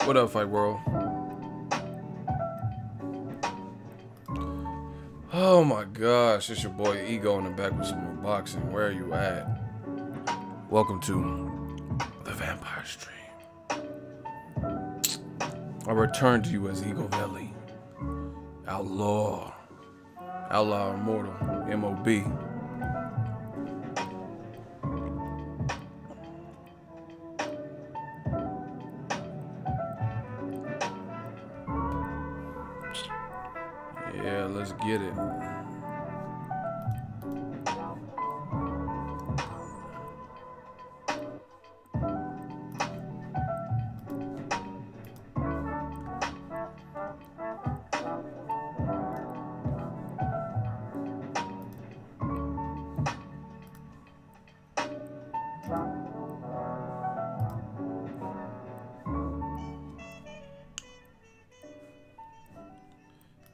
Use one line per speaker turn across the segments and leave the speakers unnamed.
What up, Fight World? Oh my gosh, it's your boy Ego in the back with some more boxing. Where are you at? Welcome to the Vampire Stream. I return to you as Ego Valley. Outlaw Immortal, M.O.B. Yeah, let's get it.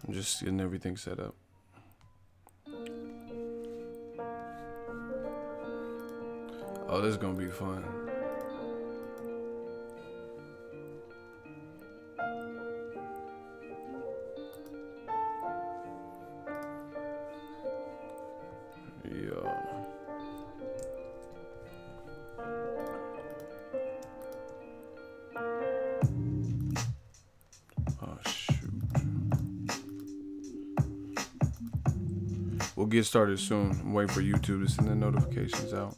I'm just getting everything set up. Oh, this is gonna be fun. Yeah. Oh, shoot. We'll get started soon. I'm waiting for YouTube to send the notifications out.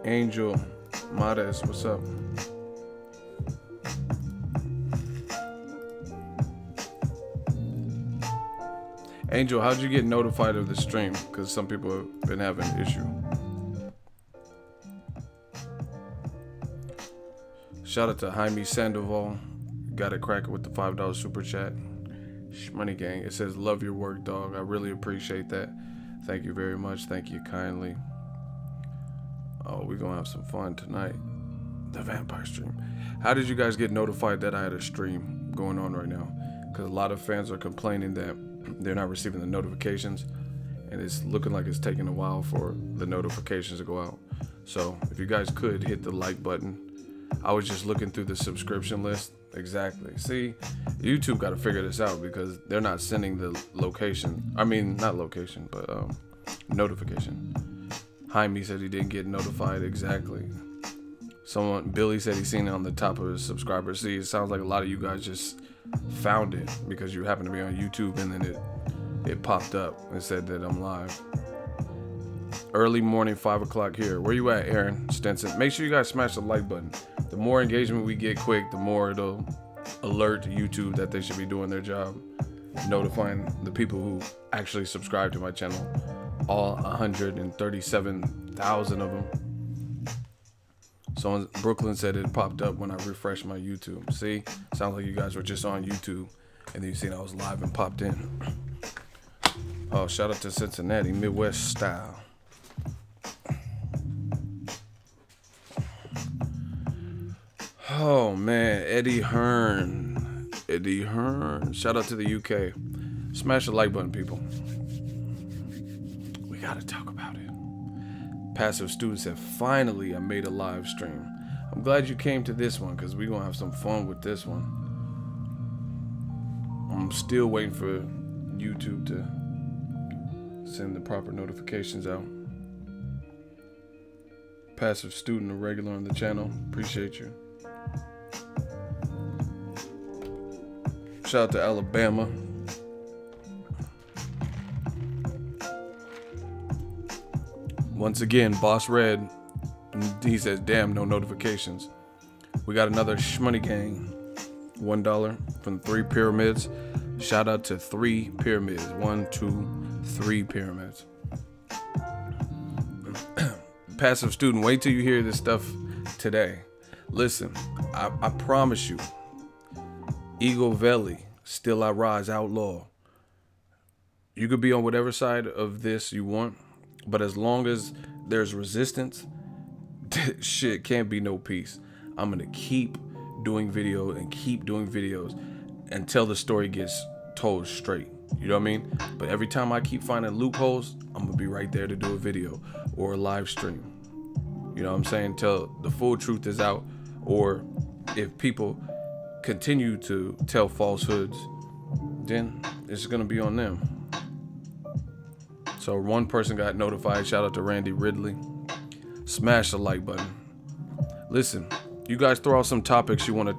Angel Modest, what's up? Angel, how'd you get notified of the stream? Because some people have been having an issue. Shout out to Jaime Sandoval. Got it cracking with the $5 super chat. Money gang. It says, love your work, dog. I really appreciate that. Thank you very much. Thank you kindly. Oh, we're going to have some fun tonight. The Vampire Stream. How did you guys get notified that I had a stream going on right now? Because a lot of fans are complaining that they're not receiving the notifications, and it's looking like it's taking a while for the notifications to go out. So if you guys could hit the like button. I was just looking through the subscription list. Exactly. See, YouTube got to figure this out because they're not sending the location. I mean, not location, but notification. Jaime said he didn't get notified. Exactly. Billy said he seen it on the top of his subscribers. See, it sounds like a lot of you guys just found it because you happen to be on YouTube, and then it popped up and said that I'm live. Early morning, 5 o'clock here. Where you at, Aaron Stenson? Make sure you guys smash the like button. The more engagement we get quick, the more it'll alert YouTube that they should be doing their job, notifying the people who actually subscribe to my channel. All 137,000 of them. So Brooklyn said it popped up when I refreshed my YouTube. See, sounds like you guys were just on YouTube and then you seen I was live and popped in. Oh, shout out to Cincinnati, Midwest style. Oh man, Eddie Hearn. Shout out to the UK. Smash the like button, people. We gotta talk about it. Passive Student said, finally I made a live stream. I'm glad you came to this one because we're gonna have some fun with this one. I'm still waiting for YouTube to send the proper notifications out. Passive Student, a regular on the channel. Appreciate you. Shout out to Alabama. Once again, Boss Red, he says, damn, no notifications. We got another Shmoney Gang. $1 from the 3 pyramids. Shout out to 3 pyramids. 1, 2, 3 pyramids. Passive Student, wait till you hear this stuff today. Listen, I promise you, Ego Valley, still I rise, outlaw. You could be on whatever side of this you want, but as long as there's resistance, shit can't be no peace. I'm gonna keep doing video and keep doing videos until the story gets told straight. You know what I mean? But every time I keep finding loopholes, I'm gonna be right there to do a video or a live stream. You know what I'm saying? Till the full truth is out, or if people continue to tell falsehoods, then it's gonna be on them. So one person got notified. Shout out to Randy Ridley. Smash the like button. Listen, you guys throw out some topics you want to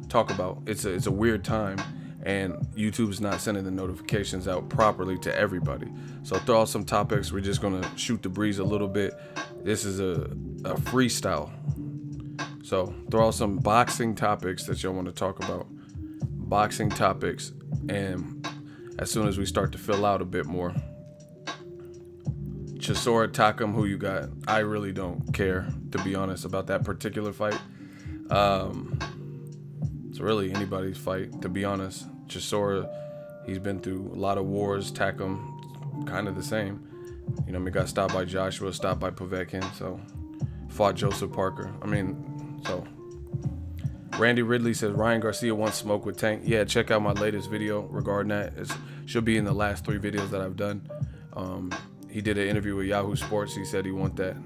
talk about. It's a weird time, and YouTube's not sending the notifications out properly to everybody. So throw out some topics. We're just gonna shoot the breeze a little bit. This is a freestyle. So throw out some boxing topics that y'all want to talk about. Boxing topics, and as soon as we start to fill out a bit more. Chisora Takam, who you got? I really don't care, to be honest, about that particular fight. It's really anybody's fight, to be honest. Chisora, he's been through a lot of wars. Takam, kind of the same. You know, he got stopped by Joshua, stopped by Povetkin, so fought Joseph Parker. I mean, so. Randy Ridley says Ryan Garcia wants smoke with Tank. Yeah, check out my latest video regarding that. It should be in the last 3 videos that I've done. He did an interview with Yahoo Sports. He said he want that.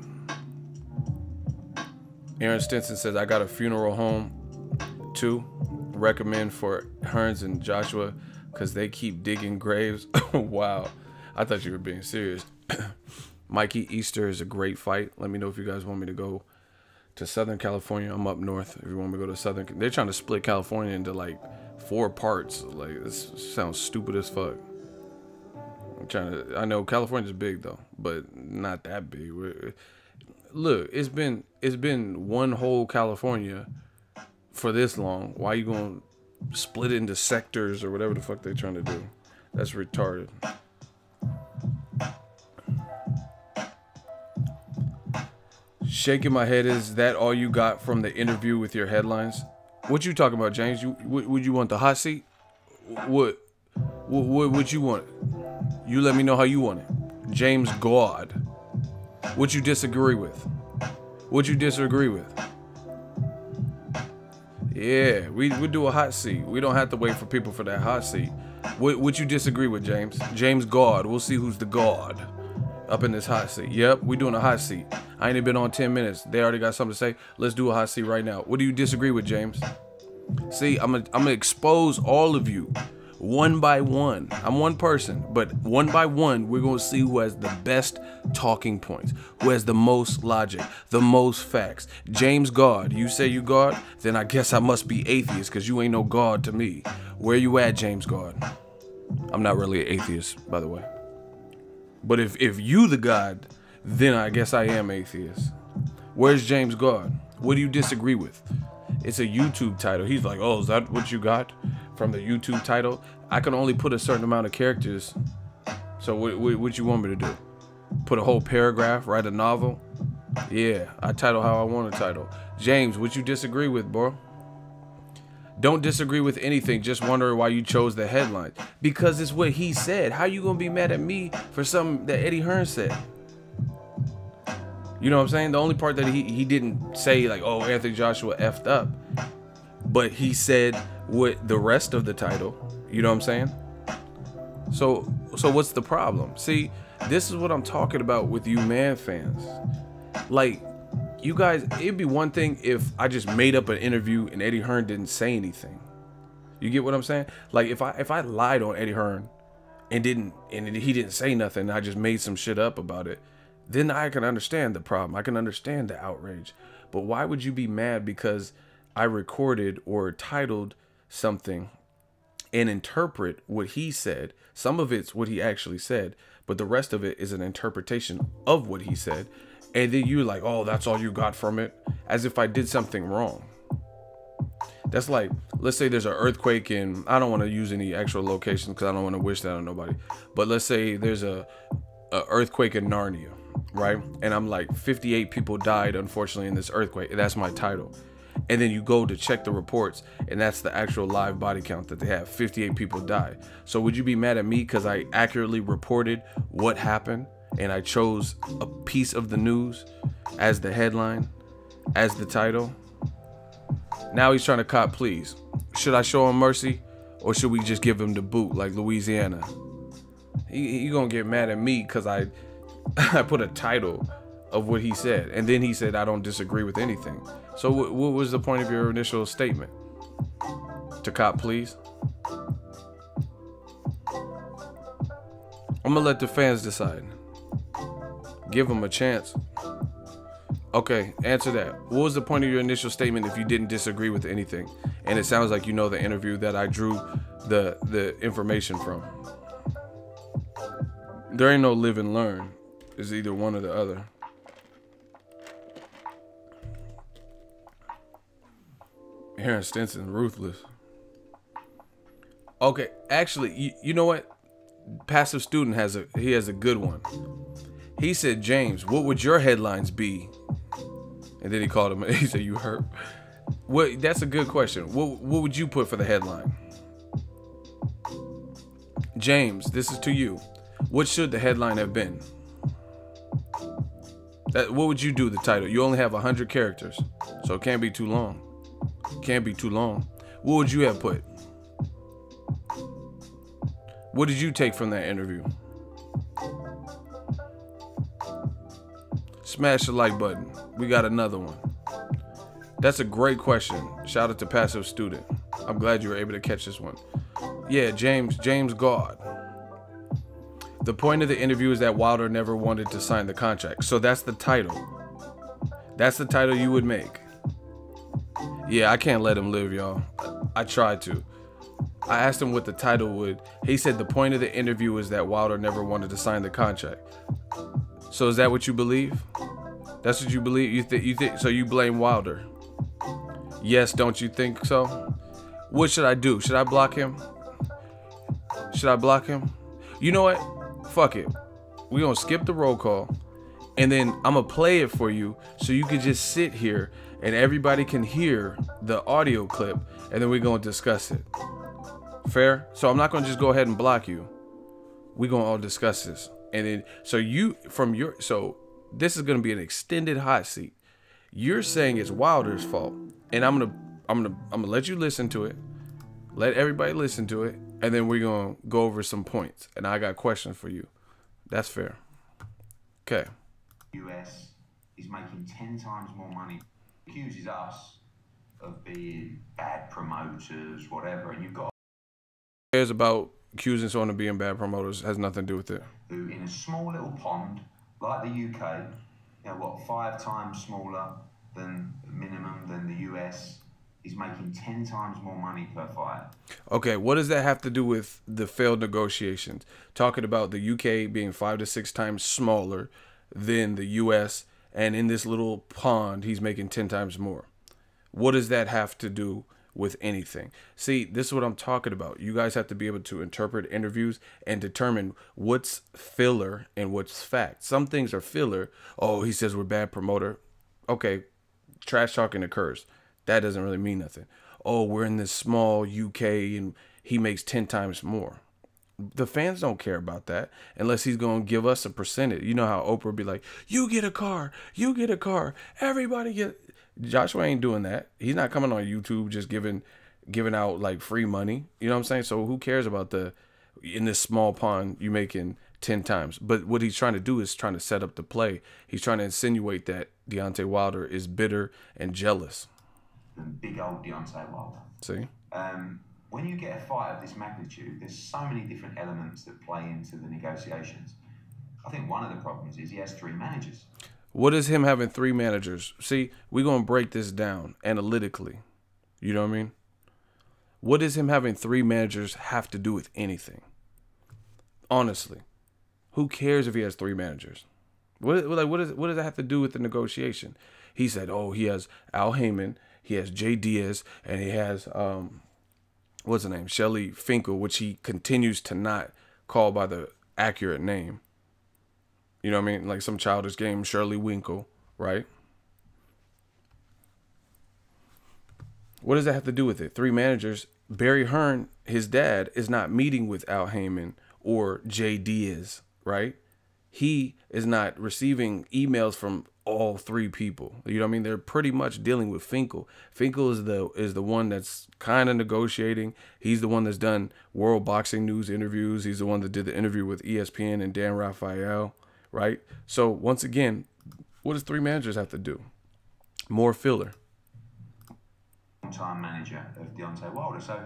Aaron Stinson says, I got a funeral home too. Recommend for Hearns and Joshua because they keep digging graves. Wow. I thought you were being serious. Mikey Easter is a great fight. Let me know if you guys want me to go to Southern California. I'm up north. If you want me to go to Southern, they're trying to split California into like 4 parts. Like, this sounds stupid as fuck. I know California's big though, but not that big. Look, it's been one whole California for this long. Why you gonna split it into sectors or whatever the fuck they're trying to do? That's retarded. Shaking my head. Is that all you got from the interview with your headlines? What you talking about, James? Would you want the hot seat? What you want? You let me know how you want it. James God. What you disagree with? What you disagree with? Yeah, we do a hot seat. We don't have to wait for people for that hot seat. What you disagree with, James? James God. We'll see who's the God up in this hot seat. Yep, we doing a hot seat. I ain't even been on 10 minutes. They already got something to say. Let's do a hot seat right now. What do you disagree with, James? See, I'm gonna expose all of you. One by one. I'm one person, but one by one, we're going to see who has the best talking points, who has the most logic, the most facts. James God, you say you God? Then I guess I must be atheist because you ain't no God to me. Where you at, James God? I'm not really an atheist, by the way. But if you the God, then I guess I am atheist. Where's James God? What do you disagree with? It's a YouTube title. He's like, oh, is that what you got from the YouTube title? I can only put a certain amount of characters. So what you want me to do? Put a whole paragraph, write a novel? Yeah, I title how I want to title. James, what you disagree with, bro? Don't disagree with anything. Just wondering why you chose the headline. Because it's what he said. How you gonna be mad at me for something that Eddie Hearn said? You know what I'm saying? The only part that he didn't say like, oh, Anthony Joshua effed up, but he said what the rest of the title. You know what I'm saying? So what's the problem? See, this is what I'm talking about with you man fans. Like, you guys, it'd be one thing if I just made up an interview and Eddie Hearn didn't say anything. You get what I'm saying? Like, if I lied on Eddie Hearn and he didn't say nothing, and I just made some shit up about it, then I can understand the problem. I can understand the outrage. But why would you be mad because I recorded or titled something and interpret what he said? Some of it's what he actually said, but the rest of it is an interpretation of what he said. And then you're like, oh, that's all you got from it? As if I did something wrong. That's like, let's say there's an earthquake in, I don't want to use any actual locations because I don't want to wish that on nobody. But let's say there's a earthquake in Narnia, right? And I'm like, 58 people died, unfortunately, in this earthquake. That's my title. And then you go to check the reports, and that's the actual live body count that they have. 58 people died. So would you be mad at me because I accurately reported what happened and I chose a piece of the news as the headline, as the title? Now he's trying to cop pleas. Should I show him mercy, or should we just give him the boot like Louisiana? He gonna get mad at me because I put a title of what he said, and then he said I don't disagree with anything. So what was the point of your initial statement? To cop pleas? I'm gonna let the fans decide. Give them a chance. Okay, answer that. What was the point of your initial statement if you didn't disagree with anything? And it sounds like you know the interview that I drew the information from. There ain't no live and learn. It's either one or the other. Hearn Stinson, ruthless. Okay, actually, you know what? Passive Student has a good one. He said, James, what would your headlines be? And then he called him. He said, you hurt. What? That's a good question. What would you put for the headline? James, this is to you. What should the headline have been? What would you do? The title. You only have 100 characters, so it can't be too long. Can't be too long. What would you have put? What did you take from that interview? Smash the like button. We got another one. That's a great question. Shout out to Passive Student. I'm glad you were able to catch this one. Yeah, James God. The point of the interview is that Wilder never wanted to sign the contract. So that's the title. That's the title you would make. Yeah, I can't let him live, y'all. I tried to. I asked him what the title would. He said the point of the interview is that Wilder never wanted to sign the contract. So is that what you believe? That's what you believe? You think so you blame Wilder? Yes, don't you think so? What should I do? Should I block him? Should I block him? You know what? Fuck it. We're gonna skip the roll call, and then I'm gonna play it for you so you can just sit here and everybody can hear the audio clip, and then we're gonna discuss it. Fair? So I'm not gonna just go ahead and block you. We're gonna all discuss this. And then so this is gonna be an extended hot seat. You're saying it's Wilder's fault. And I'm gonna let you listen to it. Let everybody listen to it. And then we're gonna go over some points. And I got questions for you. That's fair. Okay.
US is making 10 times more money. Accuses us of being bad promoters, whatever, and you've got
cares about accusing someone of being bad promoters has nothing to do with it.
Who in a small little pond like the UK, you know what, 5 times smaller than minimum than the US, is making 10 times more money per fight.
Okay, what does that have to do with the failed negotiations? Talking about the UK being 5 to 6 times smaller than the US, and in this little pond, he's making 10 times more. What does that have to do with anything? See, this is what I'm talking about. You guys have to be able to interpret interviews and determine what's filler and what's fact. Some things are filler. Oh, he says we're bad promoter. Okay, trash talking occurs. That doesn't really mean nothing. Oh, we're in this small UK and he makes 10 times more. The fans don't care about that unless he's going to give us a percentage. You know how Oprah would be like, you get a car, everybody get. Joshua ain't doing that. He's not coming on YouTube just giving out like free money. You know what I'm saying? So who cares about in this small pond you making 10 times? But what he's trying to do is trying to set up the play. He's trying to insinuate that Deontay Wilder is bitter and jealous.
Big old Deontay Wilder.
See?
When you get a fight of this magnitude, there's so many different elements that play into the negotiations. I think one of the problems is he has 3 managers.
What is him having 3 managers? See, we're going to break this down analytically. You know what I mean? What does him having 3 managers have to do with anything? Honestly, who cares if he has 3 managers? What does that have to do with the negotiation? He said, oh, he has Al Heyman, he has Jay Diaz, and he has, what's the name? Shelly Finkel, which he continues to not call by the accurate name. You know what I mean? Like some childish game, Shirley Winkle, right? What does that have to do with it? 3 managers. Barry Hearn, his dad, is not meeting with Al Heyman or Jay Diaz, right? He is not receiving emails from all three people. You know what I mean? They're pretty much dealing with Finkel. Finkel is the one that's kind of negotiating. He's the one that's done World Boxing News interviews. He's the one that did the interview with ESPN and Dan Rafael, right? So once again, what does three managers have to do? More filler.
Time manager of Deontay Wilder. So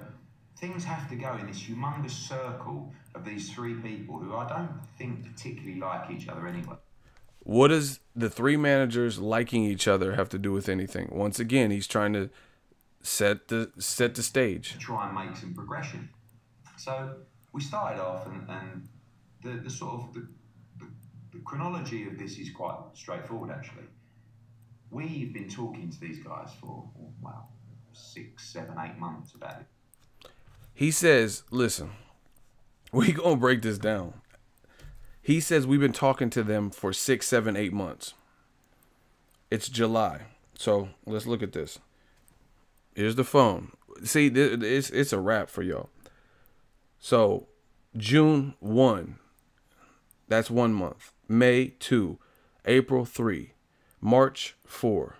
things have to go in this humongous circle of these three people who I don't think particularly like each other anyway.
What does the three managers liking each other have to do with anything? Once again, he's trying to set the stage.
To try and make some progression. So we started off, and the sort of the chronology of this is quite straightforward actually. We've been talking to these guys for 6, 7, 8 months about it.
He says, listen, we gonna break this down. He says we've been talking to them for 6, 7, 8 months. It's July. So let's look at this. Here's the phone. See, it's a wrap for y'all. So June 1, that's 1 month. May 2, April 3, March 4,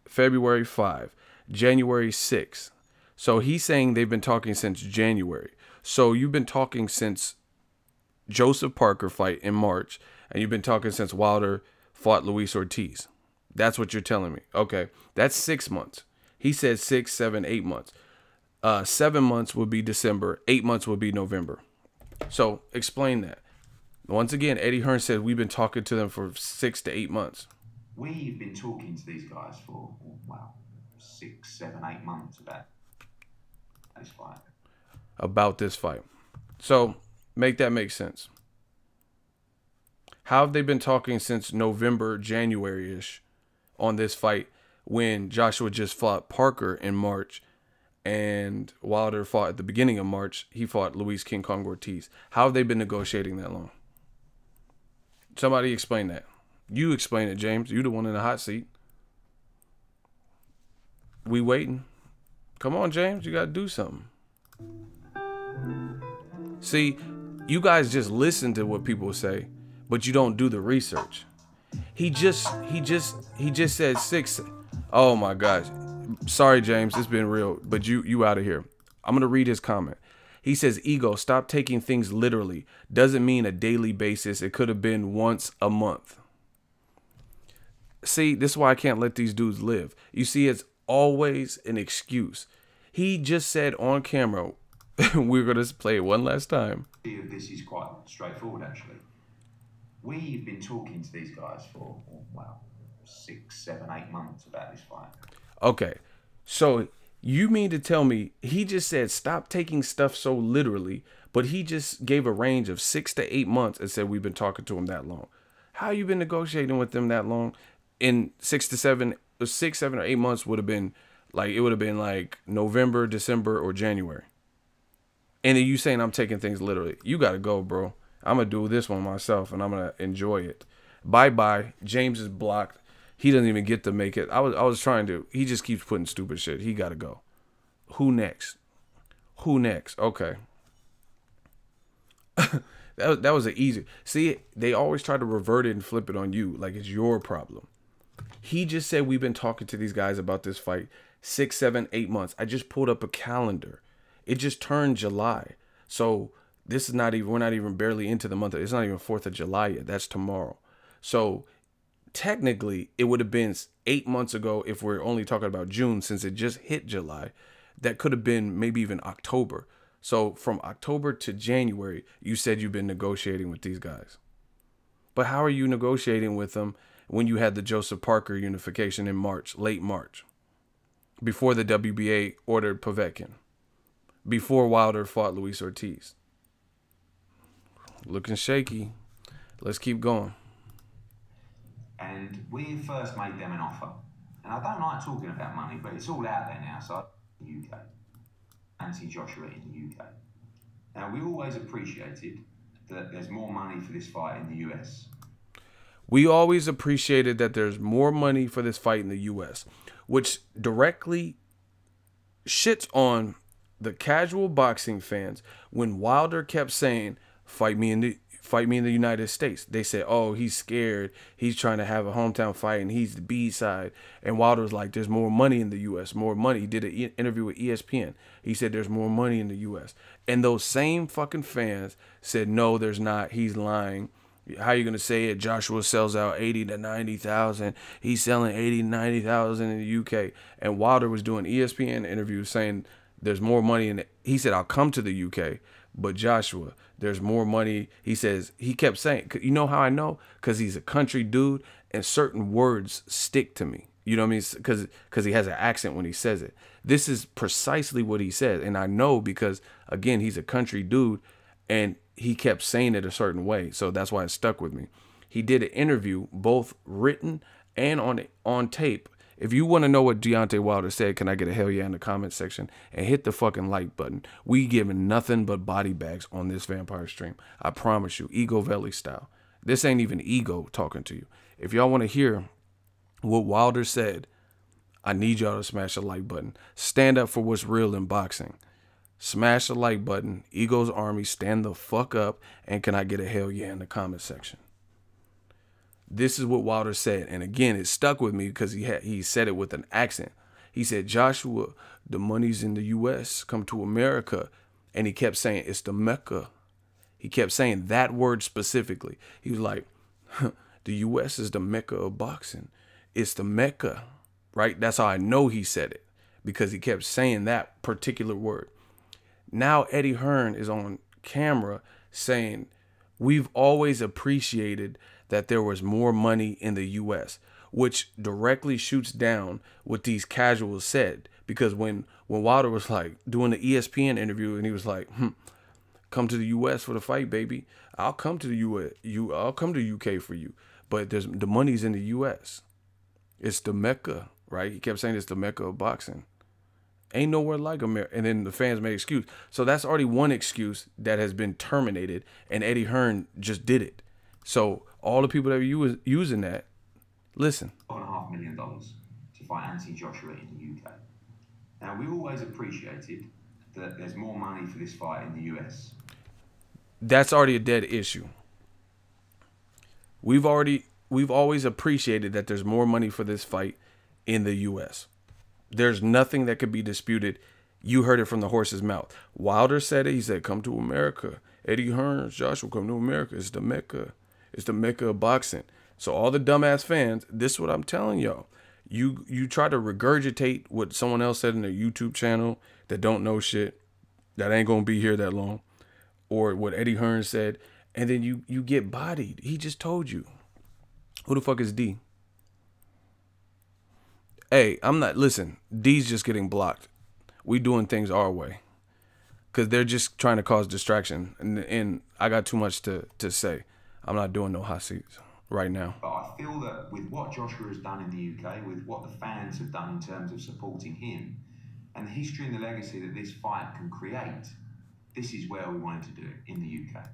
February 5, January 6. So he's saying they've been talking since January. So you've been talking since Joseph Parker fight in March, and you've been talking since Wilder fought Luis Ortiz. That's what you're telling me. Okay, that's 6 months. He said 6, 7, 8 months. 7 months would be December. 8 months would be November. So explain that. Once again, Eddie Hearn said we've been talking to them for 6 to 8 months.
We've been talking to these guys for 6, 7, 8 months about this fight.
About this fight. So make that make sense. How have they been talking since November, January-ish on this fight when Joshua just fought Parker in March and Wilder fought at the beginning of March? He fought Luis King Kong Ortiz. How have they been negotiating that long? Somebody explain that. You explain it, James. You the one in the hot seat. We waiting. Come on, James. You got to do something. See, you guys just listen to what people say, but you don't do the research. He just said 6. Oh my gosh. Sorry, James. It's been real, but you out of here. I'm going to read his comment. He says, Ego, stop taking things literally. Doesn't mean a daily basis. It could have been once a month. See, this is why I can't let these dudes live. You see, it's always an excuse. He just said on camera, we're going to play it one last time.
This is quite straightforward, actually. We've been talking to these guys for, 6, 7, 8 months about this fight.
Okay, so you mean to tell me he just said stop taking stuff so literally, but he just gave a range of 6 to 8 months and said we've been talking to him that long? How you been negotiating with them that long? In 6, 7, or 8 months would have been like November, December, or January. And then you saying I'm taking things literally. You got to go, bro. I'm going to do this one myself, and I'm going to enjoy it. Bye-bye. James is blocked. He doesn't even get to make it. I was trying to. He just keeps putting stupid shit. He got to go. Who next? Who next? Okay. that was an easy. See, they always try to revert it and flip it on you like it's your problem. He just said we've been talking to these guys about this fight 6, 7, 8 months. I just pulled up a calendar. It just turned July. So this is not even, we're not even barely into the month. It's not even 4th of July yet. That's tomorrow. So technically it would have been 8 months ago if we're only talking about June, since it just hit July. That could have been maybe even October. So from October to January, you said you've been negotiating with these guys. But how are you negotiating with them when you had the Joseph Parker unification in March, late March, before the WBA ordered Povetkin, before Wilder fought Luis Ortiz? Looking shaky. Let's keep going.
And we first made them an offer. And I don't like talking about money, but it's all out there now. So the UK, anti-Joshua in the UK. Now, we always appreciated that there's more money for this fight in the US.
We always appreciated that there's more money for this fight in the US, which directly shits on the casual boxing fans when Wilder kept saying, fight me in fight me in the United States. They said, oh, he's scared. He's trying to have a hometown fight and he's the B side. And Wilder was like, there's more money in the U.S., more money. He did an interview with ESPN. He said there's more money in the U.S. And those same fucking fans said, no, there's not. He's lying. How you going to say it? Joshua sells out 80 to 90,000. He's selling 80 to 90,000 in the UK. And Wilder was doing ESPN interviews saying there's more money in it. He said, I'll come to the UK. But Joshua, there's more money. He says, he kept saying, you know how I know? Because he's a country dude and certain words stick to me. You know what I mean? Because he has an accent when he says it. This is precisely what he said. And I know because, again, he's a country dude and he kept saying it a certain way. So that's why it stuck with me. He did an interview, both written and on tape. If you want to know what Deontay Wilder said, can I get a hell yeah in the comment section? And hit the fucking like button. We giving nothing but body bags on this vampire stream. I promise you, Ego Valley style. This ain't even ego talking to you. If y'all want to hear what Wilder said, I need y'all to smash the like button. Stand up for what's real in boxing. Smash the like button. Ego's Army, stand the fuck up. And can I get a hell yeah in the comment section? This is what Wilder said. And again, it stuck with me because he said it with an accent. He said, Joshua, the money's in the U.S. Come to America. And he kept saying, it's the Mecca. He kept saying that word specifically. He was like, the U.S. is the Mecca of boxing. It's the Mecca, right? That's how I know he said it, because he kept saying that particular word. Now Eddie Hearn is on camera saying, we've always appreciated that there was more money in the U.S., which directly shoots down what these casuals said. Because when Wilder was like doing the ESPN interview and he was like, come to the U.S. for the fight, baby. I'll come to the U.S. I'll come to UK for you. But the money's in the U.S. It's the Mecca, right? He kept saying it's the Mecca of boxing. Ain't nowhere like America. And then the fans made excuse. So that's already one excuse that has been terminated. And Eddie Hearn just did it. So all the people that were using that, listen.
$1.5 million to fight Anthony Joshua in the UK. Now, we always appreciated that there's more money for this fight in the US.
That's already a dead issue. We've always appreciated that there's more money for this fight in the US. There's nothing that could be disputed. You heard it from the horse's mouth. Wilder said it. He said, come to America. Eddie Hearn, Joshua, come to America. It's the Mecca. It's the Mecca of boxing. So all the dumbass fans, this is what I'm telling y'all. You try to regurgitate what someone else said in their YouTube channel that don't know shit, that ain't going to be here that long, or what Eddie Hearn said, and then you get bodied. He just told you. Who the fuck is D? Hey, I'm not, listen, D's just getting blocked. We doing things our way. Because they're just trying to cause distraction. And I got too much to say. I'm not doing no hot seats right now.
But I feel that with what Joshua has done in the UK, with what the fans have done in terms of supporting him, and the history and the legacy that this fight can create, this is where we wanted to do it, in the UK.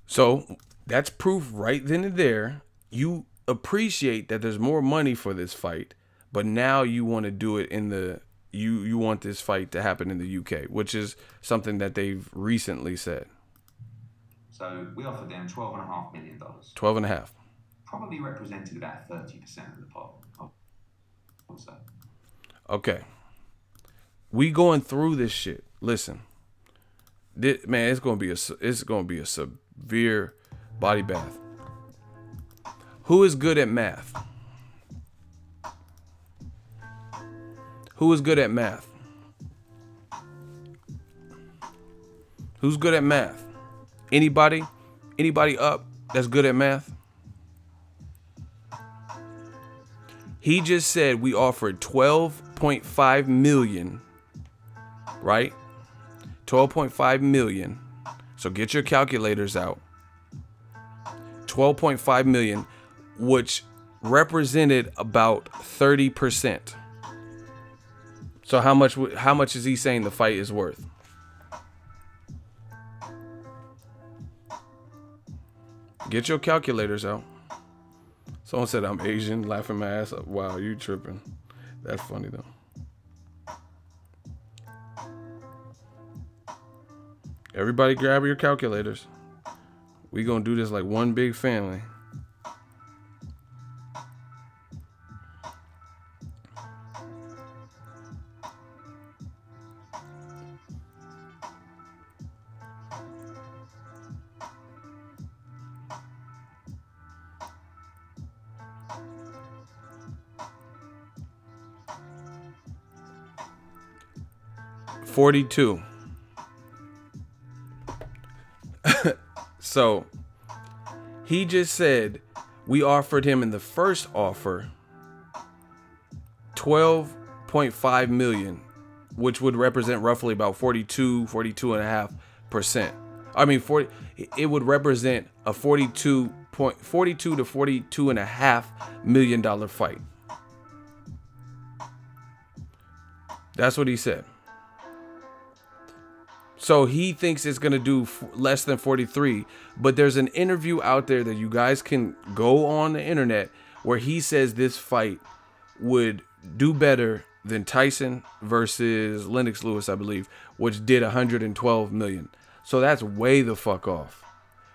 So that's proof right then and there. You appreciate that there's more money for this fight, but now you want to do it in the, you want this fight to happen in the UK, which is something that they've recently said.
So we offered them $12.5 million.
12.5.
Probably represented about 30% of the pot, I would say.
Okay. We going through this shit. Listen, man, it's gonna be a severe body bath. Who is good at math? Who is good at math? Who's good at math? Anybody? Anybody up that's good at math? He just said we offered 12.5 million, right? 12.5 million. So get your calculators out. 12.5 million, which represented about 30%. So how much is he saying the fight is worth? Get your calculators out. Someone said I'm Asian, laughing my ass up. Wow, you tripping. That's funny though. Everybody grab your calculators. We gonna do this like one big family. $42. So he just said we offered him in the first offer 12.5 million, which would represent roughly about 42.5%. I mean 40, it would represent a 42 to $42.5 million fight. That's what he said. So he thinks it's going to do less than 43, but there's an interview out there that you guys can go on the internet where he says this fight would do better than Tyson versus Lennox Lewis, I believe, which did 112 million. So that's way the fuck off.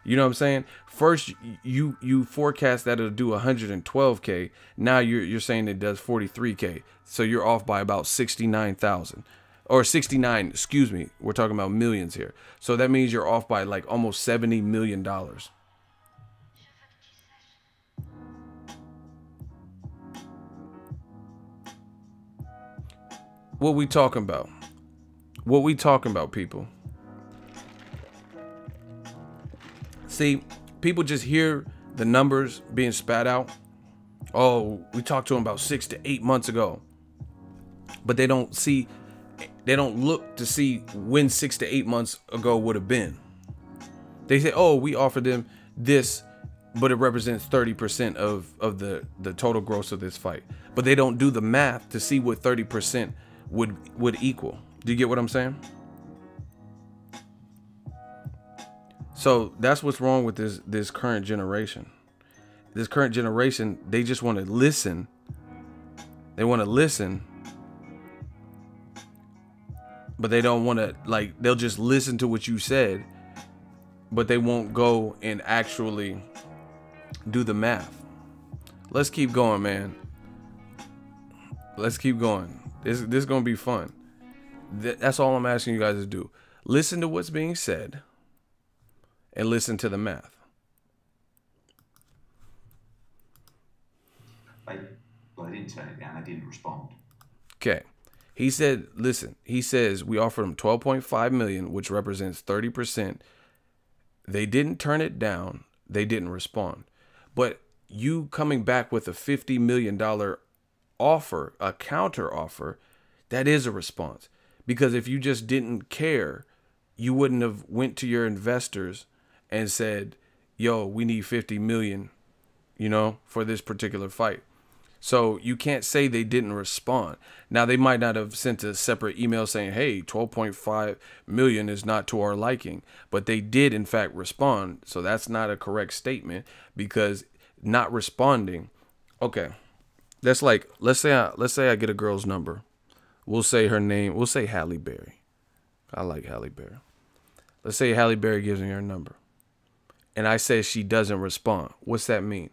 You know what I'm saying? First, you forecast that it'll do 112K. Now you're saying it does 43K. So you're off by about 69,000. Or 69, excuse me. We're talking about millions here. So that means you're off by like almost $70 million. What we talking about? What we talking about, people? See, people just hear the numbers being spat out. Oh, we talked to him about 6 to 8 months ago. But they don't see... They don't look to see when 6 to 8 months ago would have been. They say, oh, we offered them this, but it represents 30% of the total gross of this fight. But they don't do the math to see what 30% would equal. Do you get what I'm saying? So that's what's wrong with this current generation. This current generation, they just want to listen. They want to listen. But they don't want to, like, they'll just listen to what you said, but they won't go and actually do the math. Let's keep going, man. Let's keep going. This is going to be fun. That's all I'm asking you guys to do. Listen to what's being said and listen to the math.
I didn't turn it down. I didn't respond.
Okay. He said, listen, he says we offered him 12.5 million, which represents 30%. They didn't turn it down. They didn't respond. But you coming back with a $50 million offer, a counter offer, that is a response. Because if you just didn't care, you wouldn't have went to your investors and said, yo, we need 50 million, you know, for this particular fight. So you can't say they didn't respond. Now, they might not have sent a separate email saying, hey, 12.5 million is not to our liking. But they did, in fact, respond. So that's not a correct statement, because not responding. OK, that's like, let's say I get a girl's number. We'll say her name. We'll say Halle Berry. I like Halle Berry. Let's say Halle Berry gives me her number and I say she doesn't respond. What's that mean?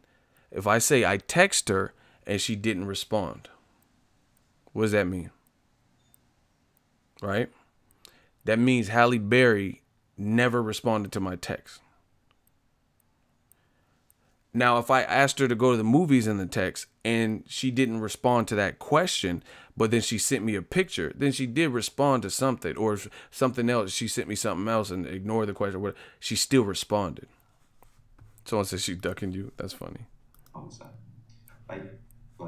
If I say I text her and she didn't respond, what does that mean? Right? That means Halle Berry never responded to my text. Now, if I asked her to go to the movies in the text and she didn't respond to that question, but then she sent me a picture, then she did respond to something, or something else. She sent me something else and ignored the question. Or whatever. She still responded. Someone says she's ducking you. That's funny.
Also, I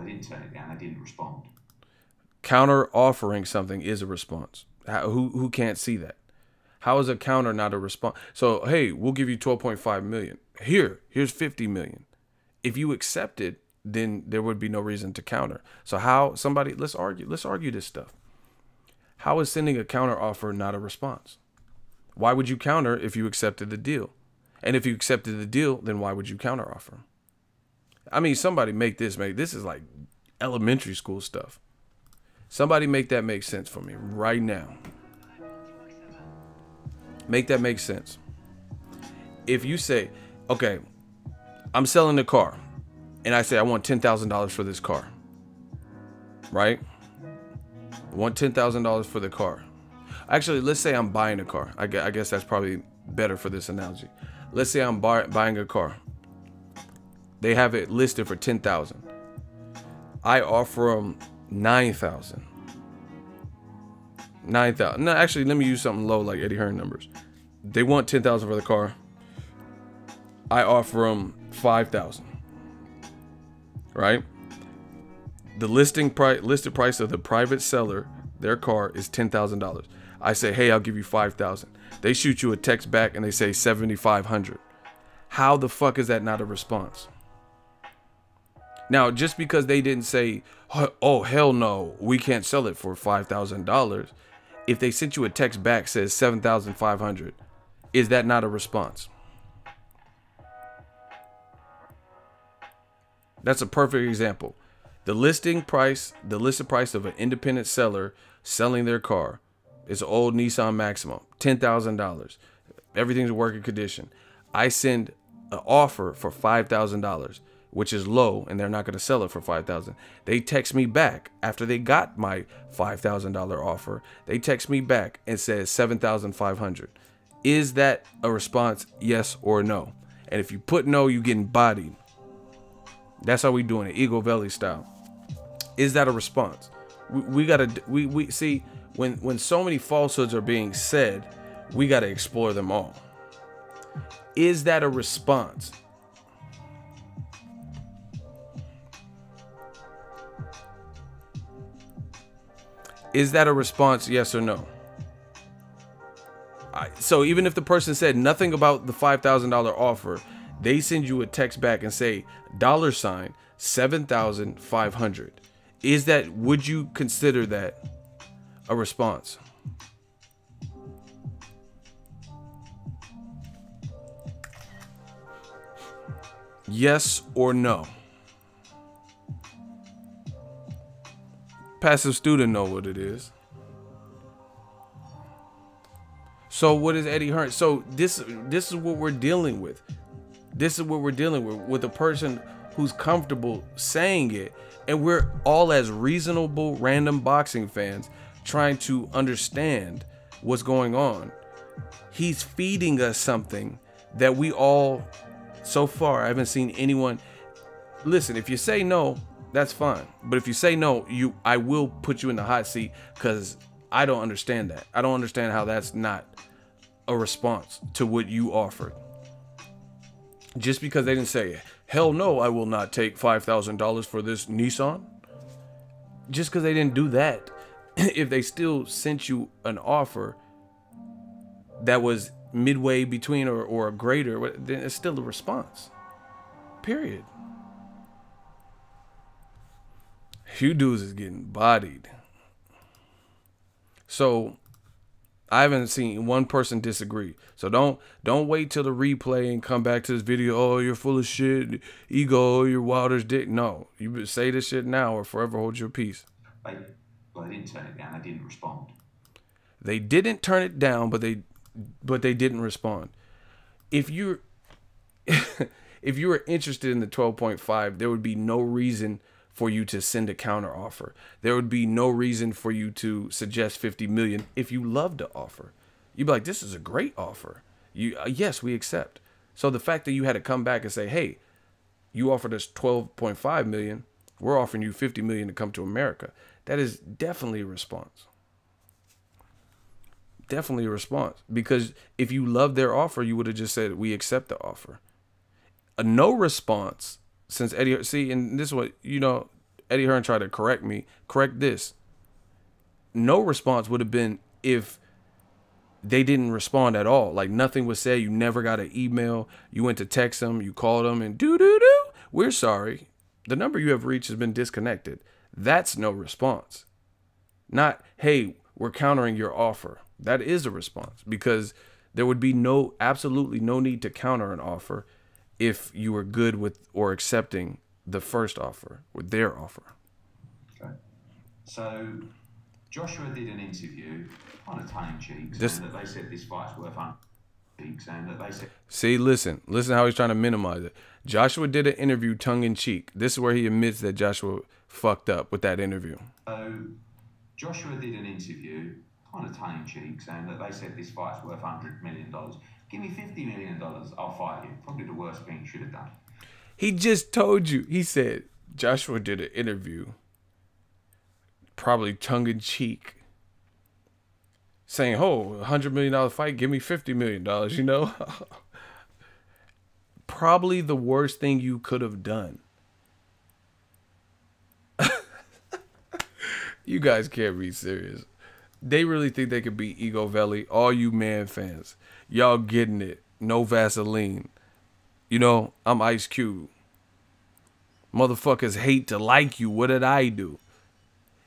didn't turn it down. I didn't respond.
Counter offering something is a response. Who can't see that? How is a counter not a response? So, hey, we'll give you 12.5 million. Here's 50 million. If you accept it, then there would be no reason to counter. So how somebody, let's argue this stuff. How is sending a counter offer not a response? Why would you counter if you accepted the deal? And if you accepted the deal, then why would you counter offer? I mean, somebody make this is like elementary school stuff. Somebody make that make sense for me right now. Make that make sense. If you say, Okay, I'm selling the car, and I say I want $10,000 for this car. Right? I want $10,000 for the car. Actually, let's say I'm buying a car. I guess that's probably better for this analogy. Let's say I'm buying a car. They have it listed for $10,000. I offer them $9,000. $9,000. No, actually, let me use something low like Eddie Hearn numbers. They want $10,000 for the car. I offer them $5,000. Right? The listed price of the private seller, their car, is $10,000. I say, hey, I'll give you $5,000. They shoot you a text back and they say $7,500. How the fuck is that not a response? Now, just because they didn't say, oh, hell no, we can't sell it for $5,000. If they sent you a text back says $7,500, is that not a response? That's a perfect example. The listed price of an independent seller selling their car is an old Nissan Maxima, $10,000. Everything's in working condition. I send an offer for $5,000, which is low, and they're not going to sell it for $5,000. They text me back after they got my $5,000 offer. They text me back and says $7,500. Is that a response? Yes or no? And if you put no, you getting bodied. That's how we doing it, Eagle Valley style. Is that a response? We gotta see when so many falsehoods are being said, we gotta explore them all. Is that a response? Is that a response? Yes or no? So even if the person said nothing about the $5,000 offer, they send you a text back and say $7,500. Would you consider that a response? Yes or no? Passive student know what it is. So what is Eddie Hearn? So this is what we're dealing with. This is what we're dealing with a person who's comfortable saying it, and we're all as reasonable random boxing fans trying to understand what's going on. He's feeding us something that we all, so far, I haven't seen anyone. Listen, if you say no, that's fine. But if you say no, I will put you in the hot seat, because I don't understand that. I don't understand how that's not a response to what you offered. Just because they didn't say, hell no, I will not take $5,000 for this Nissan. Just because they didn't do that, if they still sent you an offer that was midway between or greater, then it's still a response. Period. You dudes is getting bodied. So I haven't seen one person disagree. So don't wait till the replay and come back to this video. Oh, you're full of shit. Ego, you're Wilder's dick. No, you say this shit now or forever hold your peace.
They didn't turn it down. They didn't respond.
They didn't turn it down, but they didn't respond. If you were interested in the 12.5, there would be no reason for you to send a counter offer. There would be no reason for you to suggest 50 million if you loved the offer. You'd be like, this is a great offer. Yes, we accept. So the fact that you had to come back and say, hey, you offered us 12.5 million, we're offering you 50 million to come to America. That is definitely a response. Definitely a response. Because if you loved their offer, you would have just said, we accept the offer. A no response, since Eddie, see, and this is what, Eddie Hearn tried to correct this. No response would have been if they didn't respond at all. Like nothing was said. You never got an email. You went to text them. You called them and we're sorry. The number you have reached has been disconnected. That's no response. Not, hey, we're countering your offer. That is a response, because there would be absolutely no need to counter an offer if you were good with or accepting the first offer or their offer. Okay.
So Joshua did an interview on a tongue cheek saying that they said this fight's worth saying that they said.
See, listen how he's trying to minimize it. Joshua did an interview tongue in cheek. This is where he admits that Joshua fucked up with that interview.
So Joshua did an interview, kind of tongue in cheek, saying that they said this fight's worth $100 million. Give me $50 million, I'll fight you. Probably the worst thing he should have done.
He just told you. He said Joshua did an interview, probably tongue in cheek, saying, "Oh, $100 million fight, give me $50 million." You know, probably the worst thing you could have done. You guys can't be serious. They really think they could beat Ego Valley. All you man fans, y'all getting it. No Vaseline. You know, I'm Ice Cube. Motherfuckers hate to like you. What did I do?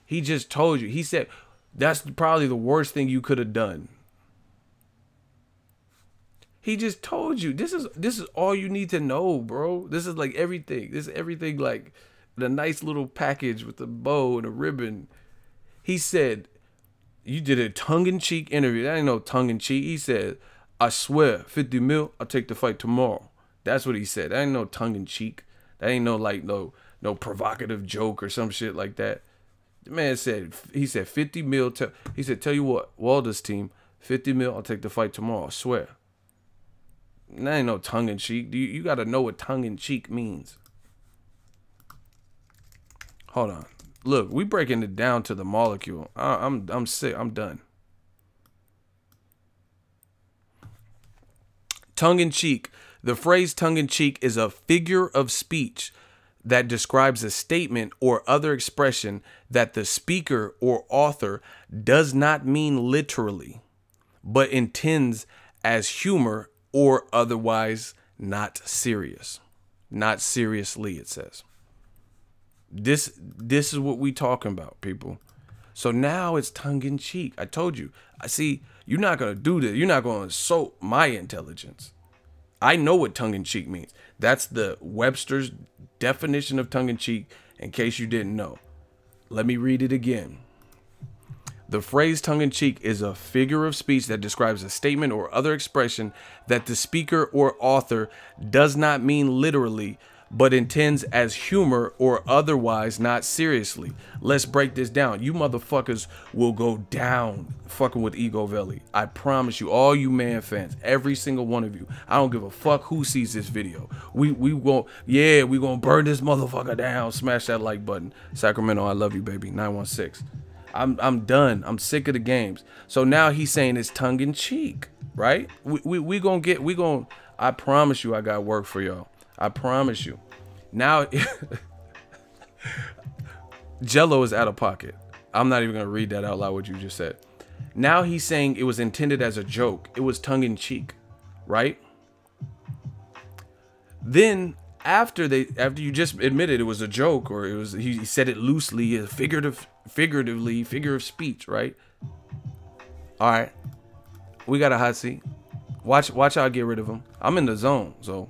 He just told you. He said that's probably the worst thing you could have done. He just told you. This is all you need to know, bro. This is like everything. This is everything, like the nice little package with the bow and a ribbon. He said, you did a tongue-in-cheek interview. That ain't no tongue-in-cheek. He said, I swear, 50 mil, I'll take the fight tomorrow. That's what he said. That ain't no tongue-in-cheek. That ain't no, like, no provocative joke or some shit like that. The man said, he said 50 mil. He said, tell you what, Walder's team, 50 mil, I'll take the fight tomorrow. I swear. That ain't no tongue-in-cheek. You got to know what tongue-in-cheek means. Hold on. Look, we breaking it down to the molecule. I'm sick. I'm done. Tongue-in-cheek. The phrase tongue-in-cheek is a figure of speech that describes a statement or other expression that the speaker or author does not mean literally, but intends as humor or otherwise not serious. Not seriously, it says. This is what we talking about, people. So now it's tongue-in-cheek. I told you. I see, you're not going to do this. You're not going to insult my intelligence. I know what tongue-in-cheek means. That's the Webster's definition of tongue-in-cheek, in case you didn't know. Let me read it again. The phrase tongue-in-cheek is a figure of speech that describes a statement or other expression that the speaker or author does not mean literally, but intends as humor or otherwise not seriously. Let's break this down. You motherfuckers will go down fucking with Ego Valley. I promise you, all you man fans, every single one of you. I don't give a fuck who sees this video. We gonna burn this motherfucker down. Smash that like button. Sacramento, I love you, baby. 916. I'm done. I'm sick of the games. So now he's saying it's tongue in cheek, right? We gonna I promise you I got work for y'all. I promise you. Now, Jello is out of pocket. I'm not even going to read that out loud, what you just said. Now he's saying it was intended as a joke. It was tongue-in-cheek, right? Then, after you just admitted it was a joke, or he said it loosely, figuratively, figure of speech, right? All right. We got a hot seat. Watch how I get rid of him. I'm in the zone, so...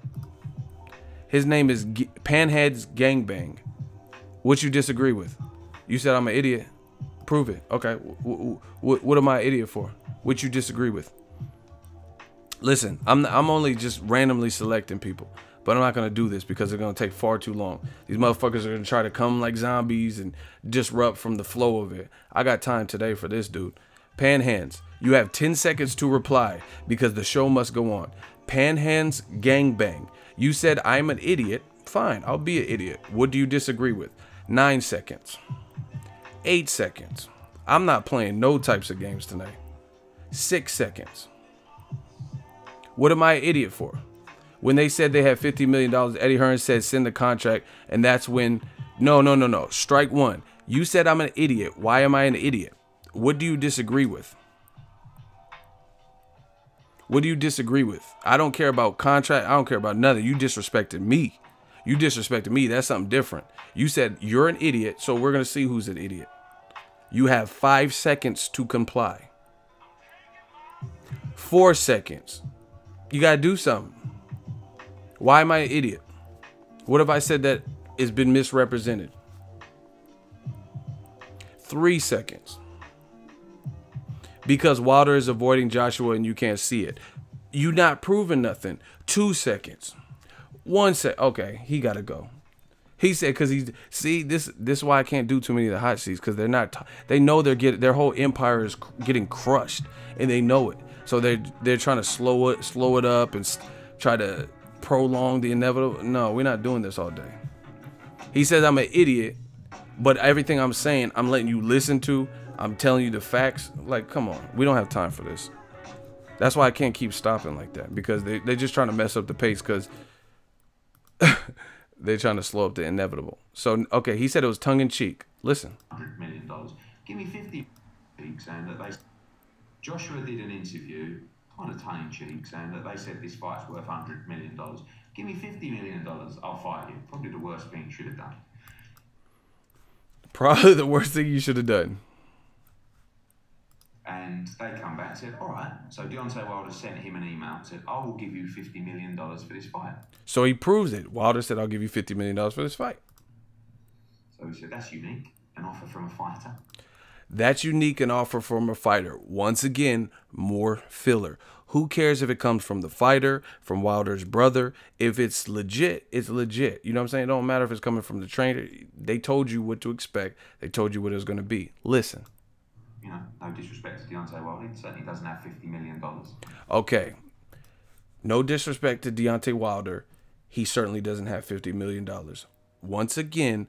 His name is Panhead's Gangbang. What you disagree with? You said I'm an idiot. Prove it. Okay. What am I an idiot for? What you disagree with? Listen, I'm only just randomly selecting people, but I'm not gonna do this because they're gonna take far too long. These motherfuckers are gonna try to come like zombies and disrupt from the flow of it. I got time today for this dude. Panhands, you have 10 seconds to reply because the show must go on. Panhands Gangbang. You said I'm an idiot. Fine, I'll be an idiot. What do you disagree with? 9 seconds. 8 seconds. I'm not playing no types of games tonight. 6 seconds. What am I an idiot for? When they said they had $50 million, Eddie Hearn said send the contract, and that's when... No. Strike one. You said I'm an idiot. Why am I an idiot? What do you disagree with? What do you disagree with? I don't care about contract. I don't care about nothing. You disrespected me. You disrespected me. That's something different. You said you're an idiot, so we're going to see who's an idiot. You have 5 seconds to comply. 4 seconds. You got to do something. Why am I an idiot? What have I said that has been misrepresented? 3 seconds. Because Wilder is avoiding Joshua and you can't see it. You not proving nothing. 2 seconds. 1 sec. Okay, he gotta go. He said, because this is why I can't do too many of the hot seats, because they're not. They know their whole empire is getting crushed, and they know it. So they're trying to slow it up and try to prolong the inevitable. No, we're not doing this all day. He says I'm an idiot, but everything I'm saying, I'm letting you listen to. I'm telling you the facts. Like, come on, we don't have time for this. That's why I can't keep stopping like that, because they're just trying to mess up the pace, because they're trying to slow up the inevitable. So, okay, he said it was tongue-in-cheek. Listen.
$100 million. Give me 50 saying that they... Joshua did an interview, kind of tongue-in-cheek, saying that they said this fight's worth $100 million. Give me $50 million, I'll fight you. Probably the worst thing you should have done.
Probably the worst thing you should have done.
And they come back and said, all right. So Deontay Wilder sent him an email and said, I will give you $50 million for this fight.
So he proves it. Wilder said, I'll give you $50 million for this fight.
So he said, that's unique. An offer from a fighter.
That's unique, an offer from a fighter. Once again, more filler. Who cares if it comes from the fighter, from Wilder's brother? If it's legit, it's legit. You know what I'm saying? It don't matter if it's coming from the trainer. They told you what to expect. They told you what it was going to be. Listen.
You know, no disrespect to Deontay Wilder. He certainly doesn't have $50 million.
Okay. No disrespect to Deontay Wilder. He certainly doesn't have $50 million. Once again,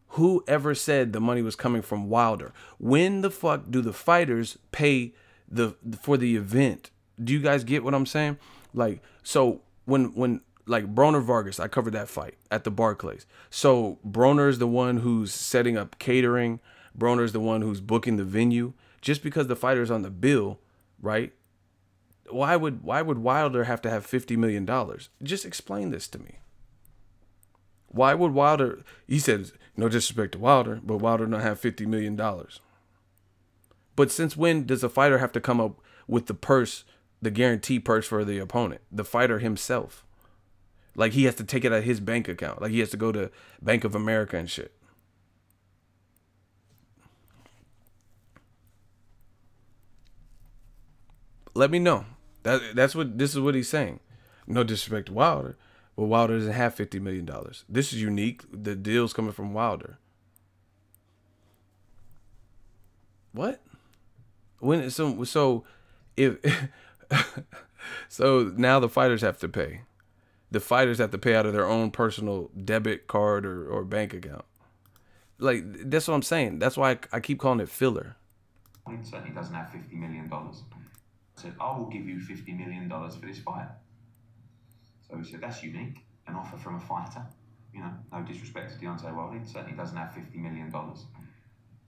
whoever said the money was coming from Wilder? When the fuck do the fighters pay for the event? Do you guys get what I'm saying? Like, so when like Broner Vargas, I covered that fight at the Barclays. So Broner is the one who's setting up catering. Broner is the one who's booking the venue. Just because the fighter's on the bill, right? Why would Wilder have to have $50 million? Just explain this to me. Why would Wilder? He said, no disrespect to Wilder, but Wilder don't have $50 million. But since when does a fighter have to come up with the purse, the guarantee purse for the opponent? The fighter himself. Like, he has to take it out of his bank account. Like, he has to go to Bank of America and shit. Let me know. This is what he's saying. No disrespect to Wilder, but Wilder doesn't have $50 million. This is unique. The deal's coming from Wilder. What? When so if so now the fighters have to pay. The fighters have to pay out of their own personal debit card or bank account. Like, that's what I'm saying. That's why I keep calling it filler.
He certainly doesn't have $50 million. Said, I will give you $50 million for this fight. So he said, that's unique. An offer from a fighter. You know, no disrespect to Deontay Wilder. He certainly doesn't have $50 million.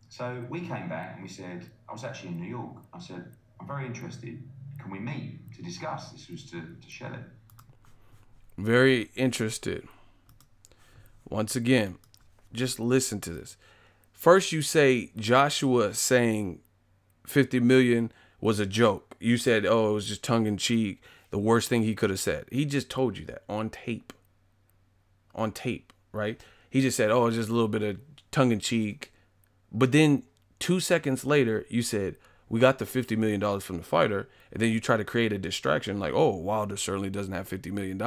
So we came back and we said, I was actually in New York. I said, I'm very interested. Can we meet to discuss? This was to shell it.
Very interested. Once again, just listen to this. First, you say Joshua saying 50 million was a joke. You said, oh, it was just tongue in cheek. The worst thing he could have said. He just told you that on tape. On tape, right? He just said, oh, it's just a little bit of tongue in cheek. But then 2 seconds later, you said, we got the $50 million from the fighter. And then you try to create a distraction like, oh, Wilder certainly doesn't have $50 million.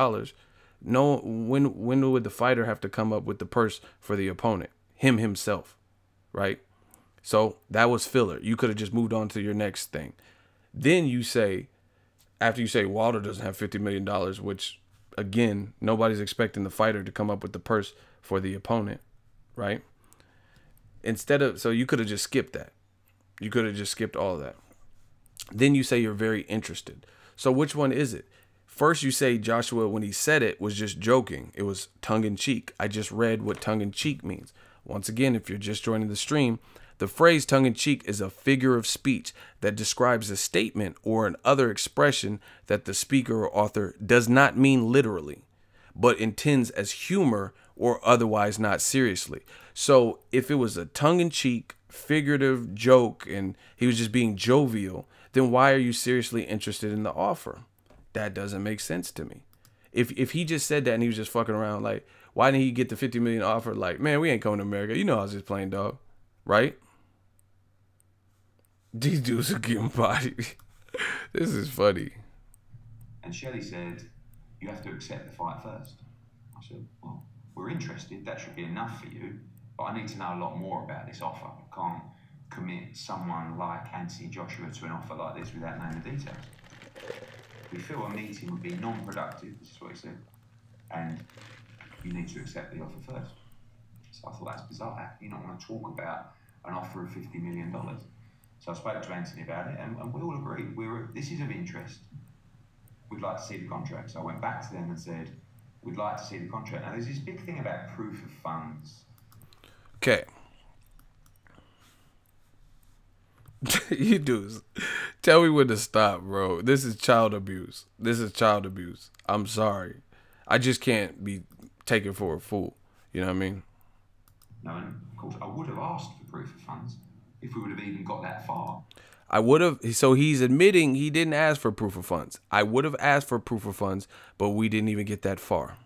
No, when would the fighter have to come up with the purse for the opponent? Himself, right? So that was filler. You could have just moved on to your next thing. Then you say, after you say Wilder doesn't have $50 million, which, again, nobody's expecting the fighter to come up with the purse for the opponent, right? So you could have just skipped that. You could have just skipped all of that. Then you say you're very interested. So which one is it? First, you say Joshua, when he said it, was just joking. It was tongue-in-cheek. I just read what tongue-in-cheek means. Once again, if you're just joining the stream, the phrase tongue-in-cheek is a figure of speech that describes a statement or an other expression that the speaker or author does not mean literally, but intends as humor or otherwise not seriously. So if it was a tongue-in-cheek, figurative joke and he was just being jovial, then why are you seriously interested in the offer? That doesn't make sense to me. If he just said that and he was just fucking around, like, why didn't he get the 50 million offer? Like, man, we ain't coming to America. You know I was just playing dog, right? These dudes are getting bodied. This is funny.
And Shelley said, you have to accept the fight first. I said, well, we're interested. That should be enough for you. But I need to know a lot more about this offer. I can't commit someone like Anthony Joshua to an offer like this without knowing the details. We feel a meeting would be non-productive, this is what he said, and you need to accept the offer first. So I thought, that's bizarre. You don't want to talk about an offer of $50 million. So I spoke to Anthony about it, and we all agreed, this is of interest. We'd like to see the contract. So I went back to them and said, we'd like to see the contract. Now, there's this big thing about proof of funds.
Okay. You dudes, tell me when to stop, bro. This is child abuse. This is child abuse. I'm sorry. I just can't be taken for a fool. You know what I mean?
No, and of course, I would have asked for proof of funds if we would have even got that far.
I would have. So he's admitting he didn't ask for proof of funds. I would have asked for proof of funds, but we didn't even get that far.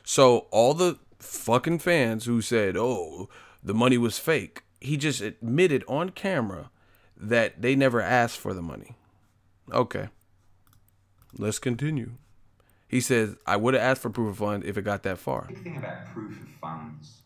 So all the fucking fans who said, oh, the money was fake, he just admitted on camera that they never asked for the money. Okay. Let's continue. He says, I would have asked for proof of funds if it got that far.
The big thing about proof of funds,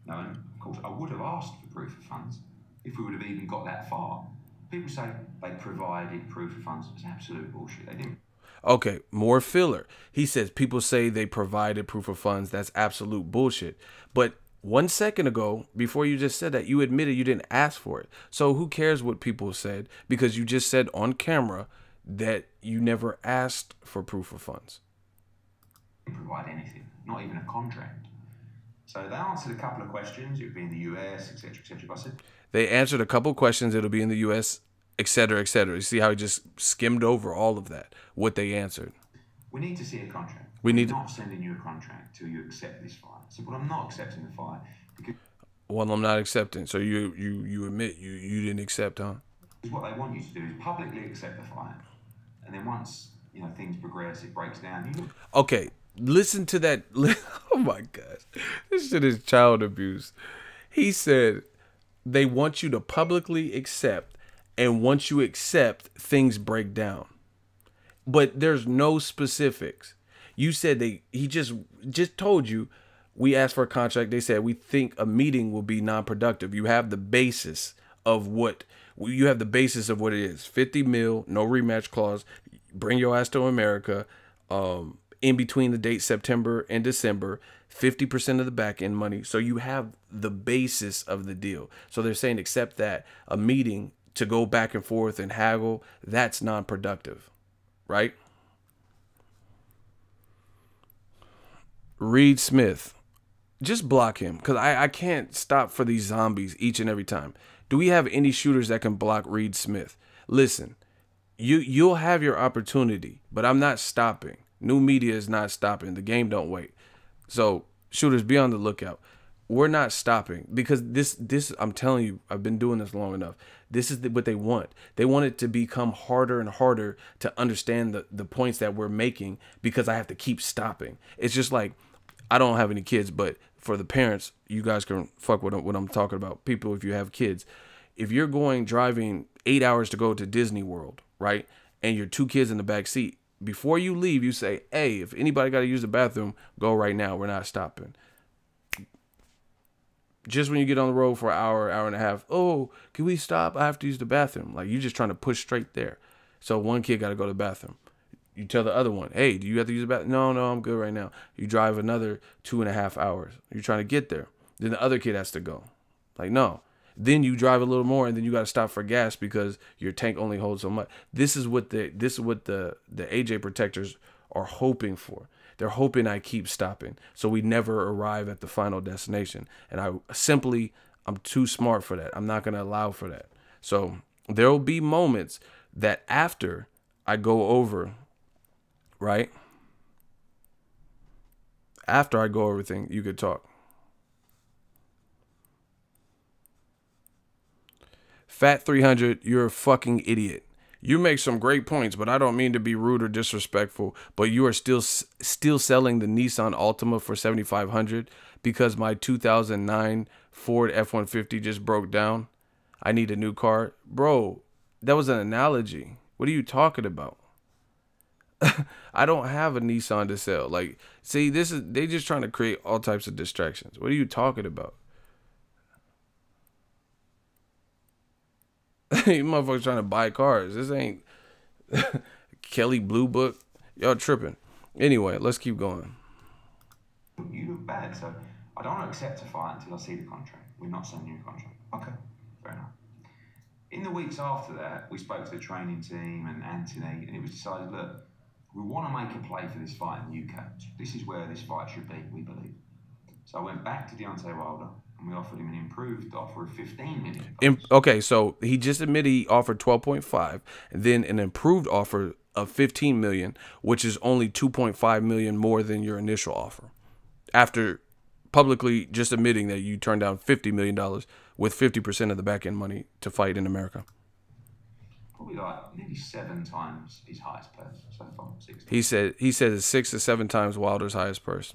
no, and of course, I would have asked for proof of funds if we would have even got that far. People say they provided proof of funds. It's absolute bullshit. They didn't.
Okay, more filler. He says people say they provided proof of funds. That's absolute bullshit. But 1 second ago, before you just said that, you admitted you didn't ask for it. So who cares what people said? Because you just said on camera that you never asked for proof of funds.
Provide anything, not even a contract. So they answered a couple of questions. It would be in the US, etc., etc. I said,
they answered a couple of questions. It'll be in the US, etc., etc. You see how he just skimmed over all of that, what they answered.
We need to see a contract.
We're
not sending you a contract till you accept this fight. I said, well, I'm not accepting the fight because.
Well, I'm not accepting. So you admit you didn't accept, huh?
What they want you to do is publicly accept the fight, and then once things progress, it breaks down.
Okay, listen to that. Oh my gosh, this shit is child abuse. He said they want you to publicly accept, and once you accept, things break down. But there's no specifics. You said he just told you, we asked for a contract. They said, we think a meeting will be non-productive. You have the basis of what it is. 50 mil, no rematch clause. Bring your ass to America. In between the dates September and December, 50% of the back end money. So you have the basis of the deal. So they're saying, accept that. A meeting to go back and forth and haggle, that's non-productive, right? Reed Smith, just block him, because I can't stop for these zombies each and every time. Do we have any shooters that can block Reed Smith? Listen, you'll have your opportunity, but I'm not stopping. New media is not stopping. The game don't wait. So shooters, be on the lookout. We're not stopping, because this I'm telling you, I've been doing this long enough. This is what they want. They want it to become harder and harder to understand the points that we're making, because I have to keep stopping. It's just like, I don't have any kids, but for the parents, you guys can fuck with what I'm talking about. People, if you have kids, if you're driving 8 hours to go to Disney World, right? And your 2 kids in the back seat, before you leave, you say, hey, if anybody got to use the bathroom, go right now. We're not stopping. Just when you get on the road for an hour and a half, oh, can we stop? I have to use the bathroom. Like, you're just trying to push straight there. So one kid got to go to the bathroom. You tell the other one, hey, do you have to use the bathroom? No, I'm good right now. You drive another 2.5 hours. You're trying to get there. Then the other kid has to go. Like, no. Then you drive a little more, and then you got to stop for gas because your tank only holds so much. This is what the AJ protectors are hoping for. They're hoping I keep stopping, so we never arrive at the final destination. And I'm too smart for that. I'm not going to allow for that. So there will be moments that after I go over, right? After I go over everything, you could talk. Fat 300, you're a fucking idiot. You make some great points, but I don't mean to be rude or disrespectful, but you are still selling the Nissan Altima for $7,500 because my 2009 Ford F-150 just broke down. I need a new car. Bro, that was an analogy. What are you talking about? I don't have a Nissan to sell. Like, see, they just trying to create all types of distractions. What are you talking about? You motherfuckers trying to buy cars. This ain't Kelly Blue Book. Y'all tripping. Anyway, let's keep going.
You look bad, so I don't want to accept a fight until I see the contract. We're not sending you a contract. Okay, fair enough. In the weeks after that, we spoke to the training team and Anthony, and it was decided, look, we want to make a play for this fight in the UK. This is where this fight should be, we believe. So I went back to Deontay Wilder, and we offered him an improved offer of $15 million.
Okay, so he just admitted he offered 12.5, and then an improved offer of 15 million, which is only 2.5 million more than your initial offer. After publicly just admitting that you turned down $50 million with 50% of the back end money to fight in America.
Probably like nearly 7 times his highest purse so far. 6 times.
He said it's 6 to 7 times Wilder's highest purse.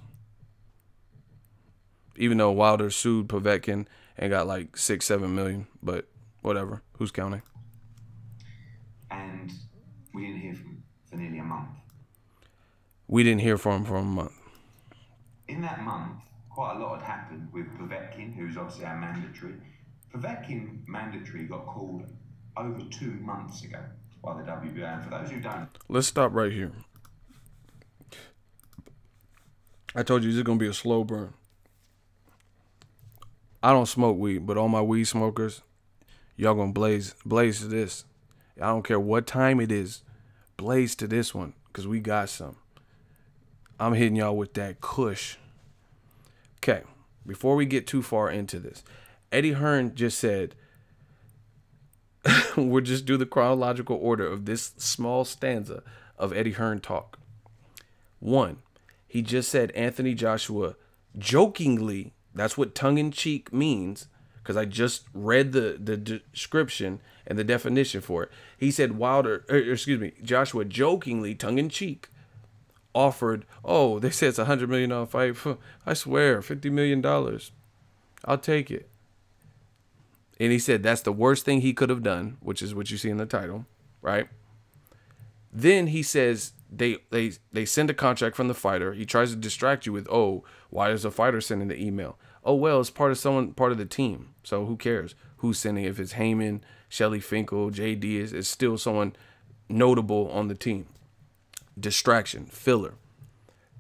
Even though Wilder sued Povetkin and got like 6-7 million, but whatever. Who's counting?
And we didn't hear from him for nearly a month.
We didn't hear from him for a month. In
that month, quite a lot had happened with Povetkin, who's obviously our mandatory. Povetkin mandatory got called over 2 months ago by the WBA. And for those who don't...
Let's stop right here. I told you this is going to be a slow burn. I don't smoke weed, but all my weed smokers, y'all going to blaze to this. I don't care what time it is. Blaze to this one, because we got some. I'm hitting y'all with that kush. Okay, before we get too far into this, Eddie Hearn just said, we'll just do the chronological order of this small stanza of Eddie Hearn talk. 1, he just said Anthony Joshua jokingly, that's what tongue-in-cheek means, because I just read the description and the definition for it. He said Joshua jokingly, tongue-in-cheek, offered, oh, they said it's a $100 million fight. I swear, $50 million. I'll take it. And he said that's the worst thing he could have done, which is what you see in the title, right? Then he says they send a contract from the fighter. He tries to distract you with, oh, why is the fighter sending the email? Oh, well, it's part of the team. So who cares who's sending? If it's Heyman, Shelly Finkel, JD, is still someone notable on the team. Distraction, filler.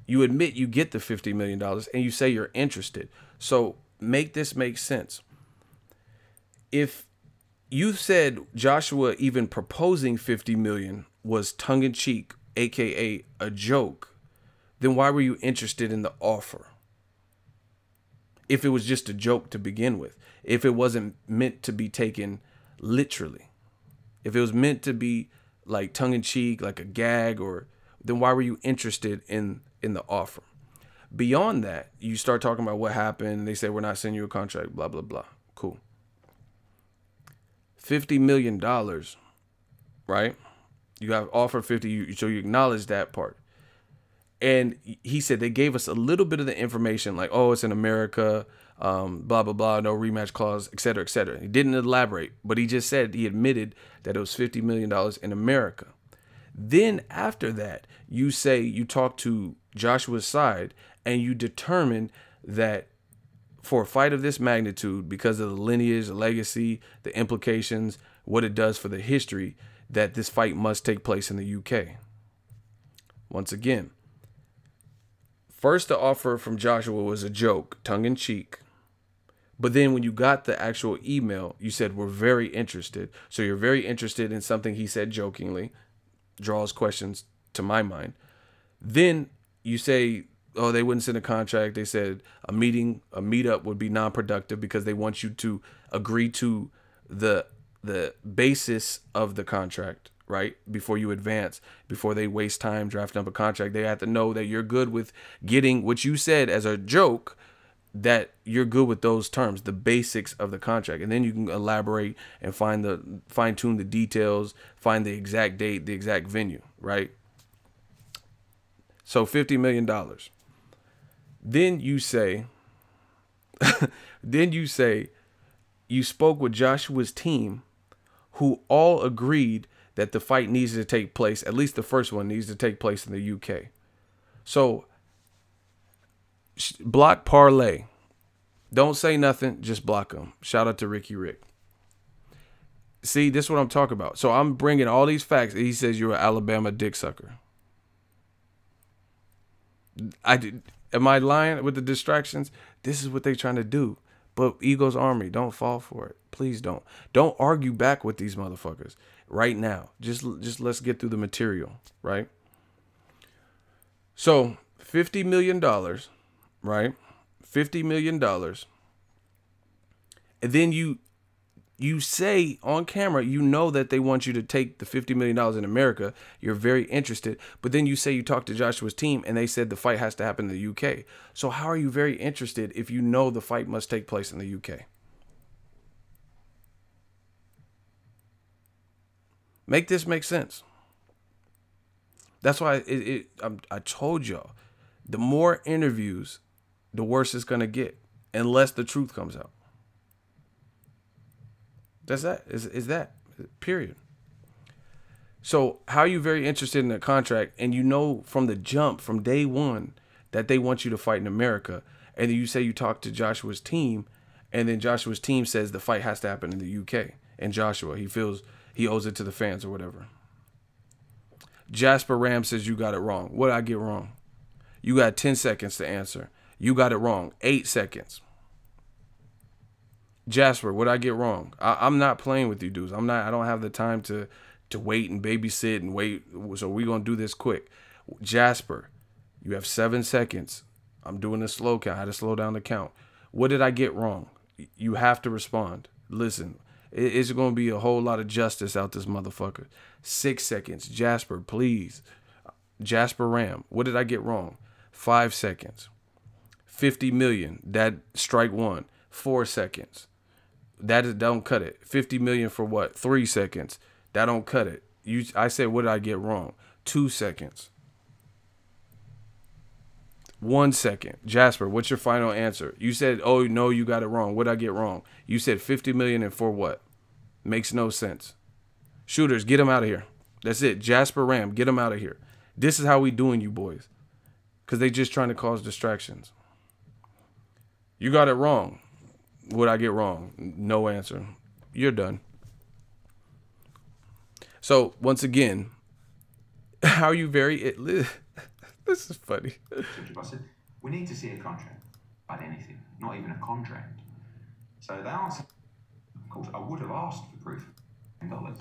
You admit you get the $50 million and you say you're interested. So make this make sense. If you said Joshua even proposing 50 million was tongue-in-cheek, aka a joke, then why were you interested in the offer? If it was just a joke to begin with, if it wasn't meant to be taken literally, if it was meant to be like tongue-in-cheek, like a gag, or then why were you interested in the offer? Beyond that, you start talking about what happened. They say, we're not sending you a contract, blah, blah, blah. Cool. $50 million, right? You got offered 50, so you acknowledge that part. And he said they gave us a little bit of the information, like, oh, it's in America, blah, blah, blah, no rematch clause, et cetera, et cetera. He didn't elaborate, but he just said he admitted that it was $50 million in America. Then after that, you say you talk to Joshua's side and you determine that for a fight of this magnitude, because of the lineage, the legacy, the implications, what it does for the history, that this fight must take place in the UK. Once again, first the offer from Joshua was a joke, tongue-in-cheek. But then when you got the actual email, you said, we're very interested. So you're very interested in something he said jokingly, draws questions to my mind. Then you say, oh, they wouldn't send a contract. They said a meetup would be non-productive because they want you to agree to the basis of the contract, right? Before you advance, before they waste time drafting up a contract, they have to know that you're good with getting what you said as a joke, that you're good with those terms, the basics of the contract. And then you can elaborate and fine-tune the details, find the exact date, the exact venue, right? So $50 million. Then you say, you spoke with Joshua's team, who all agreed that the fight needs to take place, at least the first one needs to take place in the UK. So block Parlay. Don't say nothing, just block him. Shout out to Ricky Rick. See, this is what I'm talking about. So I'm bringing all these facts. He says you're an Alabama dick sucker. Am I lying with the distractions? This is what they trying to do. But Ego's Army, don't fall for it. Please don't. Don't argue back with these motherfuckers right now. Just let's get through the material, right? So $50 million, right? $50 million. And then you say on camera, you know that they want you to take the $50 million in America. You're very interested. But then you say you talked to Joshua's team and they said the fight has to happen in the UK. So how are you very interested if you know the fight must take place in the UK? Make this make sense. That's why I told y'all, the more interviews, the worse it's going to get, unless the truth comes out. That's that. Is that. Period. So how are you very interested in the contract and you know from the jump, from day one, that they want you to fight in America, and then you say you talked to Joshua's team, and then Joshua's team says the fight has to happen in the UK, and Joshua, he feels he owes it to the fans or whatever. Jasper Ram says you got it wrong. What did I get wrong? You got 10 seconds to answer. You got it wrong. 8 seconds. Jasper, what did I get wrong? I'm not playing with you dudes. I don't have the time to wait and babysit and wait. So we're going to do this quick. Jasper, you have 7 seconds. I'm doing a slow count. I had to slow down the count. What did I get wrong? You have to respond. Listen, it's going to be a whole lot of justice out this motherfucker. 6 seconds. Jasper, please. Jasper Ram, what did I get wrong? 5 seconds. 50 million. That strike one. 4 seconds. That don't cut it. 50 million for what? 3 seconds. That don't cut it. I said, what did I get wrong? 2 seconds. 1 second. Jasper, what's your final answer? You said, oh, no, you got it wrong. What did I get wrong? You said 50 million and for what? Makes no sense. Shooters, get him out of here. That's it. Jasper Ram, get him out of here. This is how we doing you boys. Because they just trying to cause distractions. You got it wrong. What I get wrong? No answer. You're done. So, once again, how are you very... This is funny.
I said, we need to see a contract. About anything. Not even a contract. So they answered, of course, I would have asked for proof of $10.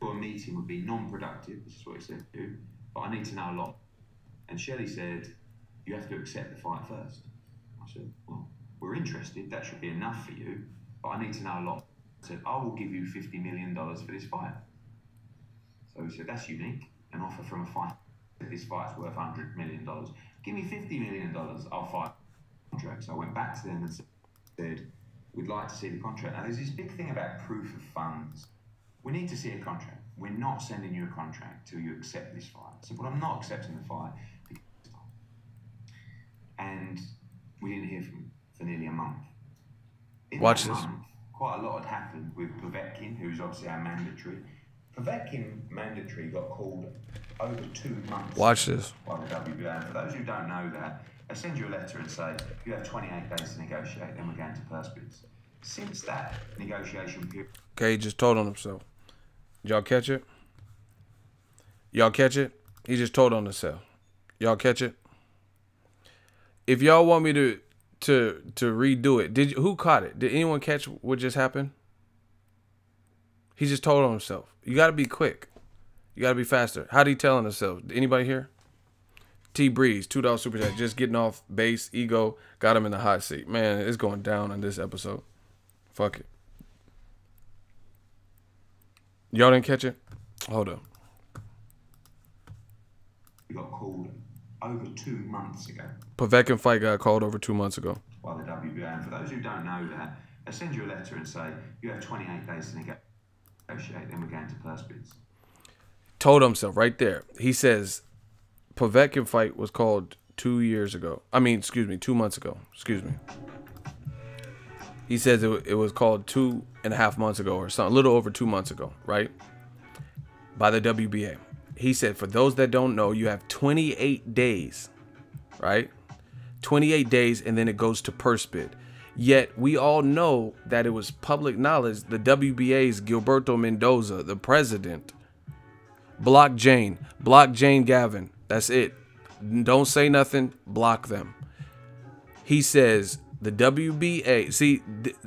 A meeting would be non-productive, this is what he said to do, but I need to know a lot. And Shelley said, you have to accept the fight first. I said, well, we're interested, that should be enough for you, but I need to know a lot. I said, I will give you $50 million for this fight. So he said, that's unique, an offer from a fight. This fight's worth $100 million. Give me $50 million, I'll fight the contract. So I went back to them and said, we'd like to see the contract. Now there's this big thing about proof of funds. We need to see a contract. We're not sending you a contract till you accept this fight. I said, well, I'm not accepting the fight. And we didn't hear from him for nearly a month. In
Watch
that
this.
month, quite a lot had happened with Povetkin, who's obviously our mandatory. Povetkin mandatory got called over 2 months.
Watch this.
By the WBA. And for those who don't know that, they send you a letter and say, you have 28 days to negotiate, then we're going to purse bids. Since that negotiation period...
Okay, he just told on himself. Y'all catch it? Y'all catch it? He just told on himself. Y'all catch it? If y'all want me to redo it, who caught it? Did anyone catch what just happened? He just told on himself. You got to be quick. You got to be faster. How'd he tell on himself? Anybody here? T Breeze, $2 super chat. Just getting off base. Ego got him in the hot seat. Man, it's going down on this episode. Fuck it. Y'all didn't catch it? Hold up.
We got called over 2 months ago.
Povetkin fight got called over 2 months ago.
By the WBA. And for those who don't know that, they send you a letter and say, you have 28 days to negotiate, then we're going to purse bids.
Told himself right there. He says Povetkin fight was called 2 years ago. I mean, 2 months ago. Excuse me. He says it was called 2.5 months ago or something, a little over 2 months ago, right? by the WBA. He said, for those that don't know, you have 28 days, right? 28 days, and then it goes to purse bid. Yet we all know that it was public knowledge the WBA's Gilberto Mendoza, the president, blocked Jane Gavin. That's it. Don't say nothing. Block them. He says the WBA. See,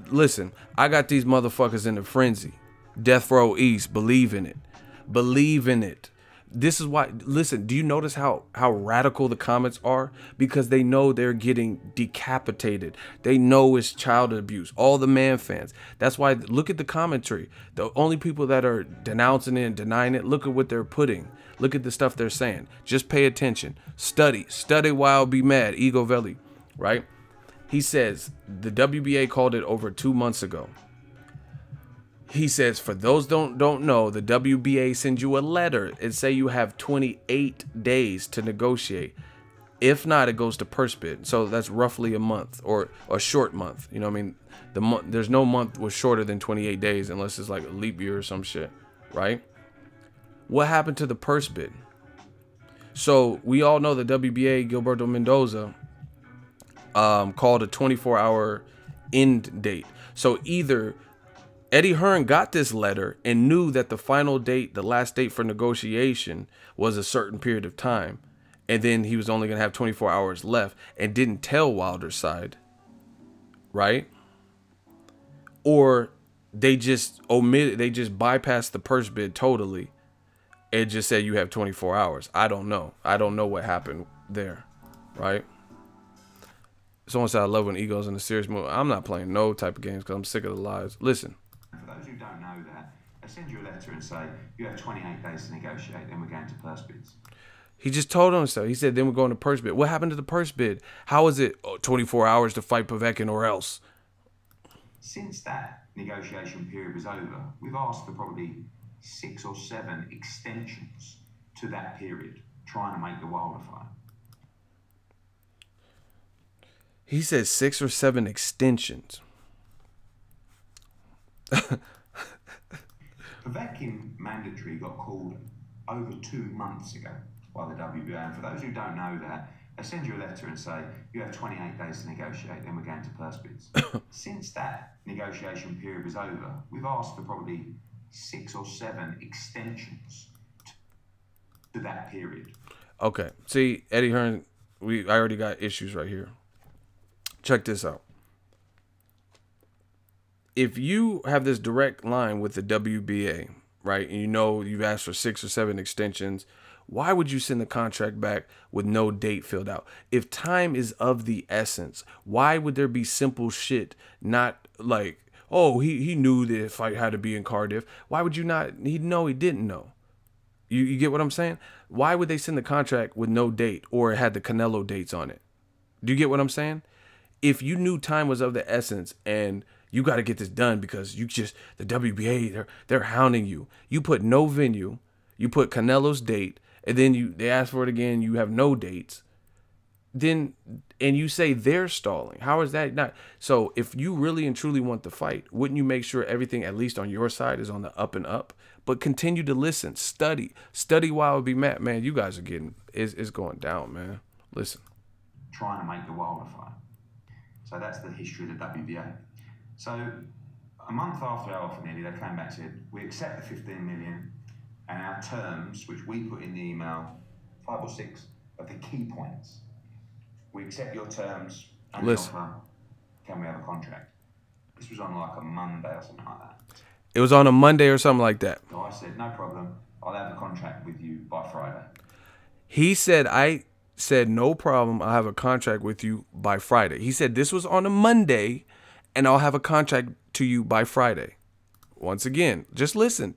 listen, I got these motherfuckers in a frenzy. Death Row East, believe in it. Believe in it. This is why, listen, do you notice how radical the comments are? Because they know they're getting decapitated. They know it's child abuse. All the man fans. That's why, look at the commentary. The only people that are denouncing it and denying it, look at what they're putting. Look at the stuff they're saying. Just pay attention. Study while be mad. Ego Veli, right? He says the WBA called it over 2 months ago. He says, for those don't know, the WBA sends you a letter and say you have 28 days to negotiate. If not, it goes to purse bid. So that's roughly a month or a short month. You know what I mean? There's no month was shorter than 28 days unless it's like a leap year or some shit, right? What happened to the purse bid? So we all know the WBA, Gilberto Mendoza, called a 24-hour end date. So either Eddie Hearn got this letter and knew that the final date, the last date for negotiation, was a certain period of time. And then he was only going to have 24 hours left and didn't tell Wilder's side. Right? Or they just omitted, they just bypassed the purse bid totally. It just said you have 24 hours. I don't know. I don't know what happened there. Right? Someone said, I love when Ego's in a serious mood. I'm not playing no type of games because I'm sick of the lies. Listen.
For those who don't know that, they send you a letter and say, you have 28 days to negotiate, then we're going to purse bids.
He just told him so. He said, then we're going to purse bid. What happened to the purse bid? How is it 24 hours to fight Povetkin or else?
Since that negotiation period was over, we've asked for probably 6 or 7 extensions to that period, trying to make the Wilder fight.
He said 6 or 7 extensions.
Povetkin mandatory got called over 2 months ago by the WBA, and for those who don't know that, they send you a letter and say, you have 28 days to negotiate, then we're going to purse bids. Since that negotiation period was over, we've asked for probably 6 or 7 extensions to that period.
Okay, see, Eddie Hearn, I already got issues right here. Check this out. If you have this direct line with the WBA, right, and you know you've asked for 6 or 7 extensions, why would you send the contract back with no date filled out? If time is of the essence, why would there be simple shit, not like, oh, he knew the fight had to be in Cardiff. Why would you not? He didn't know. You get what I'm saying? Why would they send the contract with no date or it had the Canelo dates on it? Do you get what I'm saying? If you knew time was of the essence and you got to get this done because the WBA, they're hounding you. You put no venue, you put Canelo's date, and then they ask for it again, you have no dates. Then, and you say they're stalling. How is that not? So if you really and truly want the fight, wouldn't you make sure everything, at least on your side, is on the up and up? But continue to listen, study while it be mad. Man, you guys are getting, it's going down, man. Listen.
Trying to make the Wilder fight. So that's the history of the WBA. So a month after our offer nearly, they came back and said, we accept the 15 million and our terms, which we put in the email, 5 or 6 of the key points. We accept your terms and the offer. Can we have a contract? This was on like a Monday or something like that.
It was on a Monday or something like that.
So I said, no problem. I'll have a contract with you by Friday.
He said, I said, no problem. I'll have a contract with you by Friday. He said this was on a Monday and I'll have a contract to you by Friday. Once again, just listen.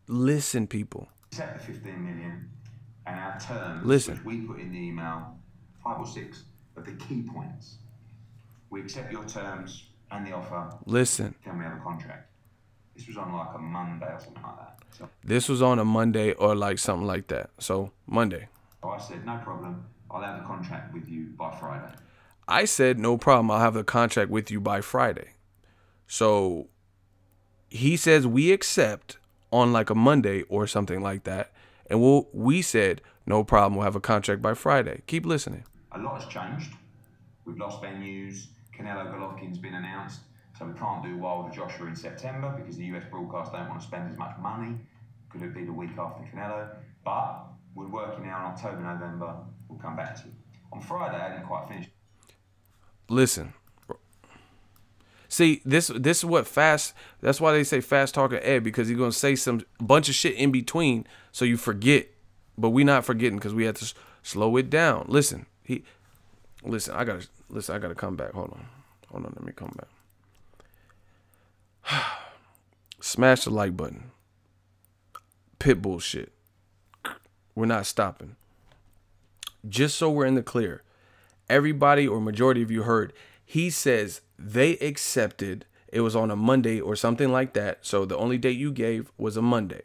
Listen, people.
Accept the 15 million and our terms,
which
we put in the email, 5 or 6 of the key points. We accept your terms and the offer.
Listen.
Can we have a contract? This was on like a Monday or something like that. So
this was on a Monday or like something like that. So Monday.
I said, no problem. I'll have a contract with you by Friday.
I said, no problem. I'll have the contract with you by Friday. So he says we accept on like a Monday or something like that. And we said, no problem, we'll have a contract by Friday. Keep listening.
A lot has changed. We've lost venues. Canelo Golovkin's been announced. So we can't do Wilder Joshua in September because the US broadcast don't want to spend as much money. Could it be the week after Canelo? But we're working now in October, November. We'll come back to it. On Friday, I didn't quite finish.
Listen. See, this is what fast. That's why they say fast talker Ed, because he's gonna say some bunch of shit in between, so you forget. But we not forgetting because we had to slow it down. Listen, I gotta come back. Hold on. Let me come back. Smash the like button. Pitbull shit. We're not stopping. Just so we're in the clear, everybody or majority of you heard. He says they accepted. It was on a Monday or something like that. So the only date you gave was a Monday.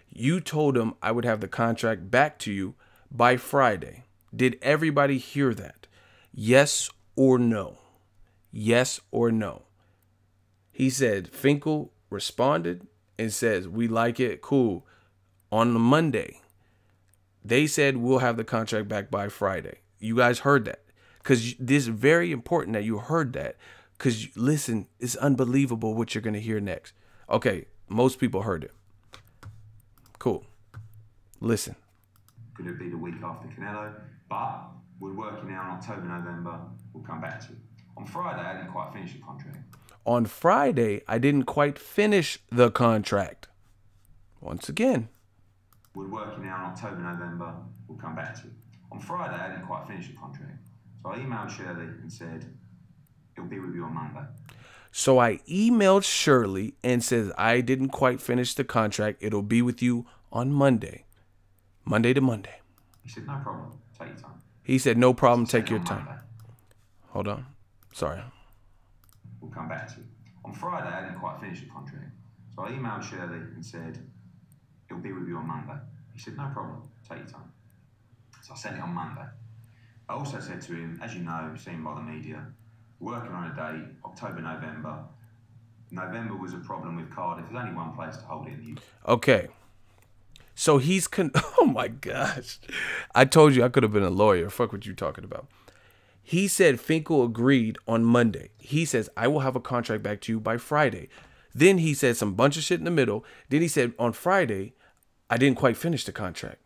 You told him I would have the contract back to you by Friday. Did everybody hear that? Yes or no? Yes or no? He said Finkel responded and says, we like it. Cool. On the Monday, they said we'll have the contract back by Friday. You guys heard that. Because this is very important that you heard that. Because, listen, it's unbelievable what you're going to hear next. Okay, most people heard it. Cool. Listen.
Could it be the week after Canelo? But we're working now in October, November. We'll come back to it. On Friday, I didn't quite finish the contract.
On Friday, I didn't quite finish the contract. Once again.
We're working now in October, November. We'll come back to it. On Friday, I didn't quite finish the contract. So I emailed Shirley and said, it'll be with you on Monday.
So I emailed Shirley and says, I didn't quite finish the contract. It'll be with you on Monday. Monday to Monday.
He said, no problem. Take your time.
He said, no problem. Take your time. Monday. Hold on. Sorry.
We'll come back to it. On Friday, I didn't quite finish the contract. So I emailed Shirley and said, it'll be with you on Monday. He said, no problem. Take your time. So I sent it on Monday. I also said to him, as you know, seen by the media, working on a date, October, November. November was a problem with Cardiff. There's only one place to hold it in the UK.
Okay. So he's oh my gosh. I told you I could have been a lawyer. Fuck what you talking about. He said Finkel agreed on Monday. He says, I will have a contract back to you by Friday. Then he said some bunch of shit in the middle. Then he said on Friday, I didn't quite finish the contract.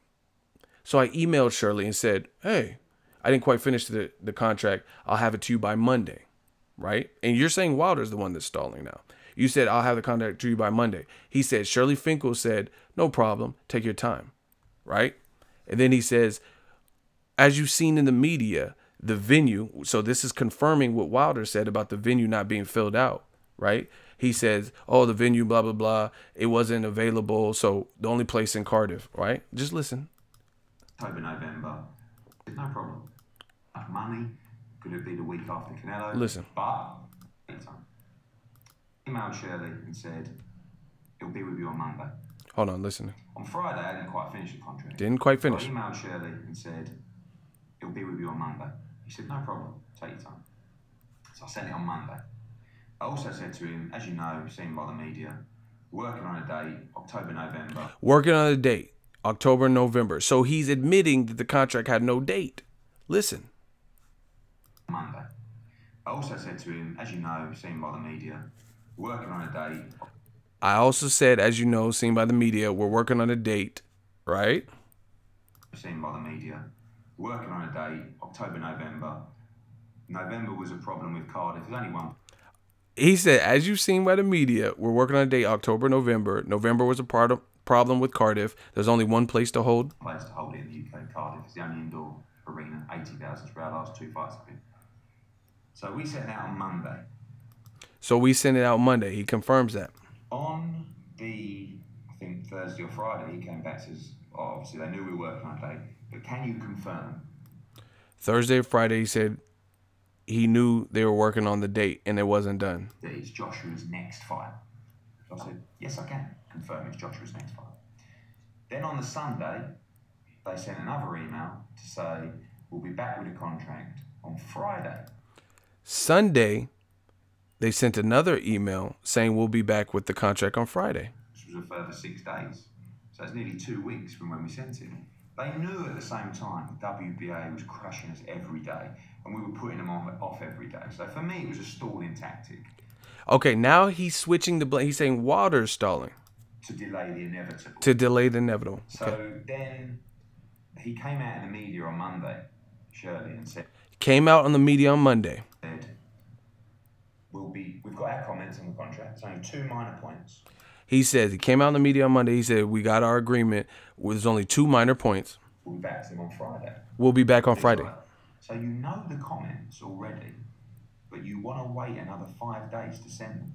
So I emailed Shirley and said, hey, I didn't quite finish the contract. I'll have it to you by Monday, right? And you're saying Wilder's the one that's stalling now. You said, I'll have the contract to you by Monday. He said, Shirley Finkel said, no problem. Take your time, right? And then he says, as you've seen in the media, the venue, so this is confirming what Wilder said about the venue not being filled out, right? He says, oh, the venue, blah, blah, blah. It wasn't available. So the only place in Cardiff, right? Just listen.
October, November. No problem. Money. Could it be the week after Canelo?
Listen.
But emailed Shirley and said, it'll be with you on Monday.
Hold on, listen.
On Friday, I didn't quite finish the contract.
Didn't quite finish.
So I emailed Shirley and said, it'll be with you on Monday. He said, no problem. Take your time. So I sent it on Monday. I also said to him, as you know, seen by the media, working on a date, October, November.
Working on a date, October, November. So he's admitting that the contract had no date. Listen.
Monday. I also said to him, as you know, seen by the media, working on a date.
I also said, as you know, seen by the media, we're working on a date, right?
Seen by the media, working on a date, October, November. November was a problem with Cardiff. There's only one.
He said, as you've seen by the media, we're working on a date, October, November. November was a problem with Cardiff. There's only one place to hold.
Place to hold it in the UK, Cardiff. It's the only indoor arena, 80,000 for our last 2 fights have been. So we sent it out on Monday.
So we sent it out Monday. He confirms that.
On the, I think, Thursday or Friday, he came back and says, oh, obviously they knew we were working on a date, but can you confirm?
Thursday or Friday, he said he knew they were working on the date and it wasn't done.
That it's Joshua's next fight. So I said, yes, I can confirm it's Joshua's next fight. Then on the Sunday, they sent another email to say, we'll be back with a contract on Friday.
Sunday, they sent another email saying we'll be back with the contract on Friday.
This was was a further 6 days. So it's nearly 2 weeks from when we sent it. They knew at the same time the WBA was crushing us every day, and we were putting them off every day. So for me, it was a stalling tactic.
Okay, now he's switching the blame. He's saying Wilder's stalling.
To delay the inevitable.
To delay the inevitable.
So then he came out in the media on Monday, Shirley, and said...
Came out on the media on Monday.
We've got our comments on the contract. It's only 2 minor points.
He says, he came out on the media on Monday. He said, we got our agreement. There's only 2 minor points.
We'll be back to them on Friday.
We'll be back on Friday.
Right. So you know the comments already, but you want to wait another 5 days to send them.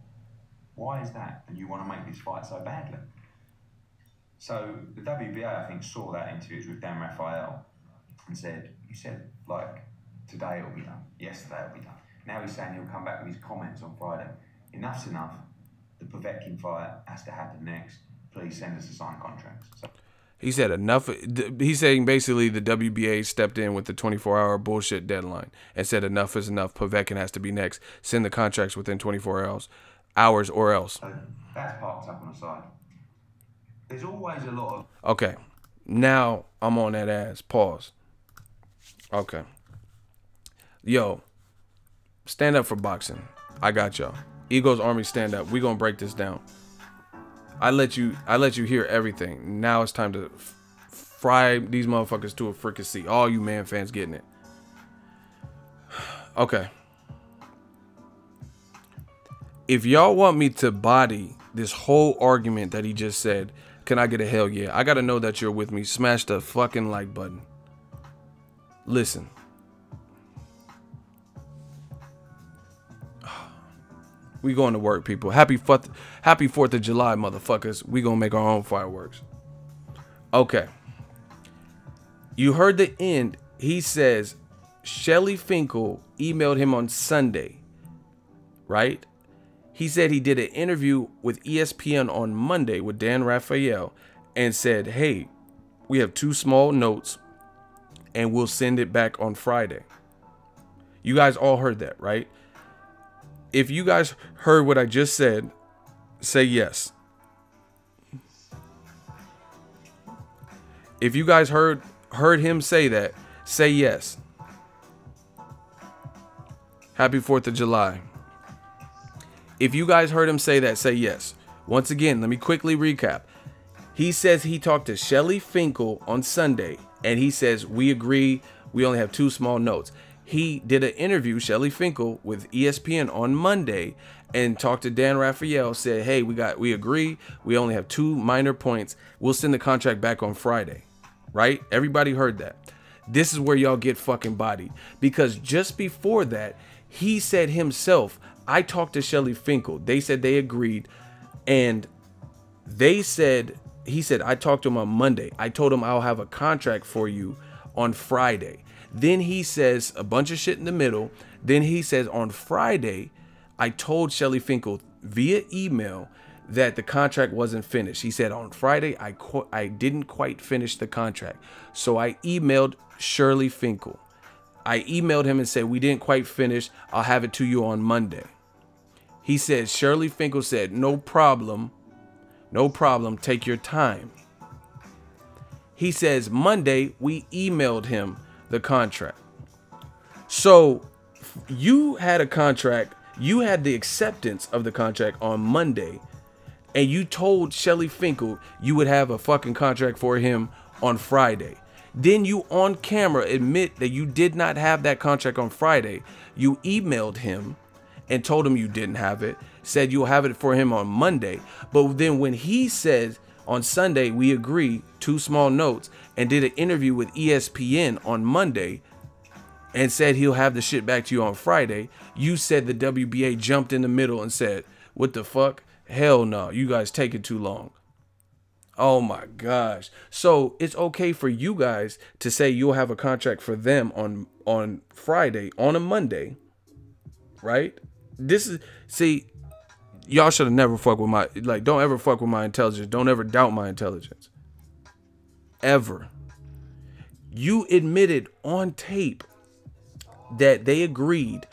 Why is that? And you want to make this fight so badly? So the WBA, I think, saw that interview with Dan Raphael and said, you said, like, today it'll be done. Yesterday it'll be done. Now he's saying he'll come back with his comments on Friday. Enough's enough. The Povetkin fight has to happen next. Please send us a signed contract. So
he said enough. He's saying basically the WBA stepped in with the 24-hour bullshit deadline and said enough is enough. Povetkin has to be next. Send the contracts within 24 hours or else.
So that's parked up on the side. There's always a lot of...
Okay. Now I'm on that ass. Pause. Okay. Yo, stand up for boxing. I got y'all. Eagles Army, stand up. We gonna break this down. I let you hear everything. Now it's time to fry these motherfuckers to a fricassee. All you man fans getting it. Okay. If y'all want me to body this whole argument that he just said, can I get a hell yeah? I gotta know that you're with me. Smash the fucking like button. Listen. We going to work, people. Happy 4th of July, motherfuckers. We gonna make our own fireworks. Okay. You heard the end. He says Shelly Finkel emailed him on Sunday, right? He said he did an interview with ESPN on Monday with Dan Raphael and said, hey, we have 2 small notes and we'll send it back on Friday. You guys all heard that, right? If you guys heard what I just said, say yes. If you guys heard him say that, say yes. Happy 4th of July. If you guys heard him say that, say yes. Once again, let me quickly recap. He says he talked to Shelly Finkel on Sunday, and he says, we agree, we only have 2 small notes. He did an interview, Shelly Finkel, with ESPN on Monday and talked to Dan Raphael, said, hey, we agree, we only have 2 minor points. We'll send the contract back on Friday, right? Everybody heard that. This is where y'all get fucking bodied, because just before that, he said himself, I talked to Shelly Finkel. They said they agreed, and he said, I talked to him on Monday. I told him I'll have a contract for you on Friday. Then he says a bunch of shit in the middle. Then he says on Friday, I told Shelly Finkel via email that the contract wasn't finished. He said on Friday, I didn't quite finish the contract. So I emailed Shirley Finkel. I emailed him and said, we didn't quite finish. I'll have it to you on Monday. He said, Shirley Finkel said, no problem. No problem. Take your time. He says Monday, we emailed him the contract. So you had a contract, you had the acceptance of the contract on Monday, and you told Shelly Finkel you would have a fucking contract for him on Friday. Then you on camera admit that you did not have that contract on Friday. You emailed him and told him you didn't have it, said you'll have it for him on Monday. But then when he says on Sunday, we agree, 2 small notes, and did an interview with ESPN on Monday and said he'll have the shit back to you on Friday, you said the WBA jumped in the middle and said, what the fuck? Hell no, you guys taking too long. Oh my gosh. So it's okay for you guys to say you'll have a contract for them on Friday, on a Monday, right? This is, see, y'all should have never fucked with my, like, don't ever fuck with my intelligence. Don't ever doubt my intelligence. Ever. You admitted on tape that they agreed.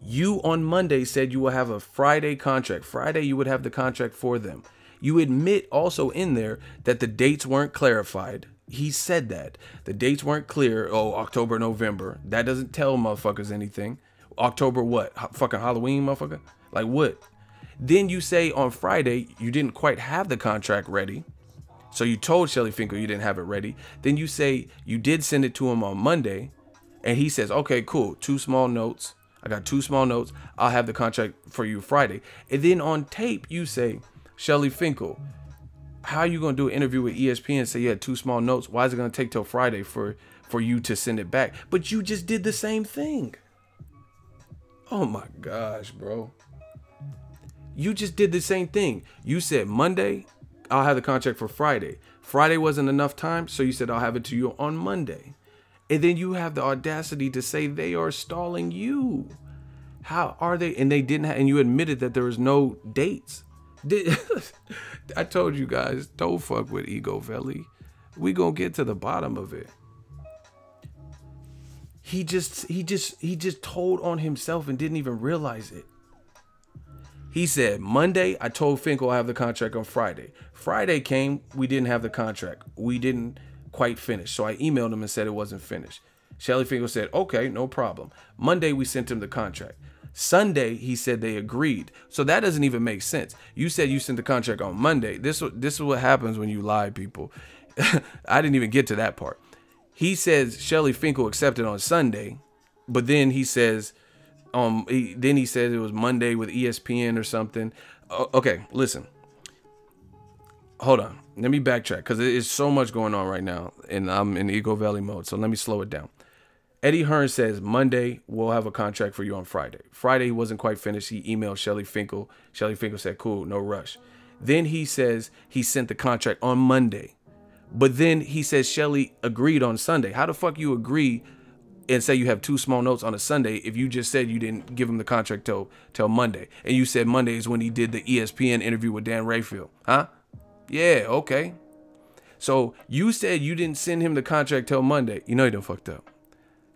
You on Monday said you will have a Friday contract. Friday you would have the contract for them. You admit also in there that the dates weren't clarified. He said that the dates weren't clear. Oh, October, November. That doesn't tell motherfuckers anything. October what? Fucking Halloween, motherfucker? Like what? Then you say on Friday you didn't quite have the contract ready. So you told Shelly Finkel you didn't have it ready. Then you say you did send it to him on Monday. And he says, okay, cool. 2 small notes. I got 2 small notes. I'll have the contract for you Friday. And then on tape, you say, Shelly Finkel, how are you going to do an interview with ESPN and say you had 2 small notes? Why is it going to take till Friday for you to send it back? But you just did the same thing. Oh my gosh, bro. You just did the same thing. You said Monday, I'll have the contract for Friday. Friday wasn't enough time, so you said I'll have it to you on Monday. And then you have the audacity to say they are stalling you. How are they? And they didn't and you admitted that there was no dates. I told you guys, don't fuck with Ego Valley. We gonna get to the bottom of it. He just told on himself and didn't even realize it. He said, Monday, I told Finkel I have the contract on Friday. Friday came, we didn't have the contract. We didn't quite finish. So I emailed him and said it wasn't finished. Shelly Finkel said, okay, no problem. Monday, we sent him the contract. Sunday, he said they agreed. So that doesn't even make sense. You said you sent the contract on Monday. This is what happens when you lie, people. I didn't even get to that part. He says Shelly Finkel accepted on Sunday, but then he says, then he says it was Monday with ESPN or something. Okay, listen. Hold on. Let me backtrack because there's so much going on right now and I'm in Ego Valley mode. So let me slow it down. Eddie Hearn says Monday we'll have a contract for you on Friday. Friday he wasn't quite finished. He emailed Shelly Finkel. Shelly Finkel said, cool, no rush. Then he says he sent the contract on Monday. But then he says Shelly agreed on Sunday. How the fuck you agree and say you have 2 small notes on a Sunday if you just said you didn't give him the contract till Monday? And you said Monday is when he did the ESPN interview with Dan Rayfield. Huh? Yeah, okay. So you said you didn't send him the contract till Monday. You know you done fucked up.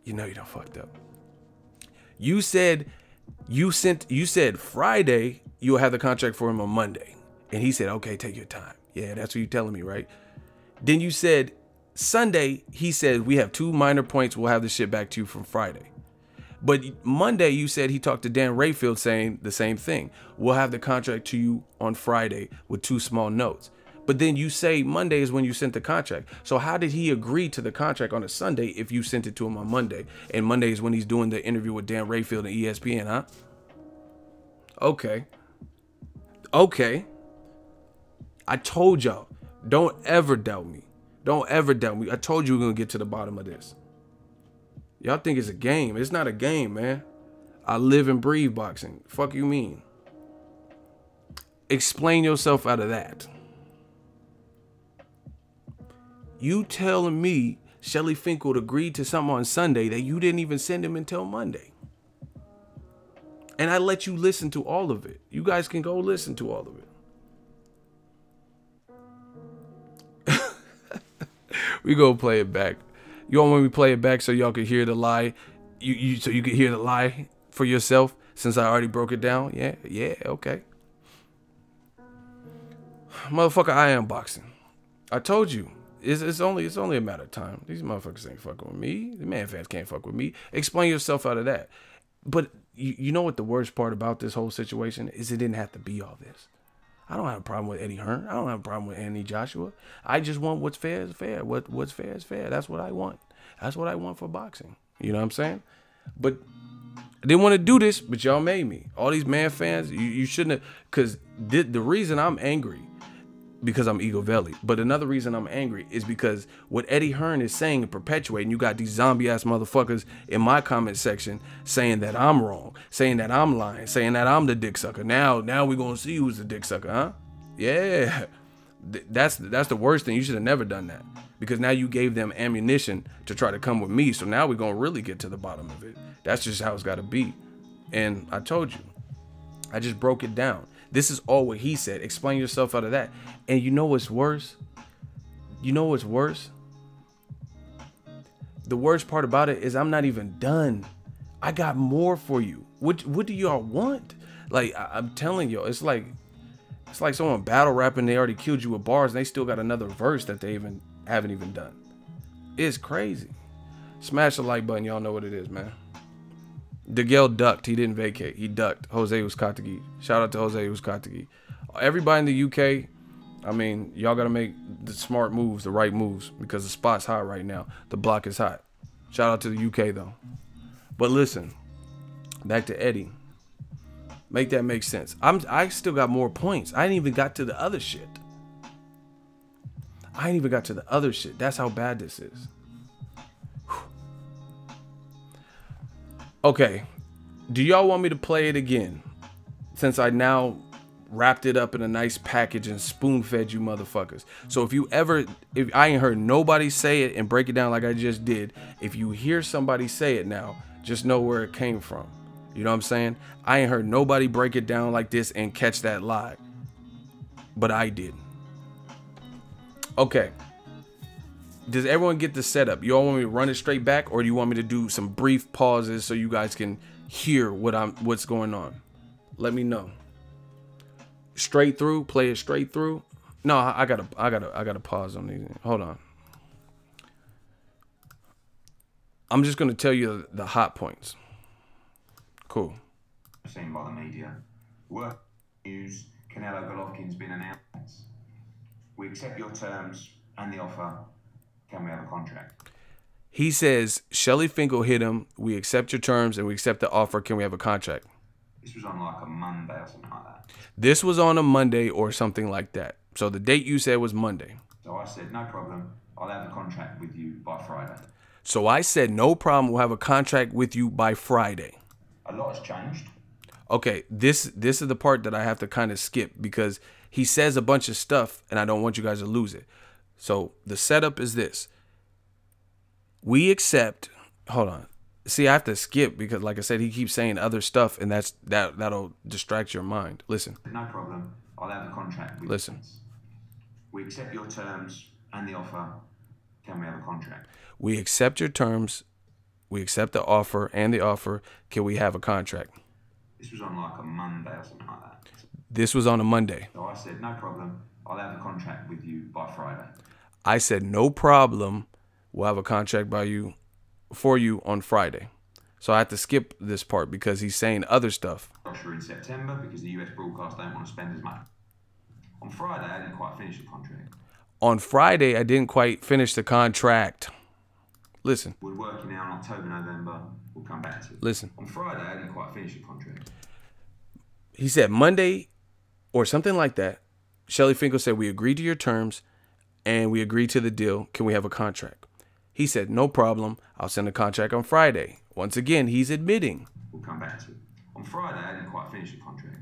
You know you done fucked up. You said Friday you'll have the contract for him on Monday. And he said, okay, take your time. Yeah, that's what you're telling me, right? Then you said Sunday, he said, we have 2 minor points. We'll have the shit back to you from Friday. But Monday, you said he talked to Dan Rayfield saying the same thing. We'll have the contract to you on Friday with 2 small notes. But then you say Monday is when you sent the contract. So how did he agree to the contract on a Sunday if you sent it to him on Monday? And Monday is when he's doing the interview with Dan Rayfield and ESPN, huh? Okay. Okay. I told y'all, don't ever doubt me. Don't ever doubt me. I told you we're going to get to the bottom of this. Y'all think it's a game. It's not a game, man. I live and breathe boxing. Fuck you mean? Explain yourself out of that. You telling me Shelly Finkel agreed to something on Sunday that you didn't even send him until Monday. And I let you listen to all of it. You guys can go listen to all of it. We go play it back. You want when we play it back so y'all can hear the lie? So you can hear the lie for yourself since I already broke it down? Yeah, okay. Motherfucker, I am boxing. I told you. It's only a matter of time. These motherfuckers ain't fucking with me. The man fans can't fuck with me. Explain yourself out of that. But you know what the worst part about this whole situation is? It didn't have to be all this. I don't have a problem with Eddie Hearn. I don't have a problem with Anthony Joshua. I just want what's fair is fair. What's fair is fair. That's what I want. That's what I want for boxing. You know what I'm saying? But I didn't want to do this, but y'all made me. All these man fans, you shouldn't have. Because the reason I'm angry, because I'm Ego Valley. But another reason I'm angry is because what Eddie Hearn is saying and perpetuating, you got these zombie ass motherfuckers in my comment section saying that I'm wrong, saying that I'm lying, saying that I'm the dick sucker. Now we're going to see who's the dick sucker, huh? Yeah. That's the worst thing. You should have never done that, because now you gave them ammunition to try to come with me. So now we're going to really get to the bottom of it. That's just how it's got to be. And I told you, I just broke it down. This is all what he said. Explain yourself out of that. And you know what's worse? You know what's worse? The worst part about it is I'm not even done. I got more for you. What do y'all want? Like, I'm telling y'all, it's like It's like someone battle rapping, they already killed you with bars, and they still got another verse that they haven't even done. It's crazy. Smash the like button. Y'all know what it is, man. DeGale ducked. He didn't vacate. He ducked. Jose Cked. Shout out to Jose Cked. Everybody in the UK, I mean, y'all got to make the smart moves, the right moves, because the spot's hot right now. The block is hot. Shout out to the UK, though. But listen, back to Eddie. Make that make sense. I still got more points. I ain't even got to the other shit. That's how bad this is. Whew. Okay. Do y'all want me to play it again? Since I now wrapped it up in a nice package and spoon-fed you motherfuckers. So if I ain't heard nobody say it and break it down like I just did, if you hear somebody say it now, just know where it came from. You know what I'm saying? I ain't heard nobody break it down like this and catch that lie. But I did. Okay. Does everyone get the setup? You all want me to run it straight back, or do you want me to do some brief pauses so you guys can hear what's going on? Let me know. Straight through, play it straight through. No, I gotta pause on these. Hold on. I'm just gonna tell you the hot points. Cool.
Seen by the media. Work news. Canelo Golovkin's been announced. We accept your terms and the offer. Can we have a contract?
He says Shelly Finkel hit him. We accept your terms and we accept the offer. Can we have a contract?
This was on like a Monday or something like that.
This was on a Monday or something like that. So the date you said was Monday.
So I said, no problem. I'll have a contract with you by Friday.
So I said, no problem. We'll have a contract with you by Friday.
A lot has changed.
Okay, this is the part that I have to kind of skip because he says a bunch of stuff and I don't want you guys to lose it. So the setup is this. We accept, hold on. See, I have to skip because like I said, he keeps saying other stuff and that'll distract your mind. Listen.
No problem. I'll have a contract with you.
Listen.
We accept your terms and the offer. Can we have a contract?
We accept your terms. We accept the offer and the offer. Can we have a contract?
This was on like a Monday or something like that.
This was on a Monday.
So I said, no problem. I'll have a contract with you by Friday.
I said, no problem. We'll have a contract for you on Friday. So I have to skip this part because he's saying other stuff.
Joshua in September because the US broadcast don't want to spend as much. On Friday, I didn't quite finish the contract.
On Friday, I didn't quite finish the contract. Listen.
We're working now in October, November. We'll come back to it.
Listen.
On Friday, I didn't quite finish the contract.
He said Monday or something like that. Shelly Finkel said, we agreed to your terms and we agreed to the deal. Can we have a contract? He said, no problem. I'll send a contract on Friday. Once again, he's admitting.
We'll come back to it. On Friday, I didn't quite finish the contract.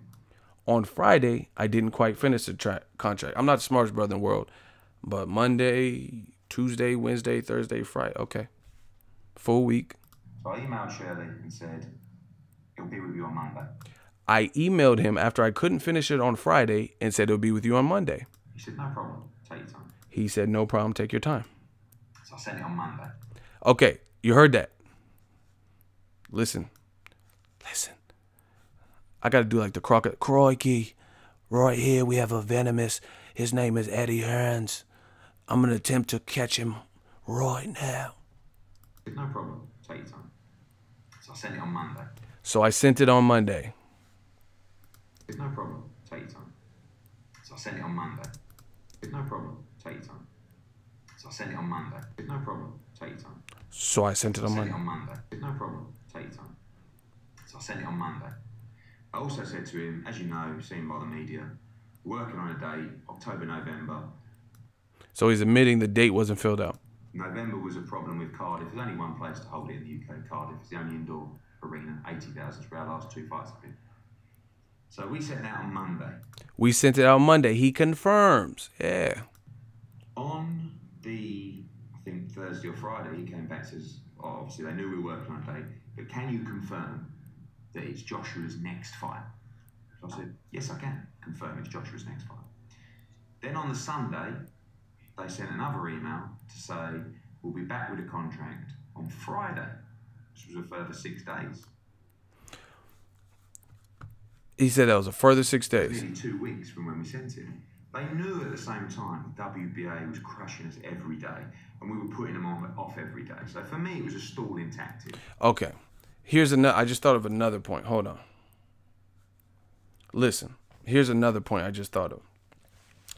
On Friday, I didn't quite finish the contract. I'm not the smartest brother in the world. But Monday, Tuesday, Wednesday, Thursday, Friday. Okay. Full week.
So I emailed Shirley and said, it'll be with you on Monday.
I emailed him after I couldn't finish it on Friday and said it'll be with you on Monday.
He said, no problem. Take your time.
He said, no problem. Take your time.
So I sent it on Monday.
Okay. You heard that. Listen. Listen. I got to do like the crocodile. Crikey. Right here we have a venomous. His name is Eddie Hearn. I'm going to attempt to catch him right now.
No problem. Take your time. So I sent it on Monday.
So I sent it on Monday.
No problem. Take your time. So I sent it on Monday. No problem. Take your time. So I sent it on Monday. No problem. Take your time.
So I sent it on Monday.
No problem. Take your time. So I sent it on Monday. I also said to him, as you know, seen by the media, working on a date, October, November.
So he's admitting the date wasn't filled out.
November was a problem with Cardiff. There's only one place to hold it in the UK, Cardiff. It's the only indoor arena, 80,000 for our last 2 fights have been. So we sent it out on Monday.
We sent it out Monday. He confirms. Yeah.
On the, I think, Thursday or Friday, he came back and says, oh, obviously they knew we were working on a date, but can you confirm that it's Joshua's next fight? So I said, yes, I can confirm it's Joshua's next fight. Then on the Sunday, they sent another email to say, we'll be back with a contract on Friday, which was a further 6 days.
He said that was a further 6 days.
Nearly 2 weeks from when we sent it. They knew at the same time the WBA was crushing us every day, and we were putting them off every day. So for me, it was a stalling tactic.
Okay. Here's another. I just thought of another point. Hold on. Listen. Here's another point I just thought of.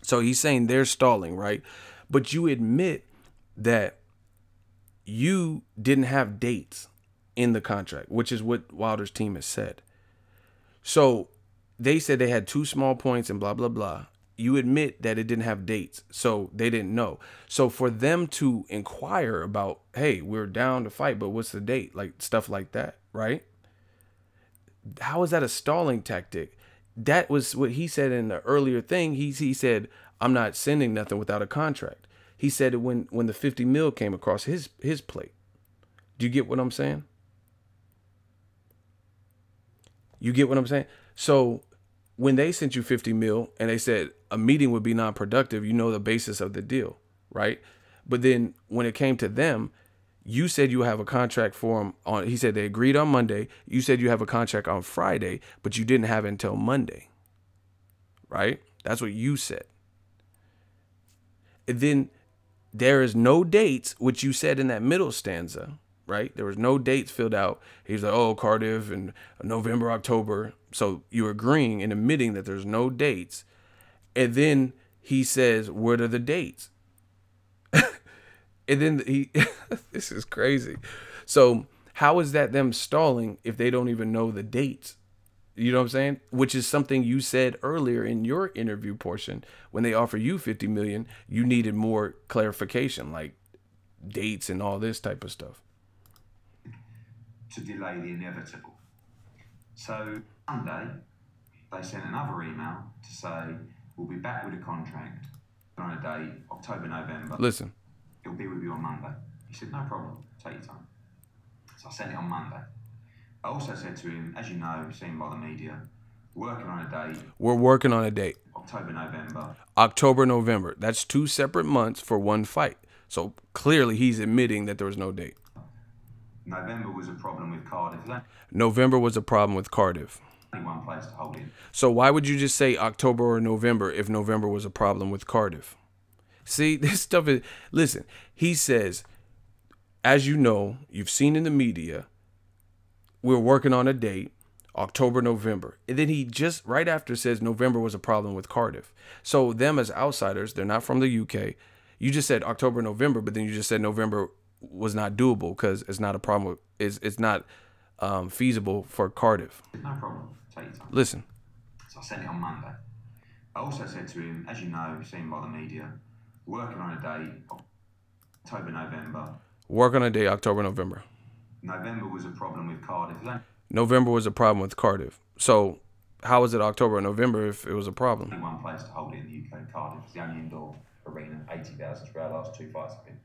So he's saying they're stalling, right? But you admit that you didn't have dates in the contract, which is what Wilder's team has said. So they said they had 2 small points and blah, blah, blah. You admit that it didn't have dates, so they didn't know. So for them to inquire about, hey, we're down to fight, but what's the date? Like stuff like that, right? How is that a stalling tactic? That was what he said in the earlier thing. He said, I'm not sending nothing without a contract. He said it when the 50 mil came across his plate. Do you get what I'm saying? You get what I'm saying? So when they sent you 50 mil and they said a meeting would be non-productive, you know the basis of the deal, right? But then when it came to them, you said you have a contract for them on, he said they agreed on Monday. You said you have a contract on Friday, but you didn't have it until Monday, right? That's what you said. And then there is no dates, which you said in that middle stanza, right? There was no dates filled out. He's like, oh, Cardiff and November, October. So you're agreeing and admitting that there's no dates. And then he says, what are the dates? And then he, this is crazy. So how is that them stalling if they don't even know the dates? You know what I'm saying? Which is something you said earlier in your interview portion. When they offer you 50 million, you needed more clarification, like dates and all this type of stuff.
To delay the inevitable. So Monday, they sent another email to say, we'll be back with a contract on a date, October, November.
Listen.
It'll be with you on Monday. He said, no problem, take your time. So I sent it on Monday. I also said to him, as you know, seen by the media, working on a date.
We're working on a date.
October, November.
October, November. That's 2 separate months for one fight. So clearly he's admitting that there was no date.
November was a problem with Cardiff.
November was a problem with Cardiff.
Only one place to hold in.
So why would you just say October or November if November was a problem with Cardiff? See, this stuff is, listen, he says, as you know, you've seen in the media, we're working on a date, October, November. And then he just right after says November was a problem with Cardiff. So them as outsiders, they're not from the UK. You just said October, November, but then you just said November was not doable because it's not a problem. It's not feasible for Cardiff.
No problem. Take your time.
Listen.
So I sent it on Monday. I also said to him, as you know, seen by the media, working on a date, October, November.
Work on a date, October, November.
November was a problem with Cardiff.
November was a problem with Cardiff. So how is it October or November if it was a problem?
Only one place to hold it in the UK, Cardiff. It's the only indoor arena, 80,000 for our last 2 fights have been.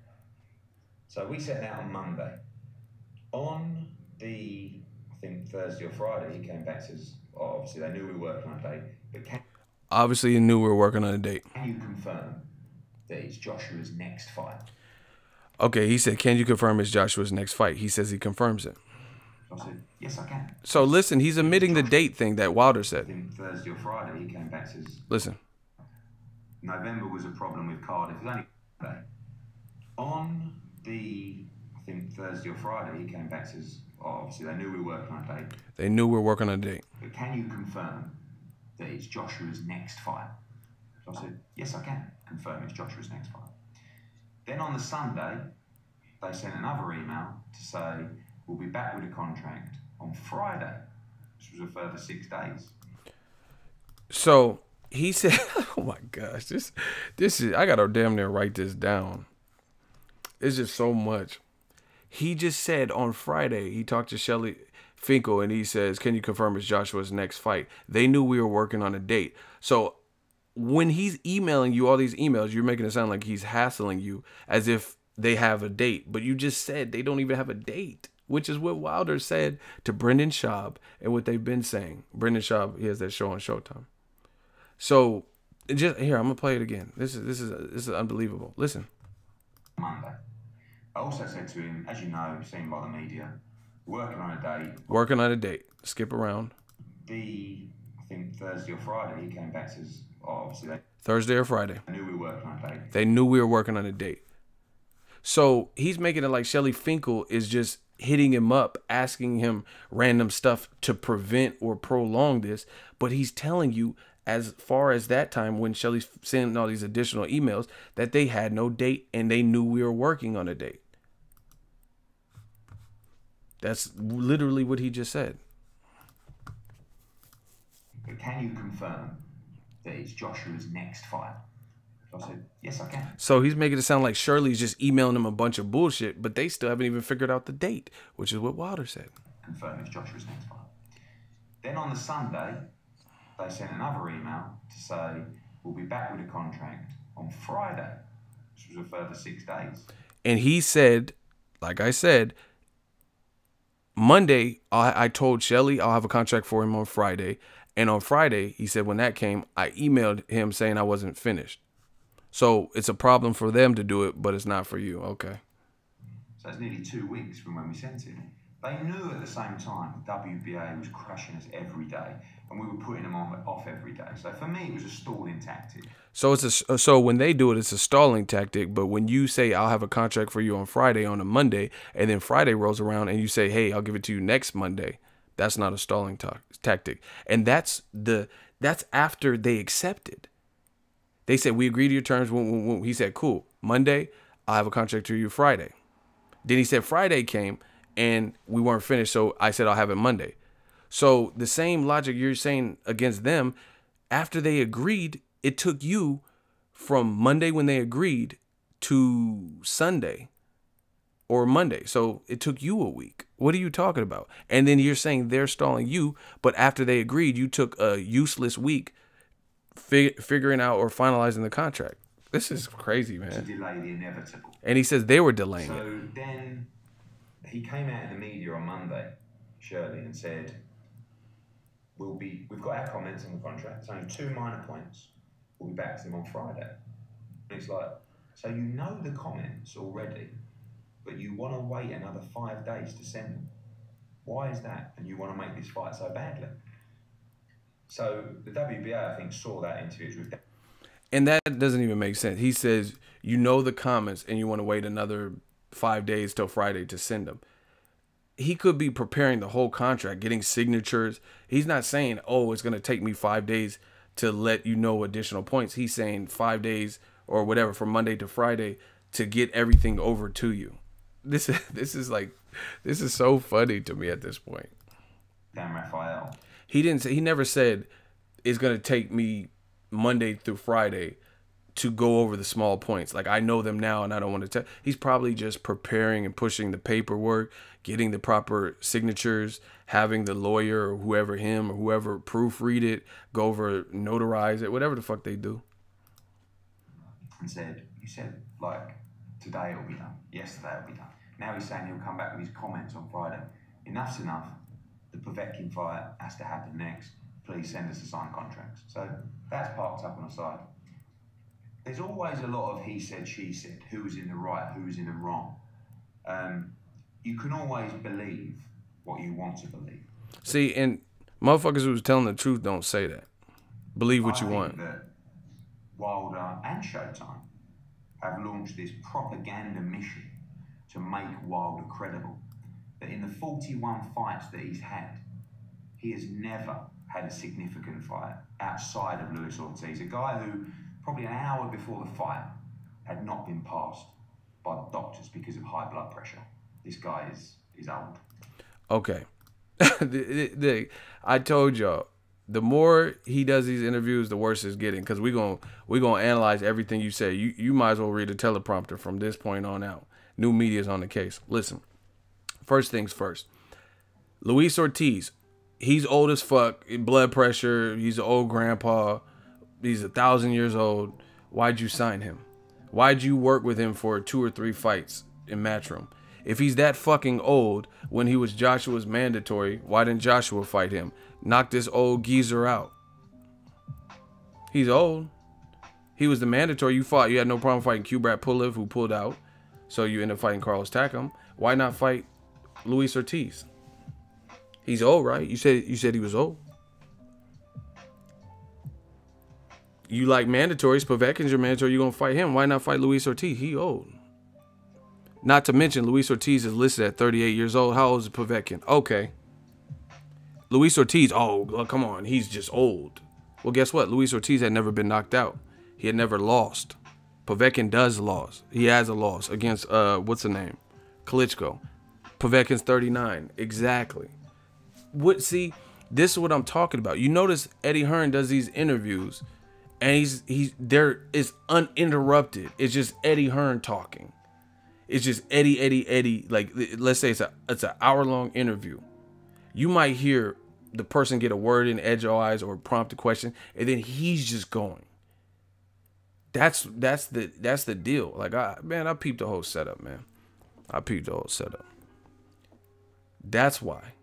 So we set out on Monday. On the, I think Thursday or Friday, he came back and says, oh, obviously they knew we were working on a date, but
obviously he knew we were working on a date.
Can you confirm that it's Joshua's next fight?
Okay, he said, can you confirm it's Joshua's next fight? He says he confirms it.
So I said, yes, I can.
So listen, he's admitting the date thing that Wilder said.
I think Thursday or Friday, he came back and says,
listen.
November was a problem with Cardiff. It was only Monday. On the, I think Thursday or Friday, he came back and says, oh, obviously they knew we were working on a date.
They knew we were working on a date.
But can you confirm that it's Joshua's next fight? So I said, yes, I can confirm it's Joshua's next fight. Then on the Sunday, they sent another email to say, we'll be back with a contract on Friday, which was a further 6 days.
So he said, oh my gosh, this is, I got to damn near write this down. It's just so much. He just said on Friday, he talked to Shelly Finkel and he says, can you confirm it's Joshua's next fight? They knew we were working on a date. So when he's emailing you all these emails, you're making it sound like he's hassling you as if they have a date. But you just said they don't even have a date, which is what Wilder said to Brendan Schaub and what they've been saying. Brendan Schaub, he has that show on Showtime. So just here, I'm going to play it again. This is unbelievable. Listen.
Monday. I also said to him, as you know, seen by the media, working on a date.
Working on a date. Skip around.
I think Thursday or Friday, he came back and says, oh, obviously they
Thursday or Friday.
knew we were working on a date.
They knew we were working on a date. So he's making it like Shelly Finkel is just hitting him up, asking him random stuff to prevent or prolong this. But he's telling you, as far as that time when Shelly's sending all these additional emails, that they had no date and they knew we were working on a date. That's literally what he just said.
But can you confirm that it's Joshua's next fight? So I said, yes, I can.
So he's making it sound like Shirley's just emailing him a bunch of bullshit, but they still haven't even figured out the date, which is what Wilder said.
Confirm it's Joshua's next fight. Then on the Sunday, they sent another email to say, we'll be back with a contract on Friday, which was a further 6 days.
And he said, like I said, Monday, I told Shelly I'll have a contract for him on Friday. And on Friday, he said when that came, I emailed him saying I wasn't finished. So it's a problem for them to do it, but it's not for you. Okay.
So it's nearly 2 weeks from when we sent it. They knew at the same time the WBA was crushing us every day, and we were putting them off every day. So for me, it was a stalling tactic.
So so when they do it, it's a stalling tactic. But when you say I'll have a contract for you on Friday on a Monday, and then Friday rolls around and you say, hey, I'll give it to you next Monday, that's not a stalling tactic. And that's after they accepted. They said, we agree to your terms. He said, cool. Monday, I'll have a contract to you Friday. Then he said Friday came and we weren't finished. So I said, I'll have it Monday. So the same logic you're saying against them, after they agreed, it took you from Monday when they agreed to Sunday or Monday. So it took you a week. What are you talking about? And then you're saying they're stalling you, but after they agreed, you took a useless week figuring out or finalizing the contract. This is crazy, man.
To delay the inevitable.
And he says they were delaying it.
So then he came out in the media on Monday, Shirley, and said, we've got our comments on the contract. It's only 2 minor points. We'll be back to them on Friday. And it's like, so you know the comments already, but you want to wait another 5 days to send them. Why is that? And you want to make this fight so badly. So the WBA, I think, saw that interview with them.
And that doesn't even make sense. He says, you know the comments and you want to wait another 5 days till Friday to send them. He could be preparing the whole contract, getting signatures. He's not saying, oh, it's going to take me 5 days to let you know additional points. He's saying 5 days or whatever from Monday to Friday to get everything over to you. This is so funny to me at this point.
Dan Raphael.
He never said it's going to take me Monday through Friday to go over the small points. Like, I know them now and I don't want to tell. He's probably just preparing and pushing the paperwork, getting the proper signatures, having the lawyer or whoever proofread it, go over, notarize it, whatever the fuck they do.
And you said, like, today it'll be done. Yesterday it'll be done. Now he's saying he'll come back with his comments on Friday. Enough's enough. The Povetkin fight has to happen next. Please send us the signed contracts. So that's parked up on the side. There's always a lot of he said, she said, who was in the right, who was in the wrong. You can always believe what you want to believe.
See, and motherfuckers who's telling the truth don't say that. Believe what you want.
That Wilder and Showtime have launched this propaganda mission to make Wilder credible. That in the 41 fights that he's had, he has never had a significant fight outside of Luis Ortiz, a guy who probably an hour before the fight had not been passed by the doctors because of high blood pressure. This guy is old.
Okay. I told y'all, the more he does these interviews, the worse it's getting, because we're gonna analyze everything you say. You might as well read a teleprompter from this point on out. New media's on the case. Listen, first things first. Luis Ortiz, he's old as fuck, blood pressure, he's an old grandpa, he's 1,000 years old. Why'd you sign him? Why'd you work with him for 2 or 3 fights in Matchroom? If he's that fucking old, when he was Joshua's mandatory, why didn't Joshua fight him? Knock this old geezer out. He's old. He was the mandatory. You fought. You had no problem fighting Kubrat Pulev, who pulled out. So you end up fighting Carlos Takam. Why not fight Luis Ortiz? He's old, right? You said he was old. You like mandatories. Povetkin's your mandatory. You're going to fight him. Why not fight Luis Ortiz? He old. Not to mention, Luis Ortiz is listed at 38 years old. How old is Povetkin? Okay. Luis Ortiz, oh, come on. He's just old. Well, guess what? Luis Ortiz had never been knocked out. He had never lost. Povetkin does lost. He has a loss against, what's the name? Klitschko. Povetkin's 39. Exactly. See, this is what I'm talking about. You notice Eddie Hearn does these interviews, and he's there is uninterrupted. It's just Eddie Hearn talking. It's just Eddie. Like, let's say it's an hour-long interview. You might hear the person get a word in edgewise or prompt a question, and then he's just going. That's the deal. Like, I peeped the whole setup, man. I peeped the whole setup. That's why.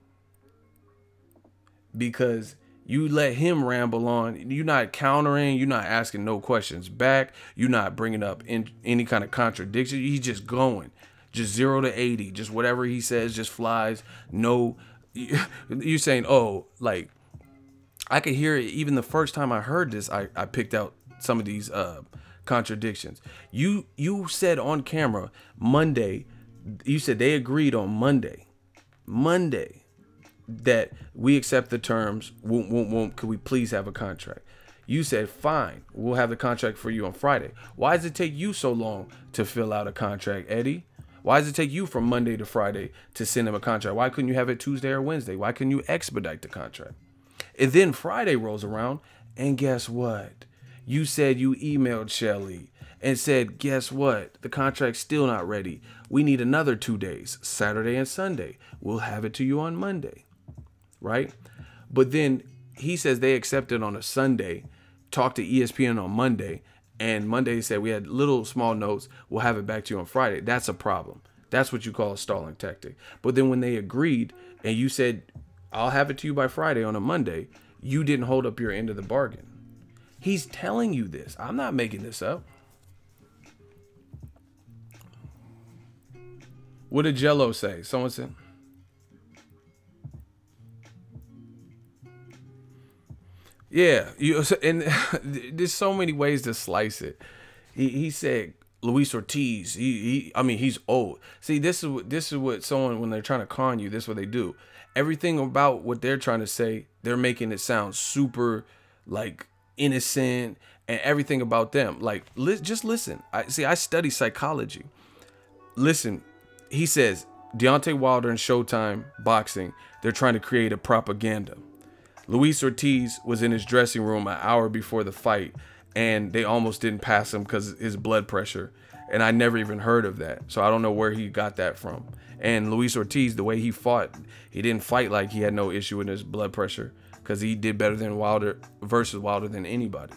Because you let him ramble on. You're not countering. You're not asking no questions back. You're not bringing up any kind of contradiction. He's just going. Just 0 to 80. Just whatever he says just flies. No. You're saying, oh, like, I could hear it. Even the first time I heard this, I picked out some of these contradictions. You said on camera Monday, you said they agreed on Monday that we accept the terms. Could we please have a contract? You said, fine, we'll have the contract for you on Friday. Why does it take you so long to fill out a contract, Eddie? Why does it take you from Monday to Friday to send him a contract? Why couldn't you have it Tuesday or Wednesday? Why couldn't you expedite the contract? And then Friday rolls around, and guess what? You said you emailed Shelly and said, guess what? The contract's still not ready. We need another 2 days, Saturday and Sunday. We'll have it to you on Monday, right? But then he says they accepted on a Sunday, talked to ESPN on Monday, and Monday said we had little small notes. We'll have it back to you on Friday. That's a problem. That's what you call a stalling tactic. But then when they agreed and you said, I'll have it to you by Friday on a Monday, you didn't hold up your end of the bargain. He's telling you this. I'm not making this up. What did Jello say? Someone said. Yeah, and there's so many ways to slice it. He said Luis Ortiz. I mean, he's old. See, this is what someone, when they're trying to con you, this is what they do. Everything about what they're trying to say, they're making it sound super like innocent, and everything about them. Like, just listen. I study psychology. Listen, he says Deontay Wilder and Showtime boxing, they're trying to create a propaganda. Luis Ortiz was in his dressing room an hour before the fight, and they almost didn't pass him because his blood pressure. And I never even heard of that. So I don't know where he got that from. And Luis Ortiz, the way he fought, he didn't fight like he had no issue with his blood pressure, because he did better than Wilder versus Wilder than anybody,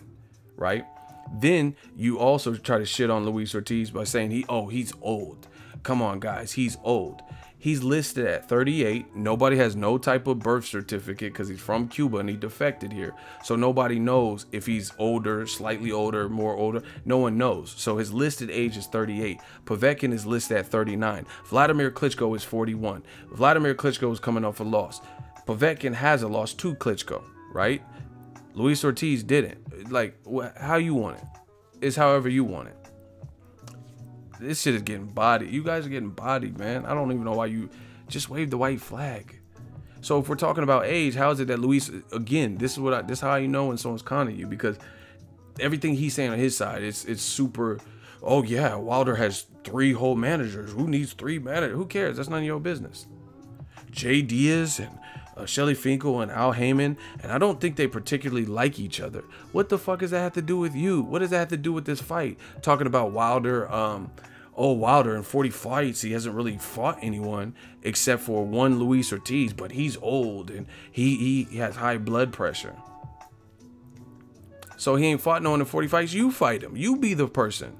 right? Then you also try to shit on Luis Ortiz by saying he's old. Come on, guys, he's old. He's listed at 38. Nobody has no type of birth certificate because he's from Cuba and he defected here. So nobody knows if he's older, slightly older, more older. No one knows. So his listed age is 38. Povetkin is listed at 39. Vladimir Klitschko is 41. Vladimir Klitschko is coming off a loss. Povetkin has a loss to Klitschko, right? Luis Ortiz didn't. Like, how you want it? It's however you want it. This shit is getting bodied. You guys are getting bodied, man. I don't even know why you just wave the white flag. So if we're talking about age, how is it that Luis, again, this is how you know when someone's conning you, because everything he's saying on his side, it's super, oh yeah, Wilder has 3 whole managers. Who needs 3 managers? Who cares? That's none of your business. Jay Diaz and Shelly Finkel and Al Heyman, and I don't think they particularly like each other. What the fuck does that have to do with you? What does that have to do with this fight? Talking about Wilder, Wilder in 40 fights, he hasn't really fought anyone except for one Luis Ortiz, but he's old and he has high blood pressure. So he ain't fought no one in 40 fights. You fight him. You be the person.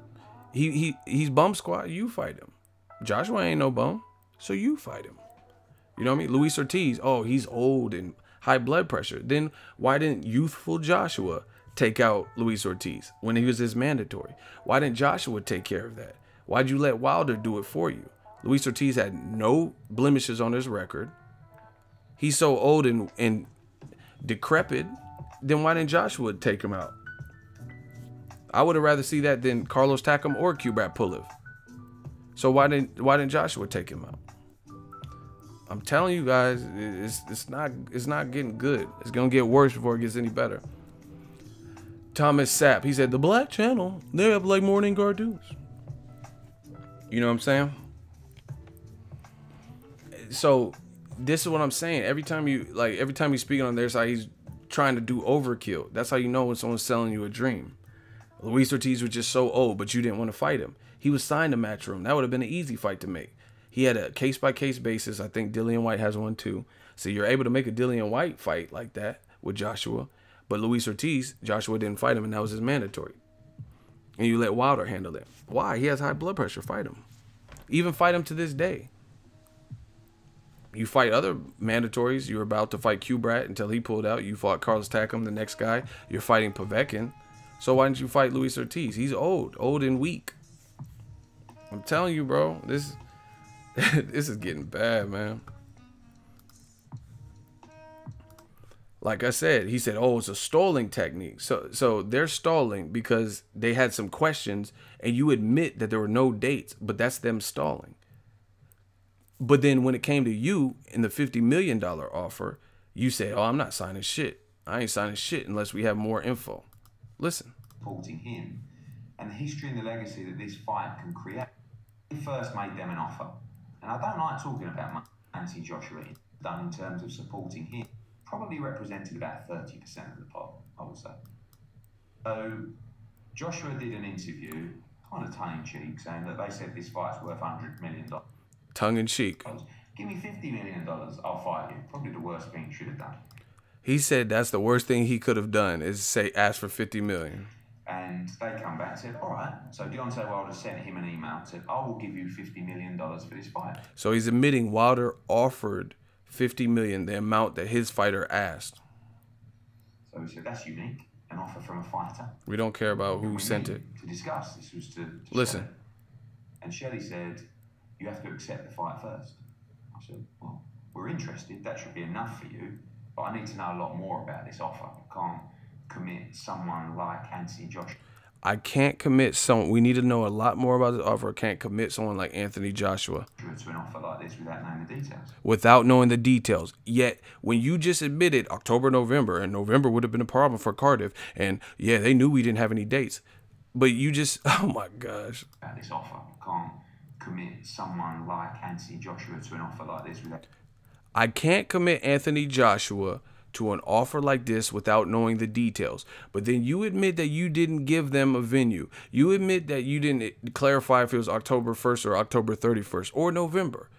He's bum squad. You fight him. Joshua ain't no bum, so you fight him. You know what I mean? Luis Ortiz, he's old and high blood pressure. Then why didn't youthful Joshua take out Luis Ortiz when he was his mandatory? Why didn't Joshua take care of that? Why'd you let Wilder do it for you? Luis Ortiz had no blemishes on his record. He's so old and decrepit. Then why didn't Joshua take him out? I would have rather see that than Carlos Takam or Kubrat Pulev. So why didn't Joshua take him out? I'm telling you guys, it's not getting good. It's gonna get worse before it gets any better. Thomas Sapp, he said the Black Channel, they have like morning cartoons. You know what I'm saying? So this is what I'm saying. Every time he's speaking on their side, he's trying to do overkill. That's how you know when someone's selling you a dream. Luis Ortiz was just so old, but you didn't want to fight him. He was signed to Matchroom. That would have been an easy fight to make. He had a case-by-case basis. I think Dillian White has one too. So you're able to make a Dillian White fight like that with Joshua. But Luis Ortiz, Joshua didn't fight him, and that was his mandatory. And you let Wilder handle it. Why? He has high blood pressure. Fight him. Even fight him to this day. You fight other mandatories. You were about to fight Kubrat until he pulled out. You fought Carlos Takam, the next guy. You're fighting Povetkin. So why didn't you fight Luis Ortiz? He's old and weak. I'm telling you, bro. This is getting bad, man. Like I said, he said, oh, it's a stalling technique. So they're stalling because they had some questions, and you admit that there were no dates, but that's them stalling. But then when it came to you in the $50 million offer, you said, oh, I'm not signing shit. I ain't signing shit unless we have more info. Listen.
Supporting him and the history and the legacy that this fight can create. He first made them an offer. And I don't like talking about anti-Joshua done in terms of supporting him. Probably represented about 30% of the pot, I would say. So Joshua did an interview, kind of tongue-in-cheek, saying that they said this fight's worth $100 million.
Tongue-in-cheek.
Give me $50 million, I'll fight you. Probably the worst thing he should have done.
He said that's the worst thing he could have done is say ask for $50 million.
And they come back and said, all right. So Deontay Wilder sent him an email and said, I will give you $50 million for this fight.
So he's admitting Wilder offered $50 million, the amount that his fighter asked.
So he said, that's unique. An offer from a fighter.
We don't care about who sent it.
To discuss. This was to
listen.
Shelley. And Shelley said, you have to accept the fight first. I said, well, we're interested. That should be enough for you. But I need to know a lot more about this offer. I can't commit someone like Anthony Joshua.
I can't commit someone. We need to know a lot more about this offer. I can't commit someone like Anthony Joshua
to an offer like this without knowing the details.
Without knowing the details. Yet, when you just admitted October, November, and November would have been a problem for Cardiff, and yeah, they knew we didn't have any dates. But you just, oh my gosh.
About this offer. I can't commit someone like Anthony Joshua to an offer like this without...
I can't commit Anthony Joshua to an offer like this without knowing the details. But then you admit that you didn't give them a venue. You admit that you didn't clarify if it was October 1st or October 31st or November.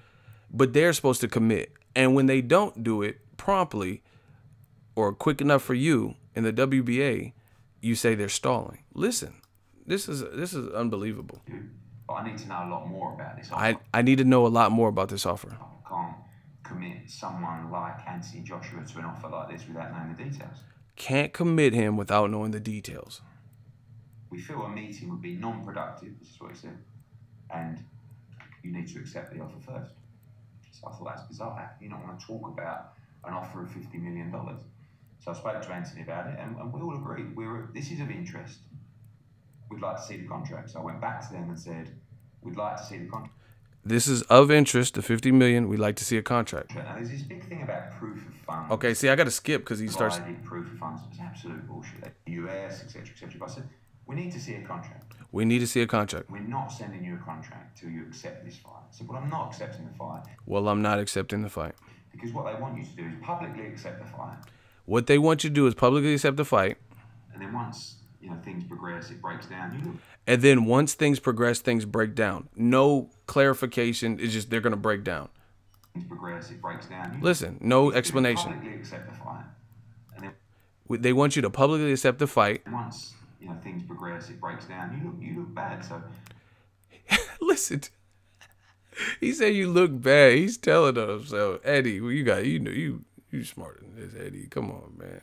But they're supposed to commit. And when they don't do it promptly or quick enough for you in the WBA, you say they're stalling. Listen, this is unbelievable.
But I need to know a lot more about this offer.
I need to know a lot more about this offer.
I can't commit someone like Anthony Joshua to an offer like this without knowing the details.
Can't commit him without knowing the details.
We feel a meeting would be non-productive, this is what he said, and you need to accept the offer first. So I thought that's bizarre. You don't want to talk about an offer of $50 million. So I spoke to Anthony about it, and we all agreed. This is of interest. We'd like to see the contract. So I went back to them and said, we'd like to see the contract.
This is of interest, the $50 million. We'd like to see a contract.
Now, there's this big thing about proof of funds.
Okay, see, I got to skip because he starts...
Proof of funds is absolute bullshit. US, etc., etc. But I said, we need to see a contract.
We need to see a contract.
We're not sending you a contract till you accept this fight. I said, well, I'm not accepting the fight.
Well, I'm not accepting the fight.
Because what they want you to do is publicly accept the fight.
What they want you to do is publicly accept the fight.
And then once, things progress, it breaks down.
And then once things progress, things break down. No clarification. It's just they're going to break down.
Things progress, it breaks down.
Listen, no explanation.
Publicly accept the fight. And then
they want you to publicly accept the fight.
Once, things progress, it breaks down. You look bad, so...
Listen. He said you look bad. He's telling us. So, Eddie, you smarter than this, Eddie. Come on, man.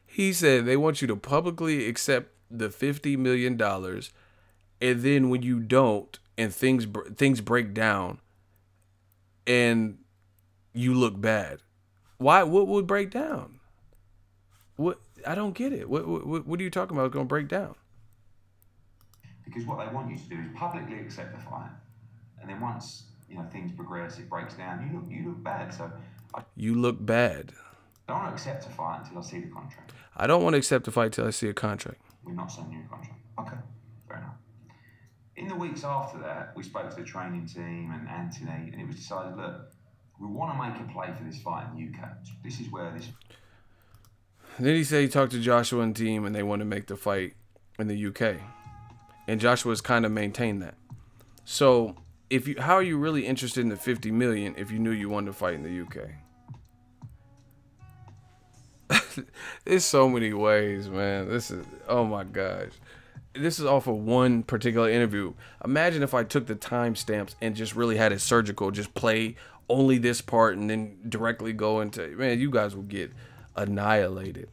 He said they want you to publicly accept the $50 million, and then when you don't, and things break down, and you look bad. Why? What would break down? What? I don't get it. What are you talking about? It's gonna break down?
Because what they want you to do is publicly accept the fight, and then once things progress, it breaks down. You look bad. So
you look bad.
I don't want to accept a fight until I see the contract.
I don't want to accept a fight till I see a contract.
We're not sending you a contract. Okay, fair enough. In the weeks after that, we spoke to the training team and Anthony, and it was decided, look, we want to make a play for this fight in the UK. This is where this...
Then he said he talked to Joshua and team, and they want to make the fight in the UK. And Joshua's kind of maintained that. So, how are you really interested in the 50 million if you knew you wanted to fight in the UK? There's so many ways, man. This is, oh my gosh. This is off of one particular interview. Imagine if I took the timestamps and just really had it surgical, just play only this part and then directly go into, man, you guys will get annihilated.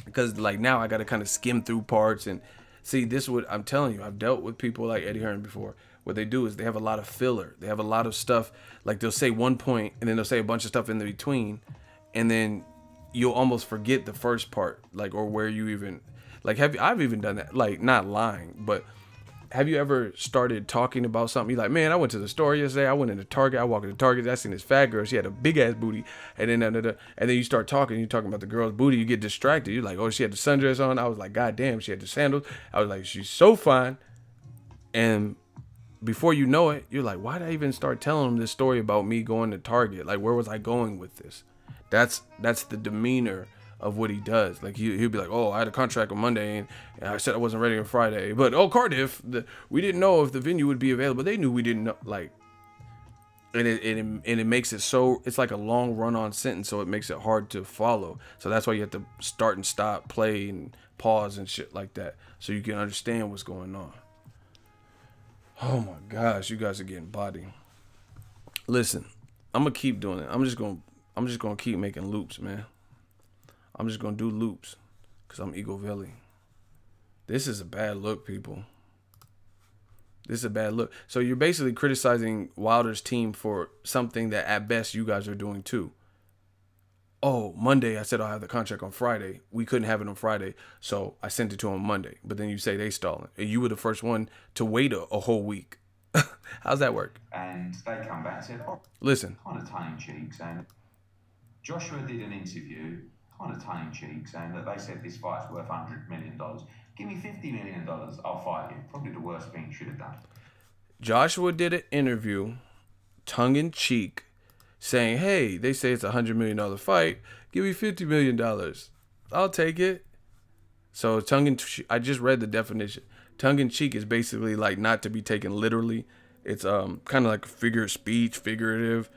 Because like now I got to kind of skim through parts and see, this is what I'm telling you. I've dealt with people like Eddie Hearn before. What they do is they have a lot of filler. They have a lot of stuff. Like they'll say one point and then they'll say a bunch of stuff in the between. And then you'll almost forget the first part, like, or where you even, like, I've even done that, like, not lying, but have you ever started talking about something? You're like, man, I went to the store yesterday, I went into Target, I walked into Target, I seen this fat girl, she had a big ass booty, and then you start talking, you're talking about the girl's booty, you get distracted, you're like, oh, she had the sundress on, I was like, god damn, she had the sandals, I was like, she's so fine, and before you know it, you're like, why did I even start telling them this story about me going to Target? Like, where was I going with this? That's the demeanor of what he does. Like he'll be like, oh, I had a contract on Monday and I said I wasn't ready on Friday, but oh, Cardiff, we didn't know if the venue would be available. They knew we didn't know, like, and it makes it so, it's like a long run-on sentence, so it makes it hard to follow. So that's why you have to start and stop, play and pause and shit like that, so you can understand what's going on. Oh my gosh, you guys are getting body. Listen, I'm gonna keep doing it. I'm just gonna keep making loops, man. I'm just gonna do loops because I'm Ego Valley. This is a bad look, people. This is a bad look. So you're basically criticizing Wilder's team for something that at best you guys are doing too. Oh, Monday I said I'll have the contract on Friday. We couldn't have it on Friday, so I sent it to him Monday. But then you say they stalling, and you were the first one to wait a whole week. How's that work?
And they come back and said, oh,
listen,
kind of tongue-in-cheek, saying Joshua did an interview, kind of tongue-in-cheek, saying that they said this fight's worth $100 million. Give me $50 million, I'll fight you. Probably the worst thing you should have done.
Joshua did an interview, tongue-in-cheek, saying, hey, they say it's a $100 million fight. Give me $50 million. I'll take it. So tongue-in-cheek, I just read the definition. Tongue-in-cheek is basically like not to be taken literally. It's kind of like a figure of speech, figurative.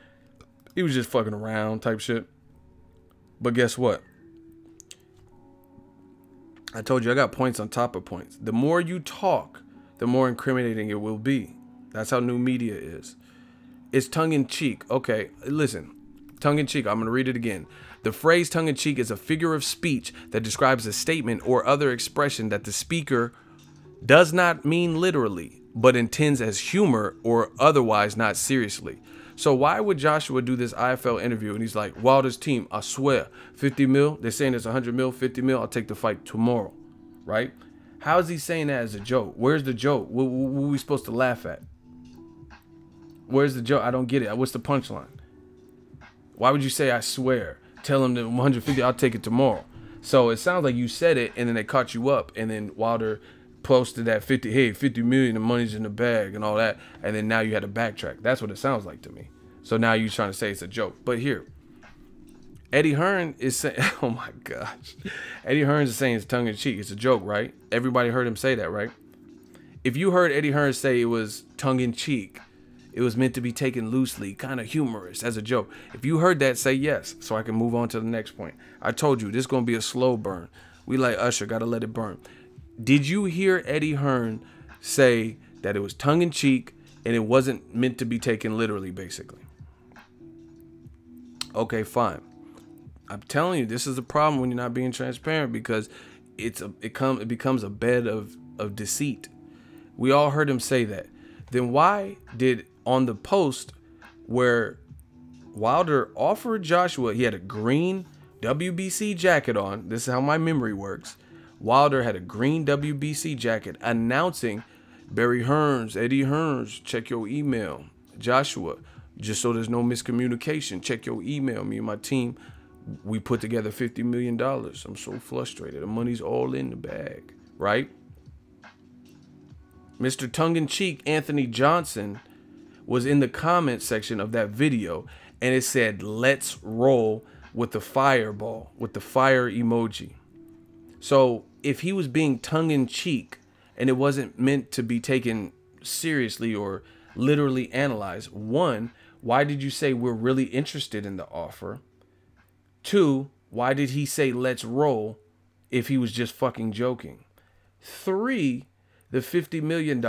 He was just fucking around type shit. But guess what? I told you I got points on top of points. The more you talk, the more incriminating it will be. That's how new media is. It's tongue-in-cheek. Okay, listen. Tongue-in-cheek. I'm going to read it again. The phrase tongue-in-cheek is a figure of speech that describes a statement or other expression that the speaker does not mean literally, but intends as humor or otherwise not seriously. So why would Joshua do this IFL interview and he's like, Wilder's team, I swear, 50 mil, they're saying it's 100 mil, 50 mil, I'll take the fight tomorrow, right? How is he saying that as a joke? Where's the joke? What are we supposed to laugh at? Where's the joke? I don't get it. What's the punchline? Why would you say, I swear? Tell him that 150, I'll take it tomorrow. So it sounds like you said it and then they caught you up and then Wilder posted that 50 million, the money's in the bag and all that, and then now you had to backtrack. That's what it sounds like to me. So now you're trying to say it's a joke. But here, Eddie Hearn is saying, oh my gosh, Eddie Hearn is saying it's tongue-in-cheek. It's a joke, right? Everybody heard him say that, right? If you heard Eddie Hearn say it was tongue-in-cheek, it was meant to be taken loosely, kind of humorous, as a joke. If you heard that, say yes, so I can move on to the next point. I told you, this is going to be a slow burn. We like Usher, got to let it burn. Did you hear Eddie Hearn say that it was tongue-in-cheek and it wasn't meant to be taken literally, basically? Okay, fine. I'm telling you, this is a problem when you're not being transparent because it becomes a bed of deceit. We all heard him say that. Then why did, on the post where Wilder offered Joshua, he had a green WBC jacket on. This is how my memory works. Wilder had a green WBC jacket announcing Barry Hearns, Eddie Hearns, check your email. Joshua, just so there's no miscommunication, check your email. Me and my team, we put together $50 million. I'm so frustrated. The money's all in the bag, right? Mr. Tongue-in-cheek Anthony Johnson was in the comment section of that video, and it said, let's roll with the fireball, with the fire emoji. So if he was being tongue-in-cheek and it wasn't meant to be taken seriously or literally analyzed, one, why did you say we're really interested in the offer? Two, why did he say let's roll if he was just fucking joking? Three, the $50 million,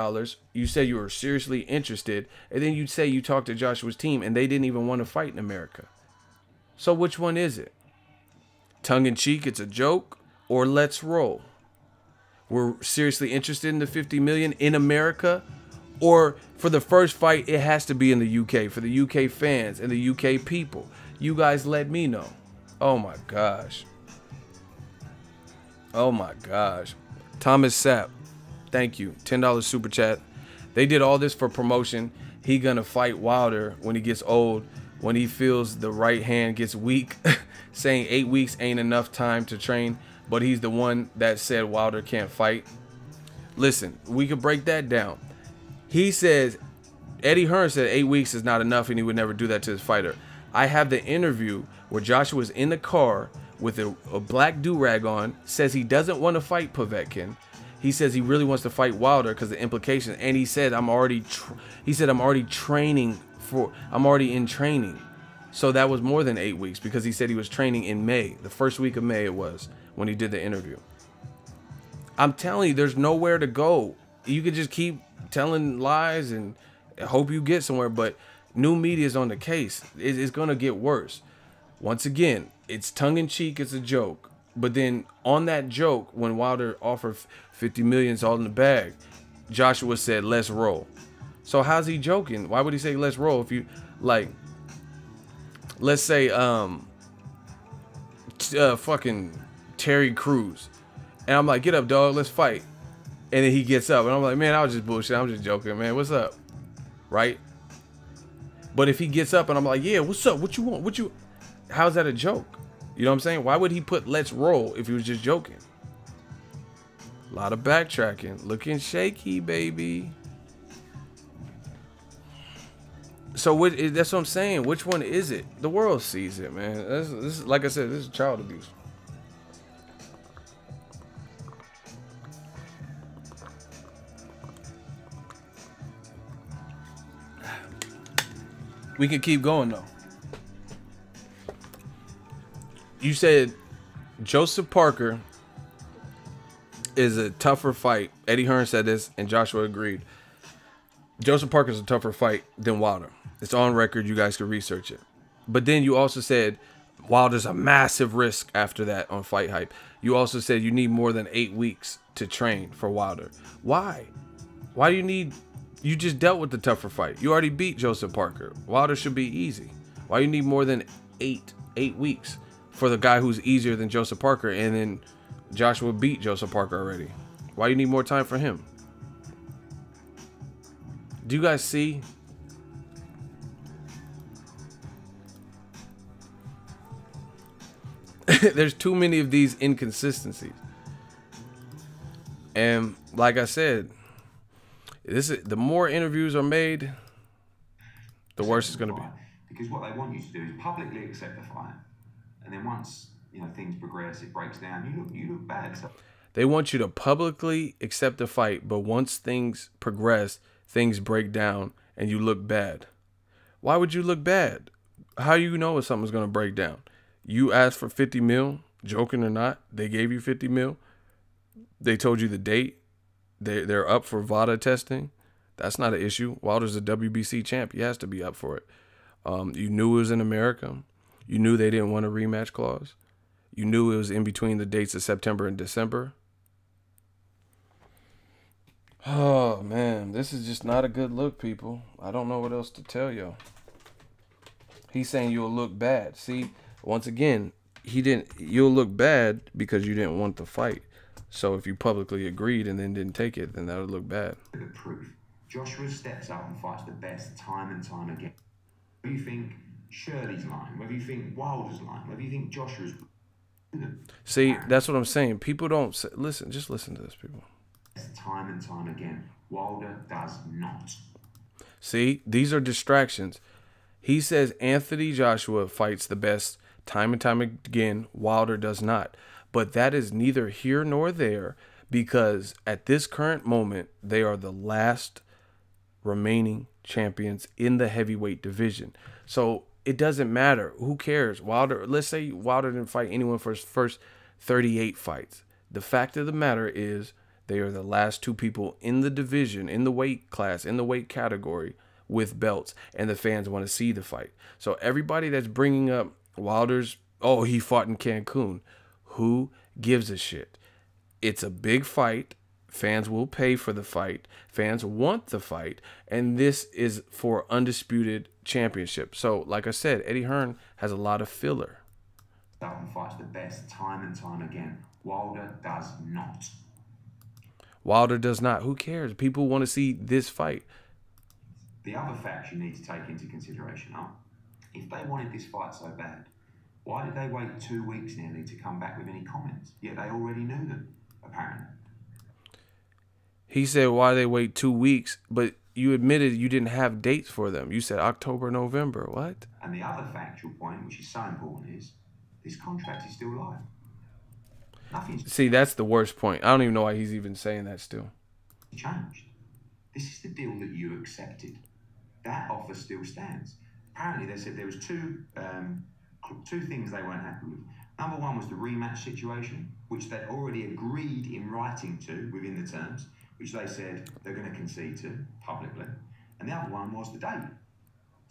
you said you were seriously interested, and then you say you talked to Joshua's team and they didn't even want to fight in America. So which one is it? Tongue-in-cheek, it's a joke, or let's roll? We're seriously interested in the $50 million in America, or for the first fight, it has to be in the UK, for the UK fans and the UK people. You guys let me know. Oh my gosh. Oh my gosh. Thomas Sapp, thank you. $10 super chat. They did all this for promotion. He gonna fight Wilder when he gets old, when he feels the right hand gets weak, saying 8 weeks ain't enough time to train, but he's the one that said Wilder can't fight. Listen, we could break that down. He says, Eddie Hearn said 8 weeks is not enough and he would never do that to his fighter. I have the interview where Joshua was in the car with a black do-rag on, says he doesn't want to fight Povetkin. He says he really wants to fight Wilder because the implications, and he said I'm already in training. So that was more than 8 weeks because he said he was training in May, the first week of May it was when he did the interview. I'm telling you, there's nowhere to go. You could just keep telling lies and hope you get somewhere, but new media is on the case. It's gonna get worse. Once again, it's tongue-in-cheek, it's a joke. But then on that joke, when Wilder offered 50 million all in the bag, Joshua said, let's roll. So how's he joking? Why would he say let's roll if you, like, let's say fucking Terry Crews, and I'm like, get up dog, let's fight. And then he gets up and I'm like, man, I was just bullshit, I'm just joking, man, what's up? Right? But if he gets up and I'm like, yeah, what's up, what you want, how's that a joke? You know what I'm saying? Why would he put let's roll if he was just joking? A lot of backtracking, looking shaky, baby. So that's what I'm saying. Which one is it? The world sees it, man. This is, like I said, this is child abuse. We can keep going though. You said Joseph Parker is a tougher fight. Eddie Hearn said this, and Joshua agreed. Joseph Parker is a tougher fight than Wilder. It's on record. You guys can research it. But then you also said Wilder's a massive risk after that on Fight Hype. You also said you need more than 8 weeks to train for Wilder. Why? Why do you need... You just dealt with the tougher fight. You already beat Joseph Parker. Wilder should be easy. Why you need more than eight weeks for the guy who's easier than Joseph Parker, and then Joshua beat Joseph Parker already? Why you need more time for him? Do you guys see? There's too many of these inconsistencies. And like I said, the more interviews are made, the worse it's going to be.
Because what they want you to do is publicly accept the fight, and then once things progress, it breaks down. You look bad. So
they want you to publicly accept the fight, but once things progress, things break down, and you look bad. Why would you look bad? How do you know if something's going to break down? You asked for 50 mil, joking or not. They gave you 50 mil. They told you the date. They're up for VADA testing. That's not an issue. Wilder's a WBC champ. He has to be up for it. You knew it was in America. You knew they didn't want a rematch clause. You knew it was in between the dates of September and December. Oh, man. This is just not a good look, people. I don't know what else to tell y'all. He's saying you'll look bad. See, once again, you'll look bad because you didn't want the fight. So if you publicly agreed and then didn't take it, then that would look bad.
The proof. Joshua steps up and fights the best time and time again. Whether you think Shirley's lying, whether you think Wilder's lying, whether you think Joshua's...
See, that's what I'm saying. People don't listen. Just listen to this, people.
Time and time again. Wilder does not.
See, these are distractions. He says Anthony Joshua fights the best time and time again. Wilder does not. But that is neither here nor there, because at this current moment, they are the last remaining champions in the heavyweight division. So it doesn't matter. Who cares? Wilder, let's say Wilder didn't fight anyone for his first 38 fights. The fact of the matter is they are the last two people in the division, in the weight class, in the weight category with belts, and the fans want to see the fight. So everybody that's bringing up Wilder's, oh, he fought in Cancun, who gives a shit? It's a big fight. Fans will pay for the fight. Fans want the fight. And this is for undisputed championship. So, like I said, Eddie Hearn has a lot of filler.
And fights the best time and time again. Wilder does not.
Wilder does not. Who cares? People want to see this fight.
The other facts you need to take into consideration are, if they wanted this fight so bad, why did they wait 2 weeks nearly to come back with any comments? Yet they already knew them, apparently.
He said, why they wait 2 weeks? But you admitted you didn't have dates for them. You said October, November. What?
And the other factual point, which is so important, is this contract is still live. Nothing's...
See, that's the worst point. I don't even know why he's even saying that still.
Changed. This is the deal that you accepted. That offer still stands. Apparently, they said there was two things they weren't happy with. Number one was the rematch situation, which they'd already agreed in writing to within the terms, which they said they're going to concede to publicly. And the other one was the date.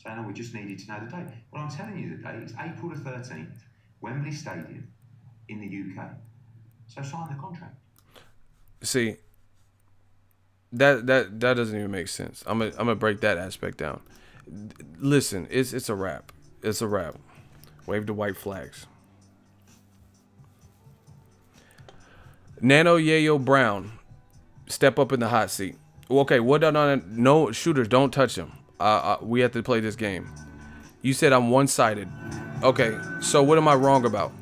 So no, we just needed to know the date. Well, I'm telling you the date. It's April the 13th, Wembley Stadium in the UK. So sign the contract.
See, that doesn't even make sense. I'm gonna break that aspect down. Listen, it's a wrap. It's a wrap. Wave the white flags. Nano Yayo Brown, step up in the hot seat. Okay, what done on no shooters? Don't touch him. We have to play this game. You said I'm one-sided. Okay, so what am I wrong about?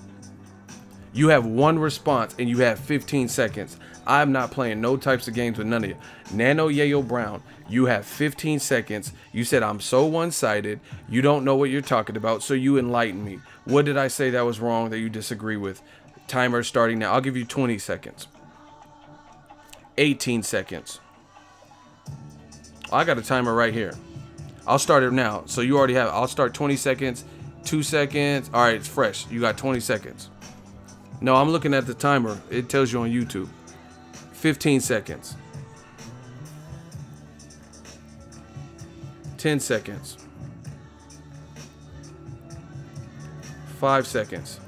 You have one response and you have 15 seconds. I'm not playing no types of games with none of you. Nano Yayo Brown, you have 15 seconds. You said I'm so one-sided. You don't know what you're talking about, so you enlighten me. What did I say that was wrong that you disagree with? Timer starting now. I'll give you 20 seconds. 18 seconds. I got a timer right here. I'll start it now. So you already have. I'll start 20 seconds. 2 seconds. All right, it's fresh. You got 20 seconds. No, I'm looking at the timer. It tells you on YouTube. 15 seconds. 10 seconds. 5 seconds.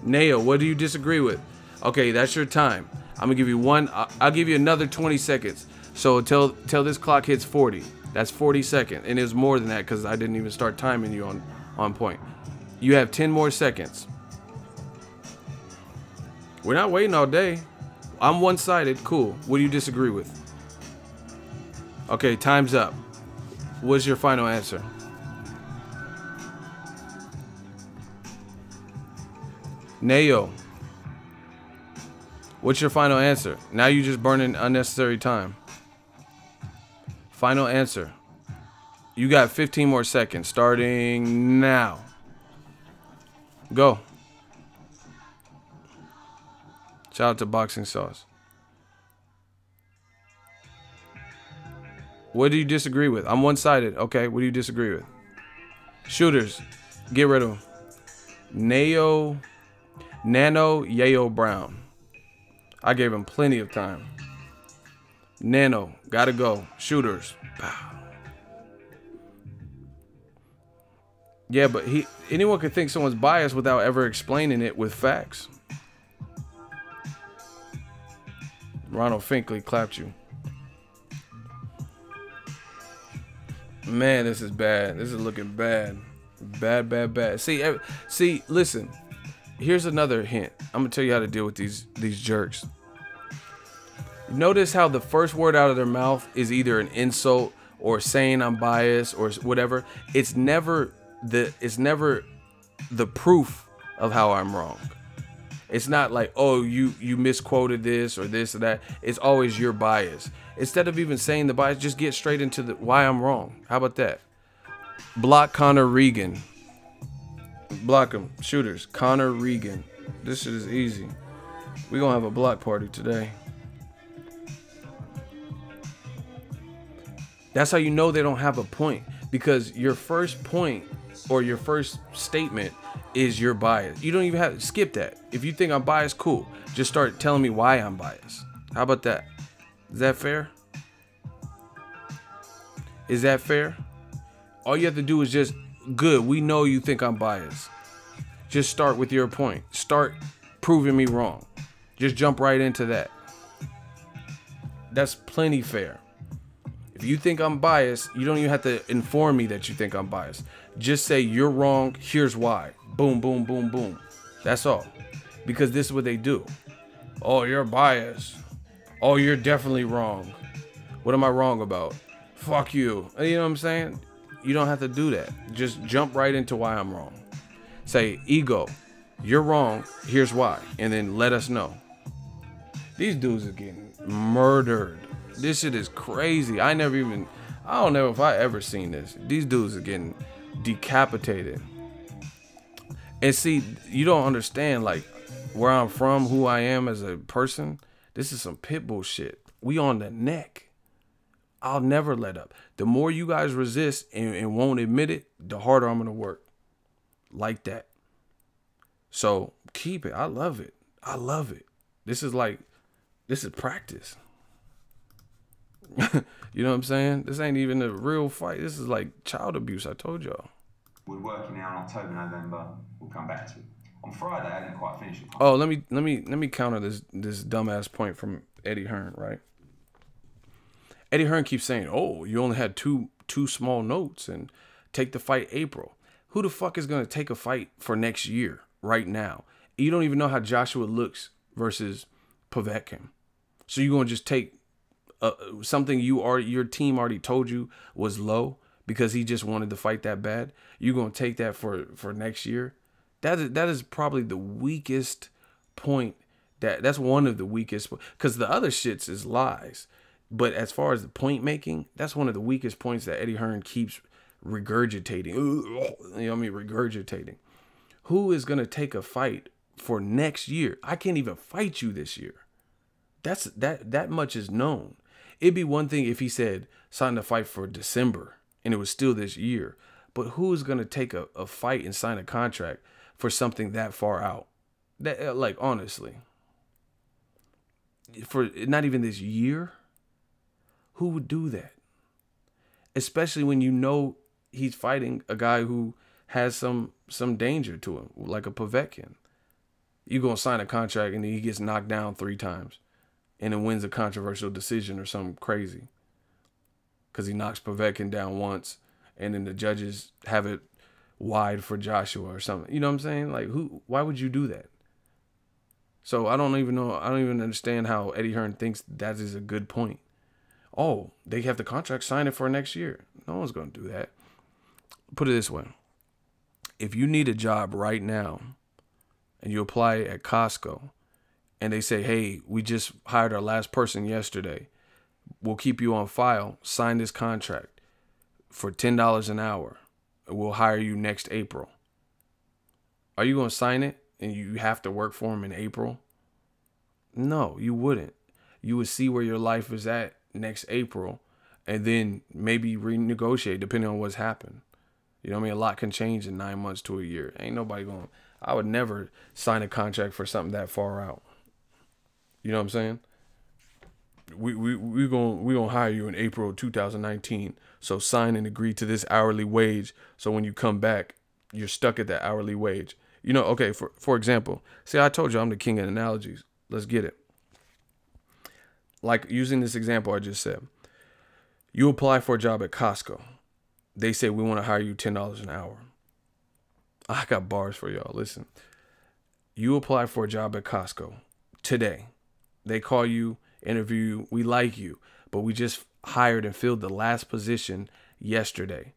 Nayo, what do you disagree with? Okay, that's your time. I'm gonna give you one. I'll give you another 20 seconds. So till this clock hits 40. That's 40 seconds, and it was more than that because I didn't even start timing you on point. You have 10 more seconds. We're not waiting all day. I'm one-sided. Cool. What do you disagree with? Okay, time's up. What's your final answer? Nayo, what's your final answer? Now you just burning unnecessary time. Final answer. You got 15 more seconds starting now. Go. Shout out to Boxing Sauce. What do you disagree with? I'm one-sided. Okay, what do you disagree with? Shooters, get rid of them. Nano Yayo Brown. I gave him plenty of time. Nano, gotta go. Shooters. Yeah, but anyone could think someone's biased without ever explaining it with facts. Ronald Finkel clapped you. Man, this is bad. This is looking bad. Bad. See, listen. here's another hint. I'm gonna tell you how to deal with these jerks. Notice how the first word out of their mouth is either an insult or saying I'm biased or whatever. It's never the proof of how I'm wrong. It's not like, oh, you misquoted this or this or that. It's always your bias. Instead of even saying the bias, just get straight into the why I'm wrong. How about that? Block Connor Regan. Block him. Shooters. Connor Regan. This shit is easy. We're going to have a block party today. That's how you know they don't have a point. Because your first point or your first statement is your bias. You don't even have to skip that. If you think I'm biased, cool. Just start telling me why I'm biased. How about that? Is that fair? Is that fair? All you have to do is just, good, we know you think I'm biased. Just start with your point. Start proving me wrong. Just jump right into that. That's plenty fair. If you think I'm biased, you don't even have to inform me that you think I'm biased. Just say you're wrong, here's why. Boom, boom, boom, boom. That's all. Because this is what they do. Oh, you're biased. Oh, you're definitely wrong. What am I wrong about? Fuck you. You know what I'm saying? You don't have to do that. Just jump right into why I'm wrong. Say, ego, you're wrong, here's why. And then let us know. These dudes are getting murdered. This shit is crazy. I don't know if I ever seen this. These dudes are getting decapitated. And see, you don't understand like where I'm from, who I am as a person. This is some pit bull shit. We on the neck. I'll never let up. The more you guys resist and won't admit it, the harder I'm gonna work. Like that. So keep it. I love it. I love it. This is practice. You know what I'm saying? This ain't even a real fight. This is like child abuse. I told y'all.
We're working now in October, November. We'll come back to it. On Friday, I didn't quite finish it.
Oh, let me counter this dumbass point from Eddie Hearn, right? Eddie Hearn keeps saying, "Oh, you only had two small notes and take the fight April." Who the fuck is gonna take a fight for next year right now? You don't even know how Joshua looks versus Povetkin. So you're gonna just take something your team already told you was low because he just wanted to fight that bad. You're gonna take that for next year. That is probably the weakest point. That's one of the weakest, because the other shits is lies. But as far as the point making, that's one of the weakest points that Eddie Hearn keeps regurgitating. You know what I mean? Regurgitating. Who is gonna take a fight for next year? I can't even fight you this year. That much is known. It'd be one thing if he said sign the fight for December and it was still this year. But who is gonna take a fight and sign a contract for something that far out? That, like, honestly, for not even this year. Who would do that? Especially when you know he's fighting a guy who has some danger to him, like a Povetkin. You gonna sign a contract and then he gets knocked down 3 times and then wins a controversial decision or something crazy because he knocks Povetkin down once and then the judges have it wide for Joshua or something. You know what I'm saying? Like, why would you do that? So I don't even understand how Eddie Hearn thinks that is a good point. Oh, they have the contract, sign it for next year. No one's going to do that. Put it this way. If you need a job right now and you apply at Costco and they say, hey, we just hired our last person yesterday. We'll keep you on file. Sign this contract for $10 an hour. We'll hire you next April. Are you going to sign it and you have to work for them in April? No, you wouldn't. You would see where your life is at next April and then maybe renegotiate depending on what's happened. You know what I mean? A lot can change in 9 months to a year. Ain't nobody I would never sign a contract for something that far out. You know what I'm saying? We're gonna hire you in April 2019. So sign and agree to this hourly wage. So when you come back, you're stuck at that hourly wage. You know, okay, for example, see, I told you I'm the king of analogies. Let's get it. Like using this example I just said. You apply for a job at Costco. They say, we want to hire you $10 an hour. I got bars for y'all. Listen. You apply for a job at Costco today. They call you, interview you. We like you, but we just hired and filled the last position yesterday.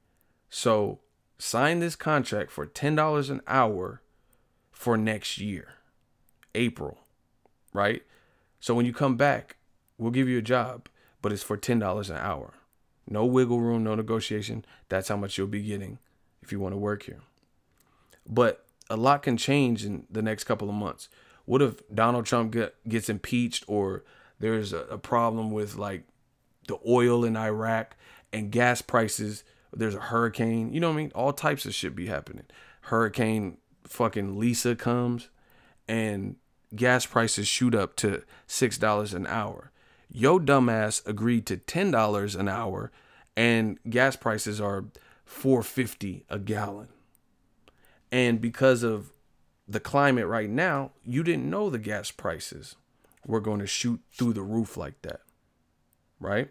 So sign this contract for $10 an hour for next year, April, right? So when you come back, we'll give you a job, but it's for $10 an hour. No wiggle room, no negotiation. That's how much you'll be getting if you want to work here. But a lot can change in the next couple of months. What if Donald Trump gets impeached, or there's a problem with like the oil in Iraq and gas prices? There's a hurricane, you know what I mean? All types of shit be happening. Hurricane fucking Lisa comes and gas prices shoot up to $6 an hour. Yo dumbass agreed to $10 an hour and gas prices are $4.50 a gallon. And because of the climate right now, you didn't know the gas prices were going to shoot through the roof like that, right?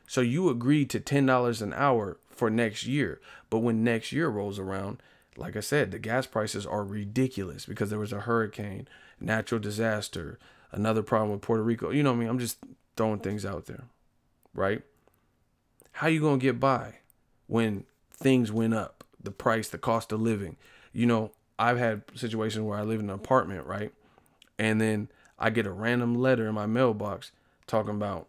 So you agreed to $10 an hour for next year. But when next year rolls around, like I said, the gas prices are ridiculous because there was a hurricane, natural disaster, another problem with Puerto Rico. You know what I mean? I'm just throwing things out there, right? How you going to get by when things went up, the price, the cost of living? You know, I've had situations where I live in an apartment, right? And then I get a random letter in my mailbox talking about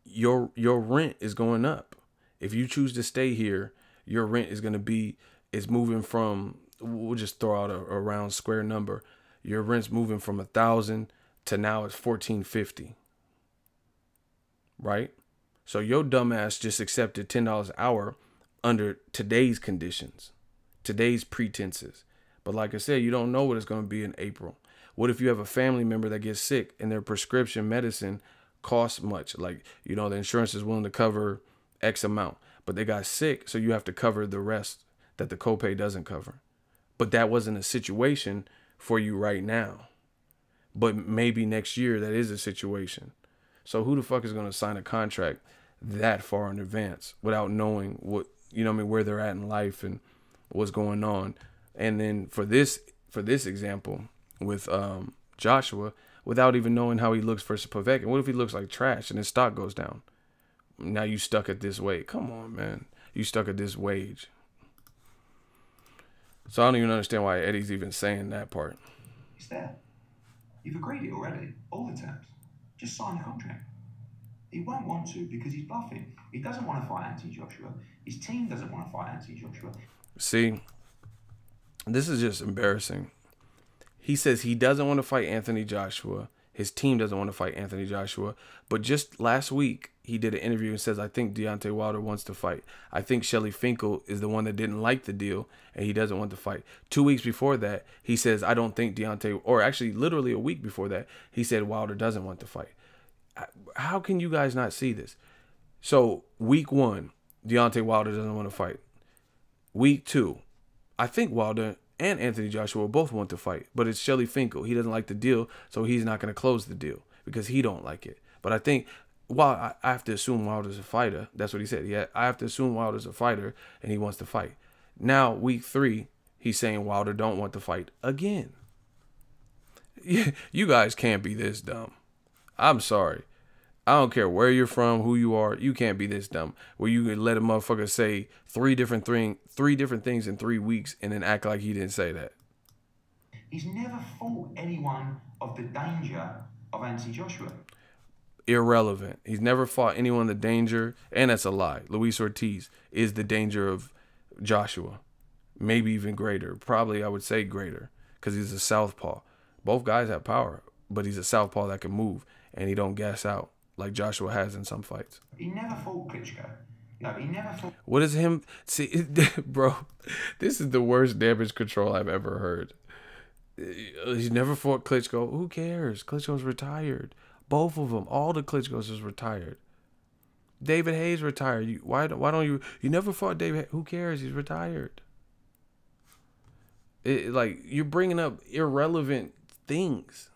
your rent is going up. If you choose to stay here, your rent is going to be, it's moving from, we'll just throw out a round square number. Your rent's moving from 1,000 to now it's 1,450. Right? So your dumbass just accepted $10 an hour under today's conditions, today's pretenses. But like I said, you don't know what it's going to be in April. What if you have a family member that gets sick and their prescription medicine costs much? Like, you know, the insurance is willing to cover X amount, but they got sick, so you have to cover the rest that the copay doesn't cover. But that wasn't a situation for you right now. But maybe next year that is a situation. So who the fuck is going to sign a contract that far in advance without knowing what, you know what I mean, where they're at in life and what's going on? And then for this example with Joshua, without even knowing how he looks versus Povetkin, what if he looks like trash and his stock goes down? Now you stuck at this weight. Come on, man. You stuck at this wage. So I don't even understand why Eddie's even saying that part.
It's there. You've agreed it already. All the terms. Just sign the contract. He won't want to because he's bluffing. He doesn't want to fight Anthony Joshua. His team doesn't want to fight Anthony Joshua.
See, this is just embarrassing. He says he doesn't want to fight Anthony Joshua. His team doesn't want to fight Anthony Joshua. But just last week, he did an interview and says, I think Deontay Wilder wants to fight. I think Shelly Finkel is the one that didn't like the deal, and he doesn't want to fight. 2 weeks before that, he says, I don't think Deontay, or actually literally a week before that, he said Wilder doesn't want to fight. How can you guys not see this? So week 1, Deontay Wilder doesn't want to fight. Week 2, I think Wilder and Anthony Joshua both want to fight, but it's Shelly Finkel. He doesn't like the deal, so he's not going to close the deal because he don't like it. But I think, I have to assume Wilder's a fighter. That's what he said. Yeah, I have to assume Wilder's a fighter, and he wants to fight. Now, week 3, he's saying Wilder don't want to fight again. You guys can't be this dumb. I'm sorry. I don't care where you're from, who you are. You can't be this dumb where you can let a motherfucker say three different things in 3 weeks and then act like he didn't say that.
He's never fought anyone of the danger of Anthony Joshua.
Irrelevant. He's never fought anyone the danger, and that's a lie. Luis Ortiz is the danger of Joshua. Maybe even greater. Probably I would say greater because he's a southpaw. Both guys have power, but he's a southpaw that can move, and he don't gas out like Joshua has in some fights.
He never fought Klitschko. No, he never fought.
What is him? See, bro, this is the worst damage control I've ever heard. He's never fought Klitschko. Who cares? Klitschko's retired. Both of them. All the Klitschko's is retired. David Hayes retired. Why don't you never fought David? Who cares? He's retired. Like, you're bringing up irrelevant things.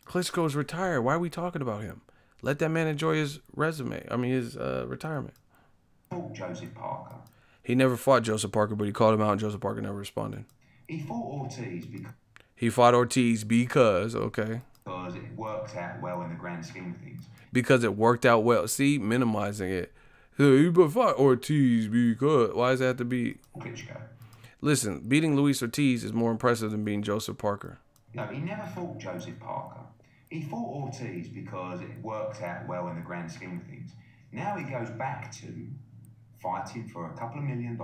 Klitschko's retired. Why are we talking about him? Let that man enjoy his his retirement.
Fought Joseph Parker.
He never fought Joseph Parker, but he called him out and Joseph Parker never responded.
He fought Ortiz because
He fought Ortiz because, okay.
Because it worked out well in the grand scheme of things.
Because it worked out well. See, minimizing it. He fought Ortiz because. Why does it have to be?
Klitschko.
Listen, beating Luis Ortiz is more impressive than beating Joseph Parker.
No, he never fought Joseph Parker. He fought Ortiz because it worked out well in the grand scheme of things. Now he goes back to fighting for a couple of $1 million.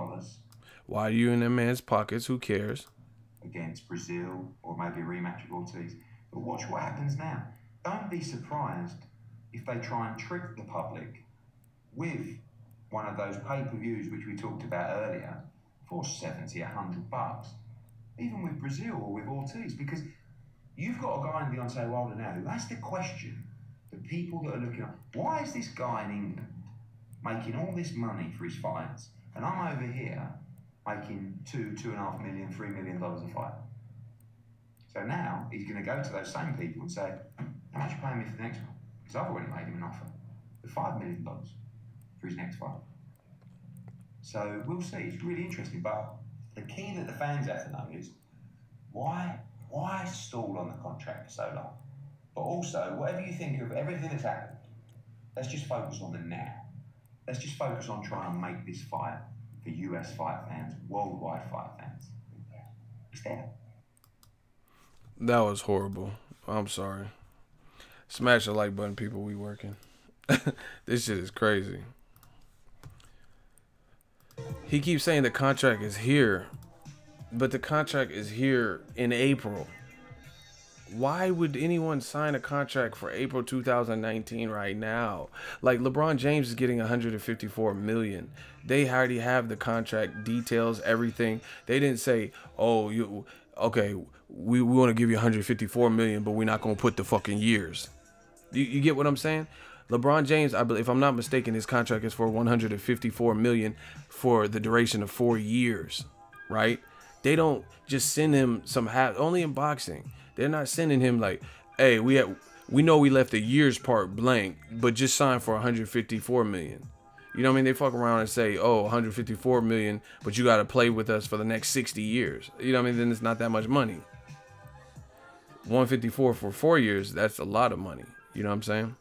Why are you in that man's pockets? Who cares?
Against Brazil, or maybe a rematch with Ortiz. But watch what happens now. Don't be surprised if they try and trick the public with one of those pay-per-views which we talked about earlier for $70, $100. Even with Brazil or with Ortiz, because you've got a guy in Deontay Wilder now who has to question the people that are looking up. Why is this guy in England making all this money for his fights, and I'm over here making $2.5 million, $3 million a fight? So now he's going to go to those same people and say, how much are you paying me for the next one? Because I've already made him an offer for $5 million for his next fight. So we'll see. It's really interesting. But the key that the fans have to know is why stall on the contract for so long? But also, whatever you think of everything that's happened, let's just focus on the now. Let's just focus on trying to make this fight for US fight fans, worldwide fight fans. It's there.
That was horrible. I'm sorry. Smash the like button, people. We working. This shit is crazy. He keeps saying the contract is here, but the contract is here in April. Why would anyone sign a contract for April 2019 right now? Like, LeBron James is getting $154 million. They already have the contract details, everything. They didn't say, oh, we want to give you $154 million, but we're not going to put the fucking years. You get what I'm saying? LeBron James, I believe, if I'm not mistaken, his contract is for $154 million for the duration of 4 years, right? They don't just send him some only in boxing. They're not sending him like, hey, we know we left the years part blank, but just sign for $154 million. You know what I mean? They fuck around and say, oh, $154 million, but you got to play with us for the next 60 years. You know what I mean? Then it's not that much money. 154 for 4 years, that's a lot of money. You know what I'm saying?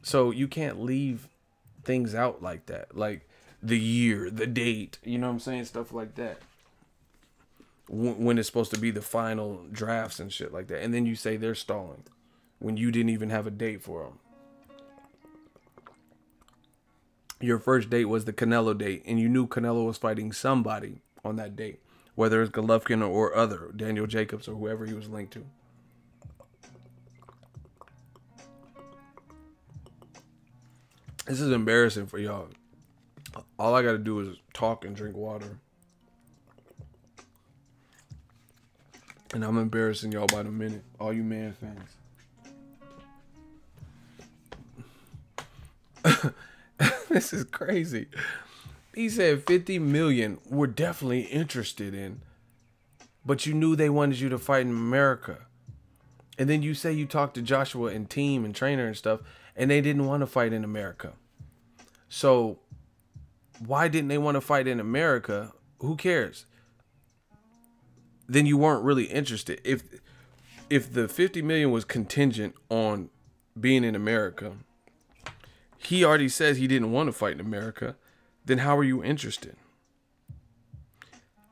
So you can't leave things out like that. Like the year, the date, you know what I'm saying? Stuff like that. When it's supposed to be the final drafts and shit like that. And then you say they're stalling when you didn't even have a date for them. Your first date was the Canelo date, and you knew Canelo was fighting somebody on that date, whether it's Golovkin or other, Daniel Jacobs or whoever he was linked to. This is embarrassing for y'all. All I got to do is talk and drink water. And I'm embarrassing y'all by the minute. All you man fans. This is crazy. He said 50 million we're definitely interested in. But you knew they wanted you to fight in America. And then you say you talked to Joshua and team and trainer and stuff, and they didn't want to fight in America. So why didn't they want to fight in America? Who cares? Then you weren't really interested. If the 50 million was contingent on being in America, he already says he didn't want to fight in America, then how are you interested?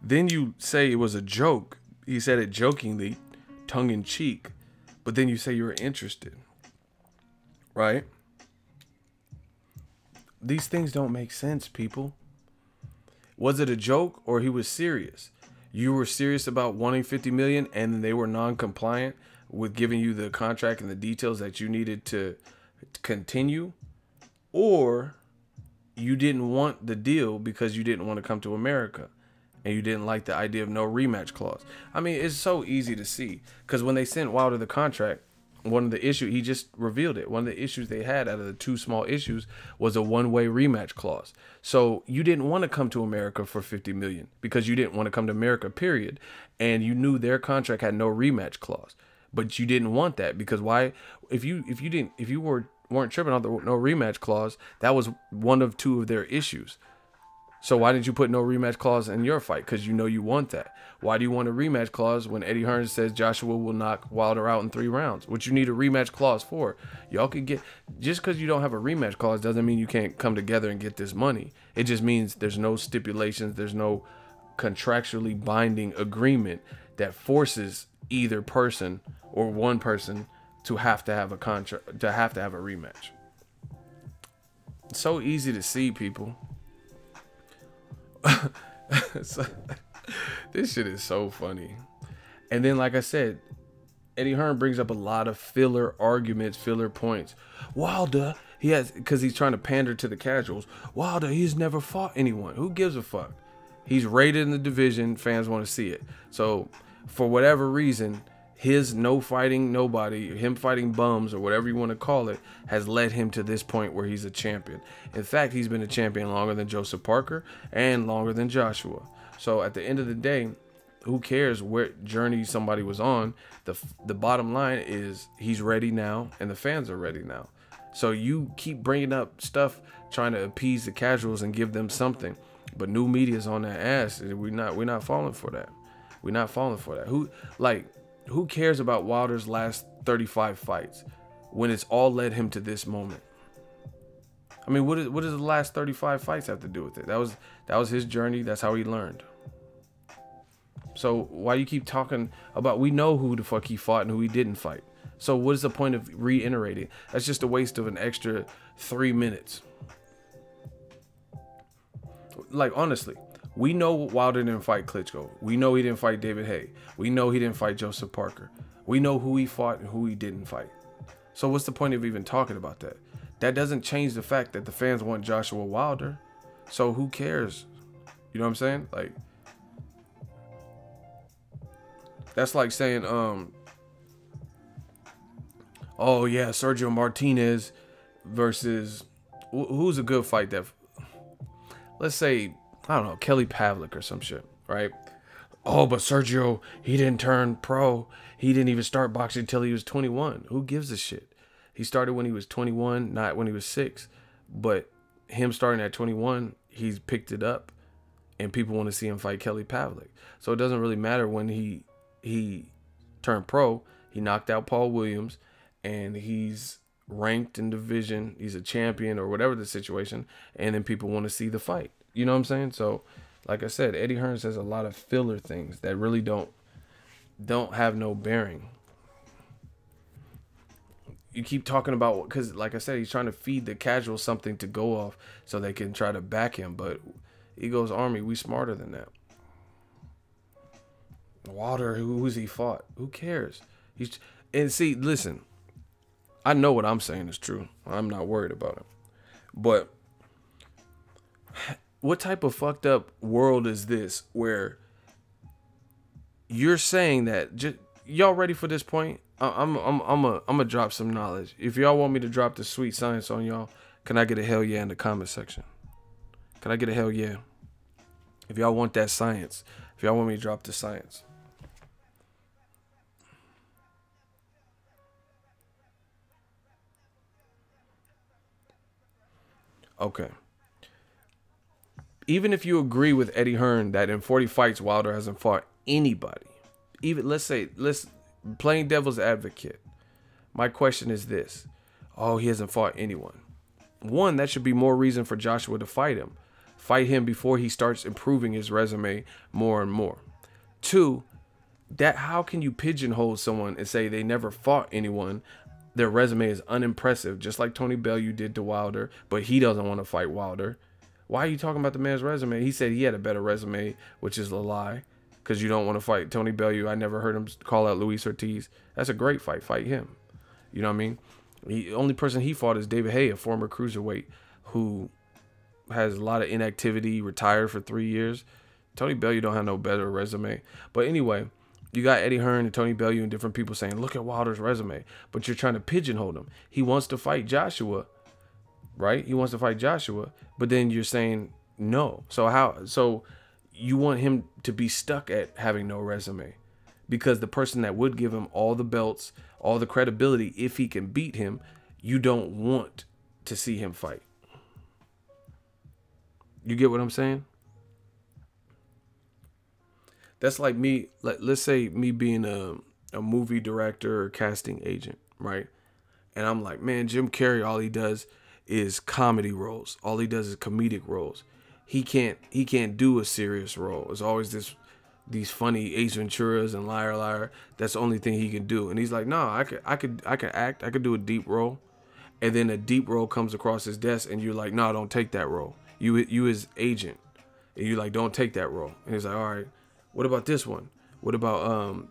Then you say it was a joke. He said it jokingly, tongue in cheek, but then you say you're interested, right? These things don't make sense, people. Was it a joke or he was serious? You were serious about wanting 50 million and they were non-compliant with giving you the contract and the details that you needed to continue? Or you didn't want the deal because you didn't want to come to America and you didn't like the idea of no rematch clause. I mean, it's so easy to see because when they sent Wilder the contract, one of the issues, he just revealed it. One of the issues they had out of the two small issues was a one-way rematch clause. So you didn't want to come to America for 50 million because you didn't want to come to America, period. And you knew their contract had no rematch clause, but you didn't want that because why? If you weren't tripping on the no rematch clause, that was one of two of their issues. So why didn't you put no rematch clause in your fight? Because you know you want that. Why do you want a rematch clause when Eddie Hearn says Joshua will knock Wilder out in 3 rounds? What you need a rematch clause for? Y'all could get, just because you don't have a rematch clause doesn't mean you can't come together and get this money. It just means there's no stipulations, there's no contractually binding agreement that forces either person or one person to have a contract, to have a rematch. It's so easy to see, people. This shit is so funny. And then, like I said, Eddie Hearn brings up a lot of filler arguments, filler points. Wilder, because he's trying to pander to the casuals. Wilder, he's never fought anyone. Who gives a fuck? He's rated in the division. Fans want to see it. So, for whatever reason, his no fighting nobody, him fighting bums or whatever you want to call it, has led him to this point where he's a champion. In fact, he's been a champion longer than Joseph Parker and longer than Joshua. So at the end of the day, who cares what journey somebody was on? The bottom line is he's ready now and the fans are ready now. So you keep bringing up stuff trying to appease the casuals and give them something, but new media's on that ass. We're not falling for that. We're not falling for that. Who cares about Wilder's last 35 fights when it's all led him to this moment? I mean, what does the last 35 fights have to do with it? That was his journey. That's how he learned. So why you keep talking about, we know who the fuck he fought and who he didn't fight. So what is the point of reiterating? That's just a waste of an extra 3 minutes. Like, honestly, we know Wilder didn't fight Klitschko. We know he didn't fight David Haye. We know he didn't fight Joseph Parker. We know who he fought and who he didn't fight. So what's the point of even talking about that? That doesn't change the fact that the fans want Joshua Wilder. So who cares? You know what I'm saying? Like, that's like saying, oh yeah, Sergio Martinez versus, who's a good fight that, let's say, I don't know, Kelly Pavlik or some shit, right? Oh, but Sergio, he didn't turn pro. He didn't even start boxing until he was 21. Who gives a shit? He started when he was 21, not when he was 6. But him starting at 21, he's picked it up, and people want to see him fight Kelly Pavlik. So it doesn't really matter when he turned pro. He knocked out Paul Williams, and he's ranked in division. He's a champion or whatever the situation, and then people want to see the fight. You know what I'm saying? So, like I said, Eddie Hearn says a lot of filler things that really don't have no bearing. You keep talking about, because like I said, he's trying to feed the casual something to go off so they can try to back him. But Ego's Army, we smarter than that. Wilder, who's he fought? Who cares? And see, listen, I know what I'm saying is true. I'm not worried about it. But what type of fucked up world is this where you're saying that, y'all ready for this point? I'm gonna drop some knowledge. If y'all want me to drop the sweet science on y'all, can I get a hell yeah in the comment section? Can I get a hell yeah? If y'all want that science, if y'all want me to drop the science. Okay. Even if you agree with Eddie Hearn that in 40 fights Wilder hasn't fought anybody, even let's playing devil's advocate, my question is this: oh, he hasn't fought anyone. One, that should be more reason for Joshua to fight him. Fight him before he starts improving his resume more and more. Two, that how can you pigeonhole someone and say they never fought anyone? Their resume is unimpressive, just like Tony Bellew did to Wilder, but he doesn't want to fight Wilder. Why are you talking about the man's resume? He said he had a better resume, which is a lie, because you don't want to fight Tony Bellew. I never heard him call out Luis Ortiz. That's a great fight. Fight him. You know what I mean? The only person he fought is David Haye, a former cruiserweight who has a lot of inactivity, retired for 3 years. Tony Bellew don't have no better resume. But anyway, you got Eddie Hearn and Tony Bellew and different people saying, look at Wilder's resume. But you're trying to pigeonhole him. He wants to fight Joshua, right? He wants to fight Joshua. But then you're saying no. So you want him to be stuck at having no resume. Because the person that would give him all the belts, all the credibility, if he can beat him, you don't want to see him fight. You get what I'm saying? That's like me. Let's say me being a movie director or casting agent, right? And I'm like, man, Jim Carrey, all he does is comedy roles. All he does is comedic roles. He can't do a serious role. It's always these funny Ace Venturas and Liar Liar. That's the only thing he can do. And he's like, no, I could act. I could do a deep role. And then a deep role comes across his desk, and you're like, no, don't take that role. You his agent, and you're like, don't take that role. And he's like, all right, what about this one? What about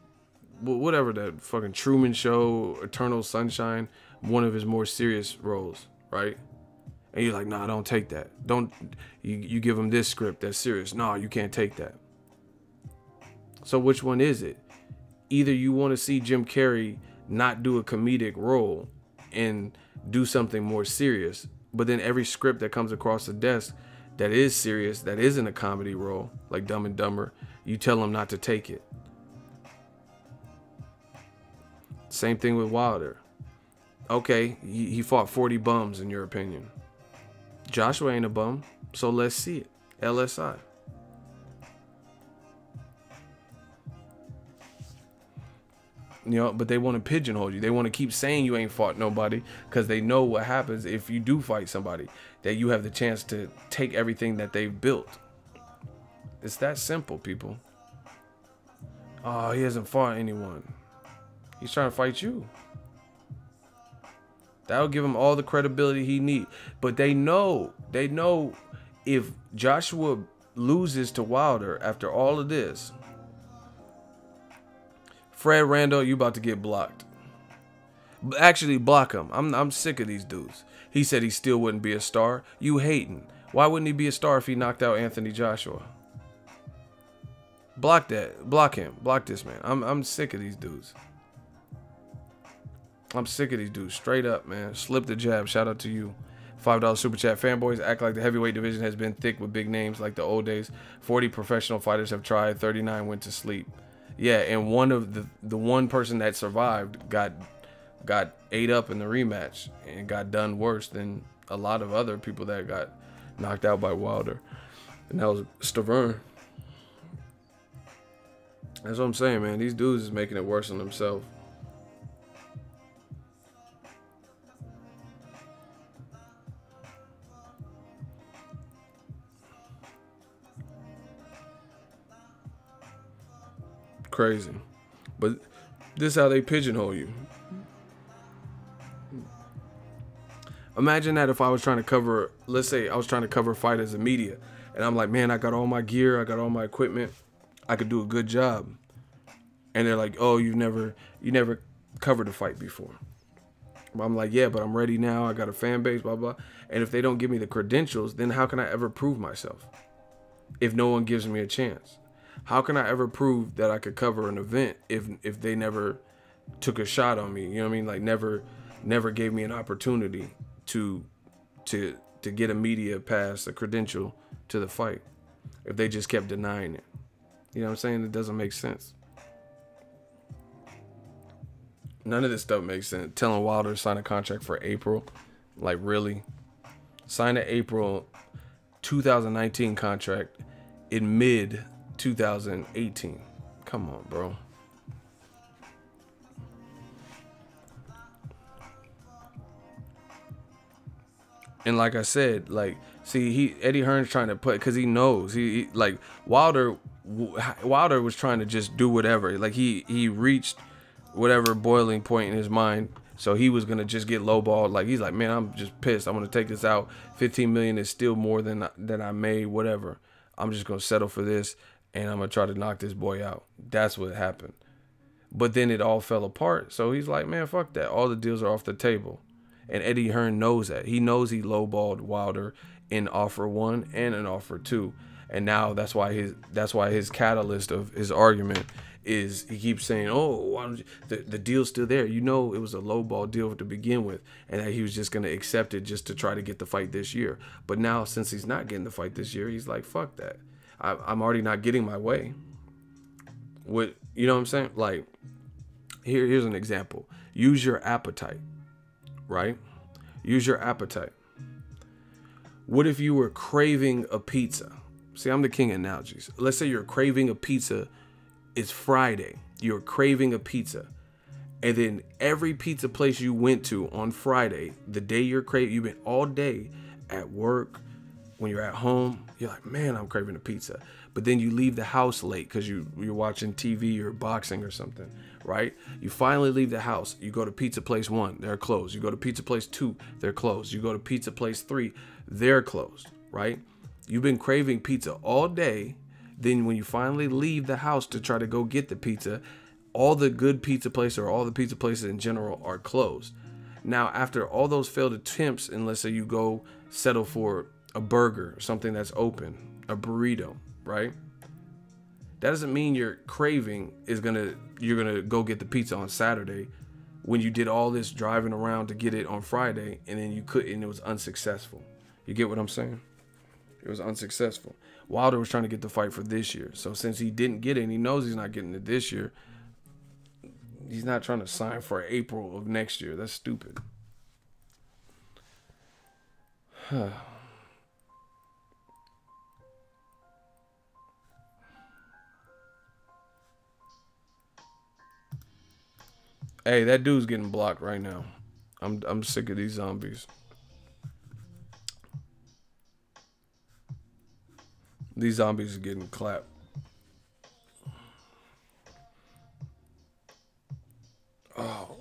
whatever, that fucking Truman Show, Eternal Sunshine, one of his more serious roles, right? And you're like, nah, don't take that. Don't you give him this script that's serious? No, you can't take that. So which one is it? Either you want to see Jim Carrey not do a comedic role and do something more serious, but then every script that comes across the desk that is serious, that isn't a comedy role, like Dumb and Dumber, you tell him not to take it. Same thing with Wilder. Okay, he fought 40 bums in your opinion. Joshua ain't a bum, so let's see it. LSI. You know, but they want to pigeonhole you. They want to keep saying you ain't fought nobody because they know what happens if you do fight somebody, that you have the chance to take everything that they've built. It's that simple, people. Oh, he hasn't fought anyone. He's trying to fight you. That'll give him all the credibility he needs. But they know if Joshua loses to Wilder after all of this, Fred Randall, you about to get blocked. Actually, block him. I'm sick of these dudes. He said he still wouldn't be a star. You hating. Why wouldn't he be a star if he knocked out Anthony Joshua? Block that. Block him. Block this man. I'm sick of these dudes. I'm sick of these dudes. Straight up, man. Slip the jab. Shout out to you. $5 super chat. Fanboys act like the heavyweight division has been thick with big names like the old days. 40 professional fighters have tried. 39 went to sleep. Yeah, and one of the one person that survived got ate up in the rematch and got done worse than a lot of other people that got knocked out by Wilder. And that was Stre. That's what I'm saying, man. These dudes is making it worse on themselves. Crazy. But this is how they pigeonhole you. Imagine that if I was trying to cover, let's say I was trying to cover a fight as a media, and I'm like, man, I got all my gear, I got all my equipment, I could do a good job. And they're like, oh, you never covered a fight before. But I'm like, yeah, but I'm ready now, I got a fan base, blah, blah. And if they don't give me the credentials, then how can I ever prove myself if no one gives me a chance? How can I ever prove that I could cover an event if they never took a shot on me? You know what I mean? Like never gave me an opportunity to get a media pass, a credential to the fight. If they just kept denying it. You know what I'm saying? It doesn't make sense. None of this stuff makes sense. Telling Wilder to sign a contract for April. Like, really? Sign an April 2019 contract in mid 2018. Come on, bro. And like I said, like, see, Eddie Hearn's trying to put, because he knows he like Wilder was trying to just do whatever. Like he reached whatever boiling point in his mind, so he was gonna just get lowballed. Like, he's like, man, I'm just pissed. I'm gonna take this out. 15 million is still more than I made. Whatever. I'm just gonna settle for this, and I'm gonna try to knock this boy out. That's what happened. But then it all fell apart. So he's like, man, fuck that. All the deals are off the table. And Eddie Hearn knows that. He knows he lowballed Wilder in offer 1 and in offer 2. And now that's why his catalyst of his argument is he keeps saying, oh, why don't you, the deal's still there. You know, it was a lowball deal to begin with, and that he was just going to accept it just to try to get the fight this year. But now, since he's not getting the fight this year, he's like, fuck that. I'm already not getting my way. You know what I'm saying? Like, here's an example. Use your appetite, right? Use your appetite. What if you were craving a pizza? See, I'm the king of analogies. Let's say you're craving a pizza It's Friday. You're craving a pizza. And then every pizza place you went to on Friday, the day you're craving, you've been all day at work, when you're at home, you're like, man, I'm craving a pizza. But then you leave the house late because you're watching TV or boxing or something, right? You finally leave the house. You go to pizza place 1, they're closed. You go to pizza place 2, they're closed. You go to pizza place 3, they're closed, right? You've been craving pizza all day. Then when you finally leave the house to try to go get the pizza, all the good pizza places or all the pizza places in general are closed. Now, after all those failed attempts, and let's say you go settle for a burger, something that's open, a burrito, right? That doesn't mean your craving is you're gonna go get the pizza on Saturday when you did all this driving around to get it on Friday and then you couldn't, and it was unsuccessful. You get what I'm saying? It was unsuccessful. Wilder was trying to get the fight for this year. So since he didn't get it and he knows he's not getting it this year, he's not trying to sign for April of next year. That's stupid. Hey, that dude's getting blocked right now. I'm sick of these zombies. These zombies are getting clapped. Oh.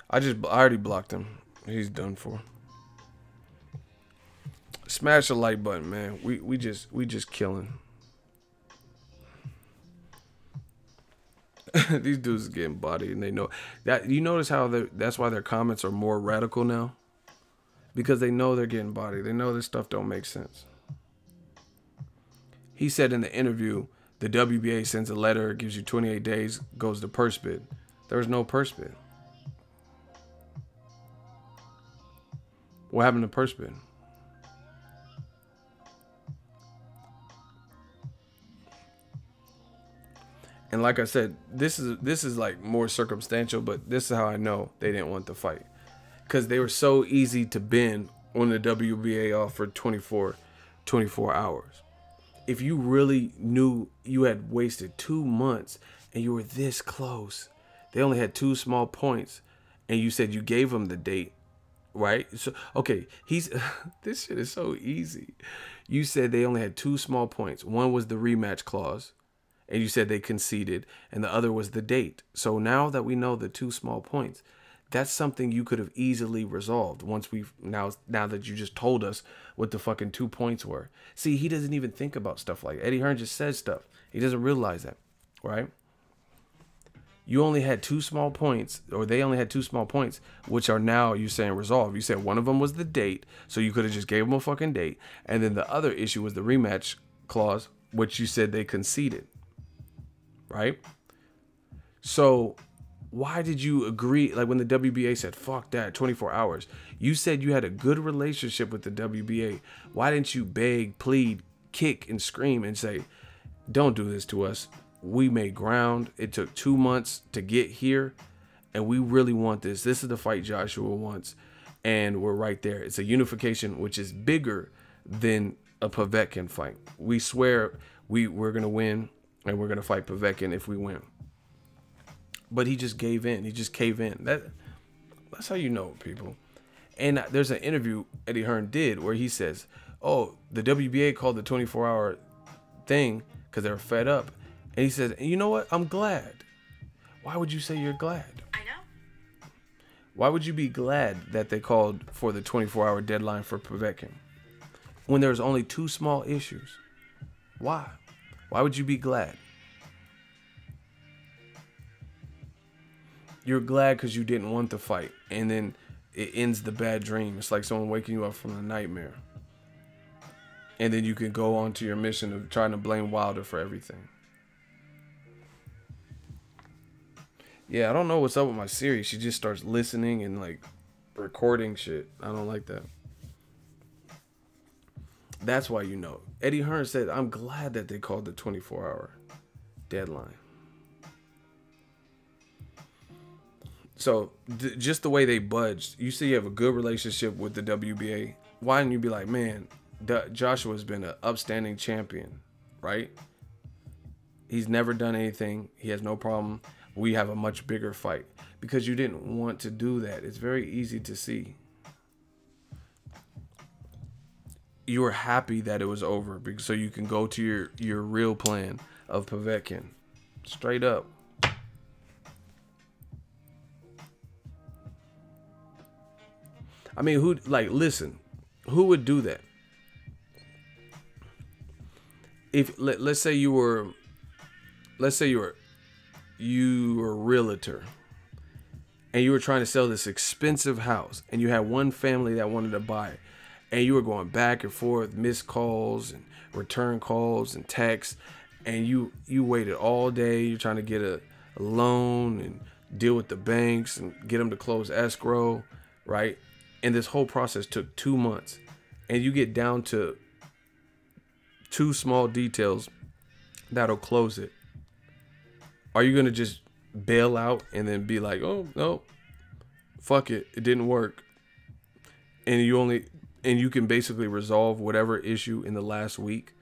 I already blocked him. He's done for. Smash the like button, man. We just killing. These dudes are getting bodied, and they know that. You notice how that's why their comments are more radical now, because they know they're getting bodied. They know this stuff don't make sense. He said in the interview, the WBA sends a letter, gives you 28 days, goes to purse bid. There was no purse bid. What happened to purse bid? And like I said, this is like more circumstantial, but this is how I know they didn't want the fight. Because they were so easy to bend when the WBA offered 24 hours. If you really knew you had wasted 2 months and you were this close, they only had 2 small points, and you said you gave them the date, right? So, okay, this shit is so easy. You said they only had 2 small points. One was the rematch clause, and you said they conceded, and the other was the date. So now that we know the 2 small points, that's something you could have easily resolved once now that you just told us what the fucking 2 points were. See, he doesn't even think about stuff like that. Eddie Hearn just says stuff. He doesn't realize that, right? You only had 2 small points, or they only had 2 small points, which are now you're saying resolved. You said one of them was the date, so you could have just gave them a fucking date. And then the other issue was the rematch clause, which you said they conceded, right? So why did you agree? Like when the WBA said, fuck that, 24 hours. You said you had a good relationship with the WBA. Why didn't you beg, plead, kick, and scream and say, don't do this to us. We made ground. It took 2 months to get here, and we really want this. This is the fight Joshua wants, and we're right there. It's a unification, which is bigger than a Povetkin fight. We swear we're going to win, and we're going to fight Povetkin if we win. But he just gave in. He just caved in. That's how you know, people. And there's an interview Eddie Hearn did where he says, oh, the WBA called the 24-hour thing because they were fed up. And he says, you know what? I'm glad. Why would you say you're glad?
I know.
Why would you be glad that they called for the 24-hour deadline for Povetkin when there's only 2 small issues? Why? Why would you be glad? You're glad because you didn't want the fight, and then it ends the bad dream. It's like someone waking you up from a nightmare. And then you can go on to your mission of trying to blame Wilder for everything. Yeah, I don't know what's up with my Siri. She just starts listening and like recording shit. I don't like that. That's why you know. Eddie Hearn said, I'm glad that they called the 24-hour deadline. So just the way they budged, you see you have a good relationship with the WBA. Why didn't you be like, man, Joshua's been an upstanding champion, right? He's never done anything. He has no problem. We have a much bigger fight because you didn't want to do that. It's very easy to see. You were happy that it was over because so you can go to your real plan of Povetkin. Straight up. I mean, listen, who would do that? If let's say you were a realtor and you were trying to sell this expensive house and you had one family that wanted to buy it and you were going back and forth, missed calls and return calls and texts, and you waited all day, you're trying to get a loan and deal with the banks and get them to close escrow, right? And this whole process took 2 months and you get down to 2 small details that'll close it. Are you going to just bail out and then be like, oh, no, fuck it, it didn't work? And you can basically resolve whatever issue in the last week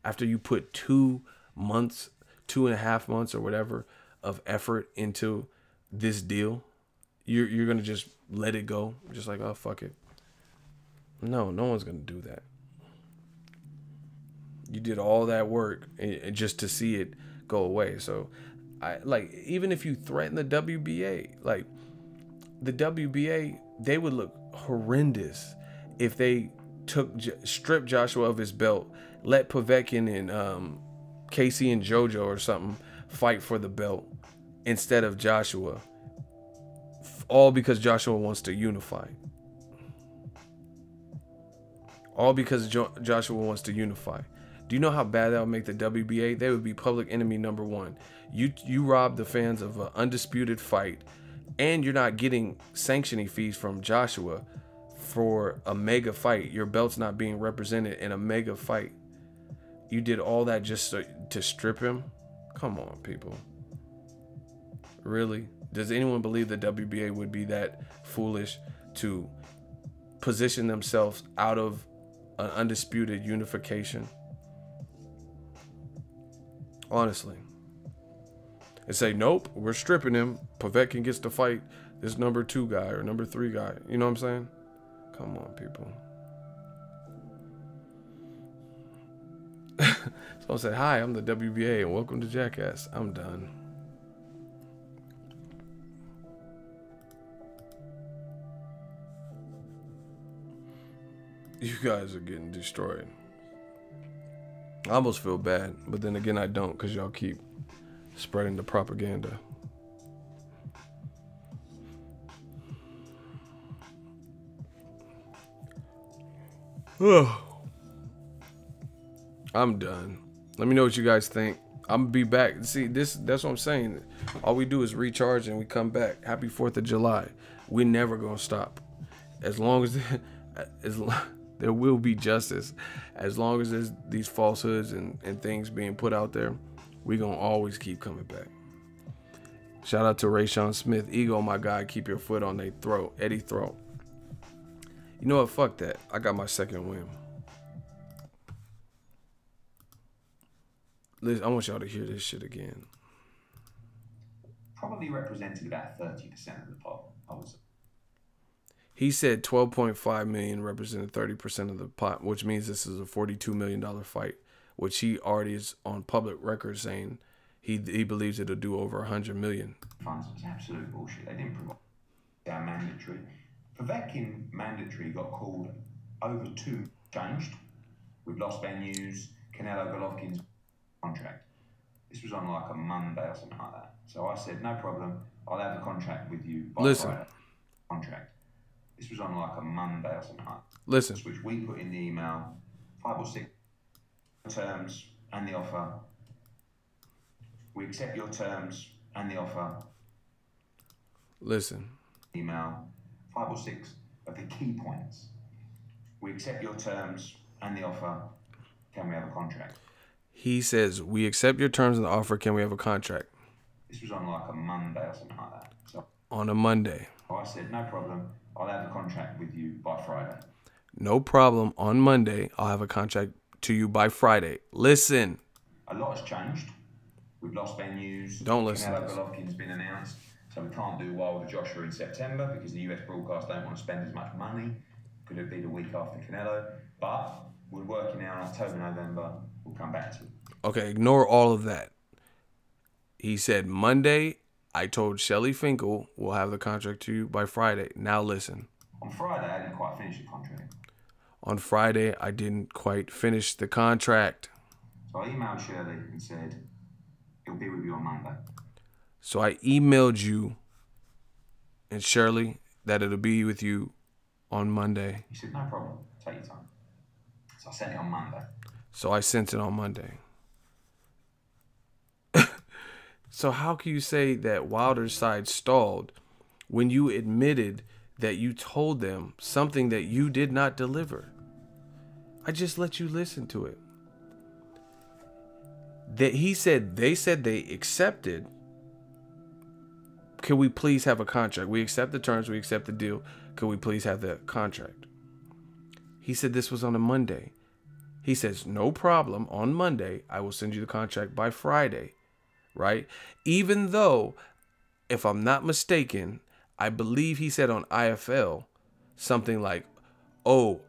after you put 2 months, 2.5 months or whatever of effort into this deal? You're going to just let it go? Just like, oh, fuck it. No one's going to do that. You did all that work and just to see it go away. So even if you threaten the WBA, like the WBA, they would look horrendous if they stripped Joshua of his belt, let Povetkin and Casey and JoJo or something fight for the belt instead of Joshua, all because Joshua wants to unify. All because Joshua wants to unify. Do you know how bad that would make the WBA? They would be public enemy number 1. You robbed the fans of an undisputed fight, and you're not getting sanctioning fees from Joshua for a mega fight. Your belt's not being represented in a mega fight. You did all that just to strip him? Come on, people. Really? Does anyone believe the WBA would be that foolish to position themselves out of an undisputed unification? Honestly. And say, nope, we're stripping him. Povetkin gets to fight this number 2 guy or number 3 guy. You know what I'm saying? Come on, people. So I said, hi, I'm the WBA and welcome to Jackass. I'm done. You guys are getting destroyed. I almost feel bad, but then again I don't, because y'all keep spreading the propaganda. I'm done. Let me know what you guys think. I'm gonna be back. See, that's what I'm saying. All we do is recharge and we come back. Happy 4th of July. We never gonna stop. As long as there will be justice. As long as there's these falsehoods and things being put out there, we gonna always keep coming back. Shout out to Rayshawn Smith. Ego, my guy. Keep your foot on their throat. Eddie throat. You know what? Fuck that. I got my second win. Listen, I want y'all to hear this shit again.
Probably represented about 30% of the pot, I would say.
He said 12.5 million represented 30% of the pot, which means this is a $42 million fight, which he already is on public record saying he believes it'll do over 100 million.
Funds was absolute bullshit. They didn't provide our mandatory. Povetkin mandatory got called over 2, changed. We've lost venues. Canelo Golovkin's contract. This was on like a Monday or something like that. So I said, no problem. I'll have a contract with you by Friday. Contract. This was on like a Monday or something like that.
Listen.
Which we put in the email, 5 or 6 terms and the offer. We accept your terms and the offer.
Listen.
Email, 5 or 6 of the key points. We accept your terms and the offer. Can we have a contract?
He says, we accept your terms and the offer. Can we have a contract?
This was on like a Monday or something like that. So
on a Monday.
I said, no problem. I'll have a contract with you by Friday.
No problem. On Monday, I'll have a contract to you by Friday. Listen.
A lot has changed. We've lost venues.
Don't listen to
Canelo
this.
Golovkin's been announced, so we can't do Wilder Joshua in September because the US broadcast don't want to spend as much money. Could it be the week after Canelo? But we're working out October, November. We'll come back to it.
Okay, ignore all of that. He said Monday, I told Shelly Finkel we'll have the contract to you by Friday. Now listen.
On Friday, I didn't quite finish the contract.
On Friday, I didn't quite finish the contract.
So I emailed Shirley and said, it'll be with you on Monday.
So I emailed you and Shirley that it'll be with you on Monday.
He said, no problem, take your time. So I sent it on Monday.
So I sent it on Monday. So how can you say that Wilder's side stalled when you admitted that you told them something that you did not deliver? I just let you listen to it. That he said they accepted. Can we please have a contract? We accept the terms, we accept the deal. Can we please have the contract? He said this was on a Monday. He says, no problem. On Monday, I will send you the contract by Friday. Right? Even though, if I'm not mistaken, I believe he said on IFL something like, oh,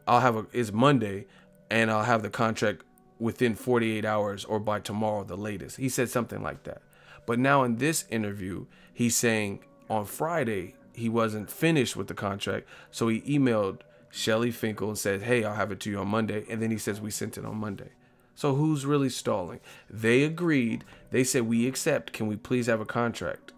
it's Monday and I'll have the contract within 48 hours or by tomorrow, the latest. He said something like that. But now in this interview, he's saying on Friday, he wasn't finished with the contract. So he emailed Shelly Finkel and said, hey, I'll have it to you on Monday. And then he says we sent it on Monday. So who's really stalling? They agreed. They said, we accept. Can we please have a contract?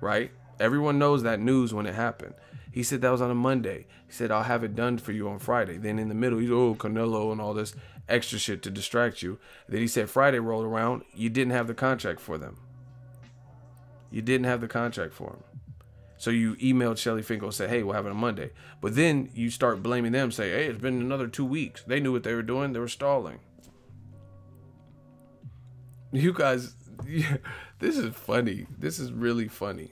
Right? Everyone knows that news when it happened. He said that was on a Monday. He said, I'll have it done for you on Friday. Then in the middle, he's, oh, Canelo and all this extra shit to distract you. Then he said Friday rolled around. You didn't have the contract for them. You didn't have the contract for him. So you emailed Shelly Finkel and said, hey, we'll have it on Monday. But then you start blaming them, say, hey, it's been another 2 weeks. They knew what they were doing. They were stalling. You guys, yeah, this is funny. This is really funny.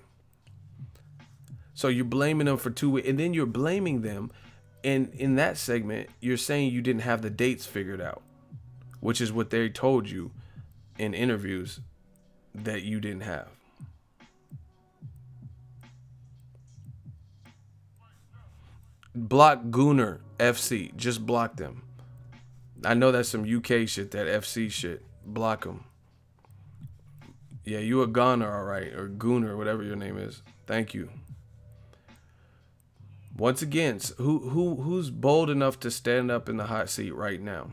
So you're blaming them for 2 weeks, and then you're blaming them. And in that segment, you're saying you didn't have the dates figured out, which is what they told you in interviews that you didn't have. Block Gooner FC. Just block them. I know that's some UK shit, that FC shit. Block them. Yeah, you a goner, all right, or Gooner, whatever your name is. Thank you. Once again, who's bold enough to stand up in the hot seat right now?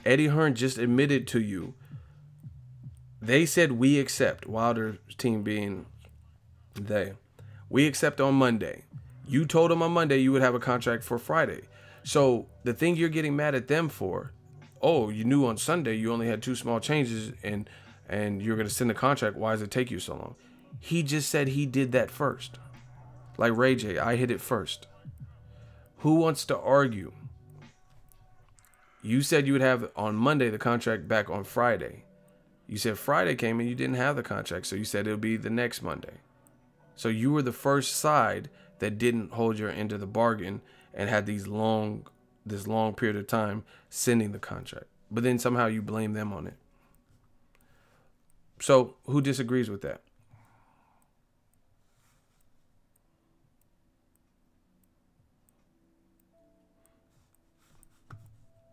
Eddie Hearn just admitted to you. They said we accept, Wilder's team being they. We accept on Monday. You told them on Monday you would have a contract for Friday. So the thing you're getting mad at them for, oh, you knew on Sunday you only had 2 small changes and you're going to send the contract. Why does it take you so long? He just said he did that first. Like Ray J, I hit it first. Who wants to argue? You said you would have on Monday the contract back on Friday. You said Friday came and you didn't have the contract. So you said it would be the next Monday. So you were the first side that didn't hold your end of the bargain and had this long period of time sending the contract. But then somehow you blame them on it. So who disagrees with that?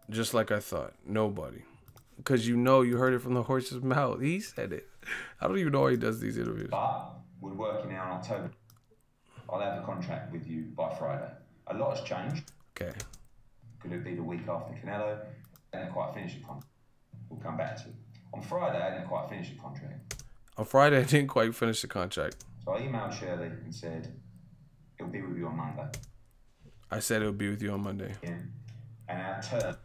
Just like I thought. Nobody. Because you heard it from the horse's mouth. He said it. I don't even know why he does these interviews.
But we're working out in October. I'll have the contract with you by Friday. A lot has changed.
Okay.
Could it be the week after Canelo? I didn't quite finish the contract. We'll come back to it. On Friday, I didn't quite finish the contract.
On Friday, I didn't quite finish the contract.
So I emailed Shirley and said, it'll be with you on Monday.
I said it'll be with you on Monday.
Yeah. And our term.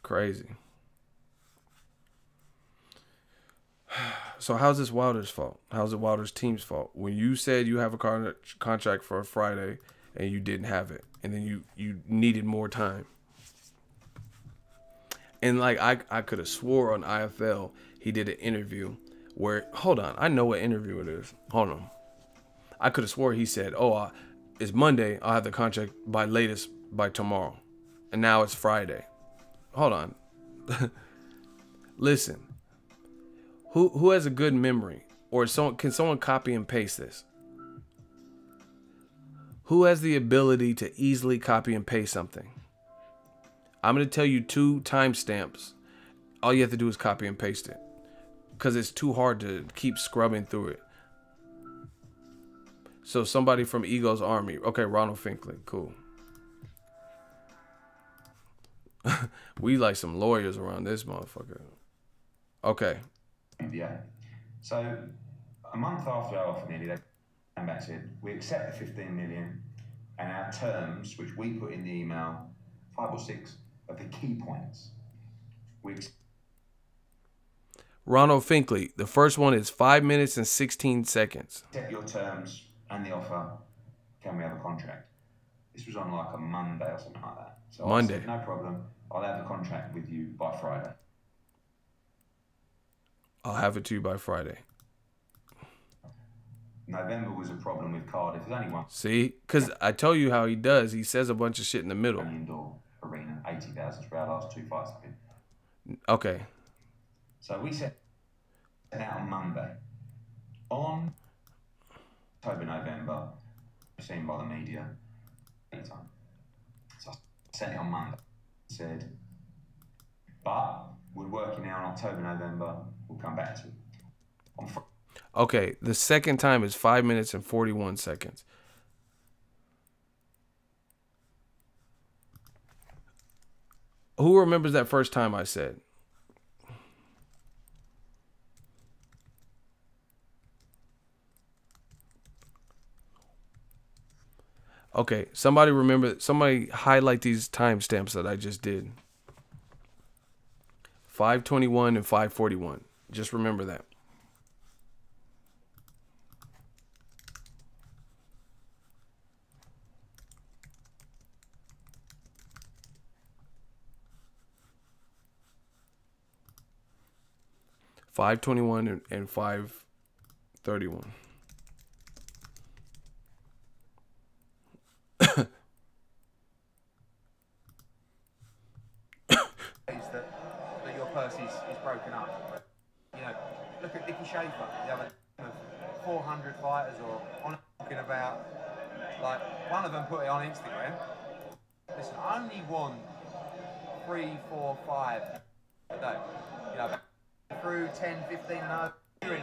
Crazy. So how's this Wilder's fault? How's it Wilder's team's fault? When you said you have a contract for a Friday and you didn't have it, and then you needed more time. And like I could have swore on IFL he did an interview where, hold on, I know what interview it is. Hold on. I could have swore he said, oh, it's Monday, I'll have the contract by tomorrow. And now it's Friday. Hold on. Listen. Who has a good memory? Or can someone copy and paste this? Who has the ability to easily copy and paste something? I'm going to tell you 2 timestamps. All you have to do is copy and paste it. Because it's too hard to keep scrubbing through it. So somebody from Ego's Army. Okay, Ronald Finkel. Cool. We like some lawyers around this motherfucker. Okay.
Yeah. So a month after our offer nearly, they came back and said, we accept the 15 million and our terms, which we put in the email, 5 or 6 of the key points.
Ronald Finkley. The first one is 5 minutes and 16 seconds.
Accept your terms and the offer. Can we have a contract? This was on like a Monday or something like that. So Monday. I said, no problem. I'll have the contract with you by Friday.
I'll have it to you by Friday.
November was a problem with Cardiff. There's only one.
See? Because I tell you how he does. He says a bunch of shit in the middle.
Indoor arena, 80,000 for our last 2 fights.
Okay.
So we set out on Monday. On October, November, seen by the media. So I sent it on Monday. Said, but we're working now on October, November. We'll come back to it.
Okay, the second time is 5 minutes and 41 seconds. Who remembers that first time I said? Okay, somebody highlight these timestamps that I just did. 5:21 and 5:41. Just remember that. $5:21 and $5:31.
that your purse is broken up. You know, look at Nicky Schaefer, the other 400 fighters, or on talking about, like, one of them put it on Instagram. Listen, I only won 3, 4, 5 a day. You know, through 10, 15 and over. Interview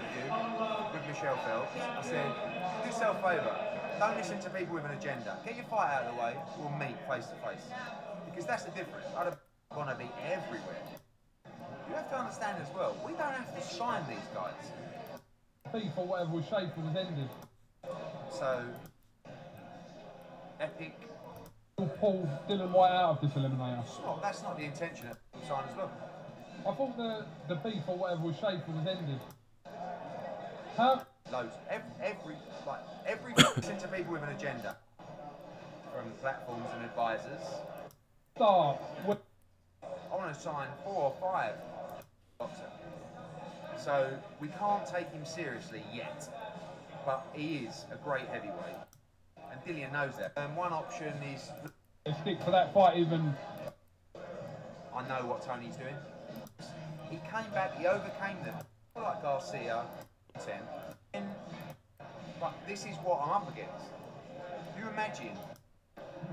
with Michelle Phelps, I said, do yourself a favour, don't listen to people with an agenda. Get your fight out of the way, we'll meet face to face. Because that's the difference. I don't want to be everywhere. You have to understand as well, we don't have to sign these guys.
Beef or whatever was Schaefer was ended.
So, epic.
You'll pull Dylan White out of this eliminator.
Well, that's not the intention of the sign as well.
I thought the beef or whatever was Schaefer was ended. Huh?
Loads. Every listen to people with an agenda. From platforms and advisors.
Start.
I want to sign 4 or 5 boxer. So we can't take him seriously yet, but he is a great heavyweight, and Dillian knows that. And one option is
stick for that fight even.
I know what Tony's doing. He came back, he overcame them, like Garcia, but this is what I'm up against. You imagine?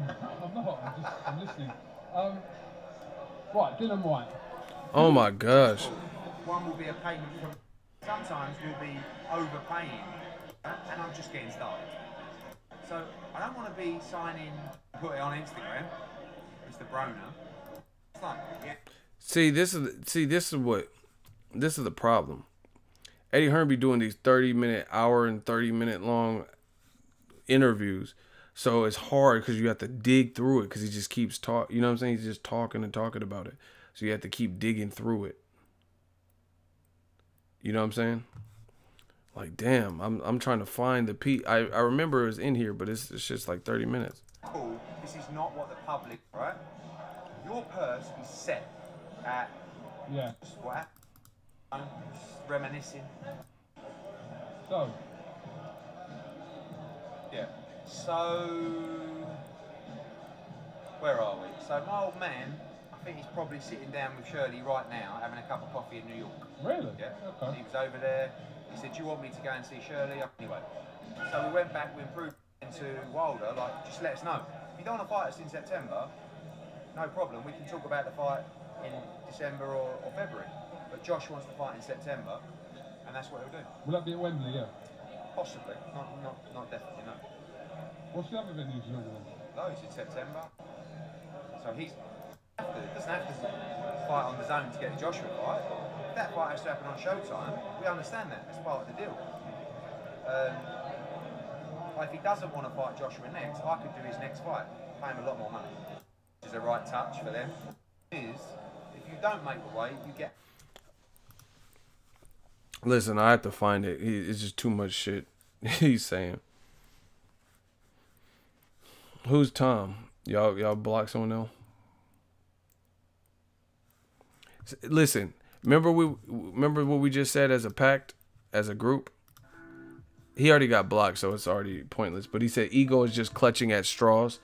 I'm not. I'm listening. Right, Dylan White.
Oh my gosh.
One will be a payment from. Sometimes we'll be overpaying, and I'm just getting started. So I don't want to be signing, put it on Instagram, Mr. Broner. It's like, yeah.
This is the problem. Eddie Hearn be doing these 30-minute, hour and 30-minute long interviews. So it's hard because you have to dig through it because he just keeps talking. You know what I'm saying? He's just talking and talking about it. So you have to keep digging through it. You know what I'm saying? Like, damn, I'm trying to find the piece. I remember it was in here, but it's just like 30 minutes.
Cool. This is not what the public, right? Your purse is set at.
Yeah.
What? I'm reminiscing.
So.
Yeah. So. Where are we? So my old man, I I think he's probably sitting down with Shirley right now, having a cup of coffee in New York.
Really?
Yeah.
Okay.
He was over there. He said, "Do you want me to go and see Shirley?" Anyway, so we went back. We improved into Wilder. Like, just let us know. If you don't want to fight us in September, no problem. We can talk about the fight in December or February. But Josh wants to fight in September, and that's what he'll do.
Will that be at Wembley? Yeah.
Possibly. Not definitely. No.
What's the other venues you're going?
Loads in September. So he doesn't have to fight on the zone to get the Joshua fight. If that fight has to happen on Showtime, we understand that. It's part of the deal. But if he doesn't want to fight Joshua next, I could do his next fight, pay him a lot more money. Which is a right touch for them. If you don't make the weight, you get...
Listen, I have to find it. It's just too much shit he's saying. Who's Tom? Y'all block someone else? Listen, remember what we just said as a pact, as a group? He already got blocked, so it's already pointless. But he said ego is just clutching at straws.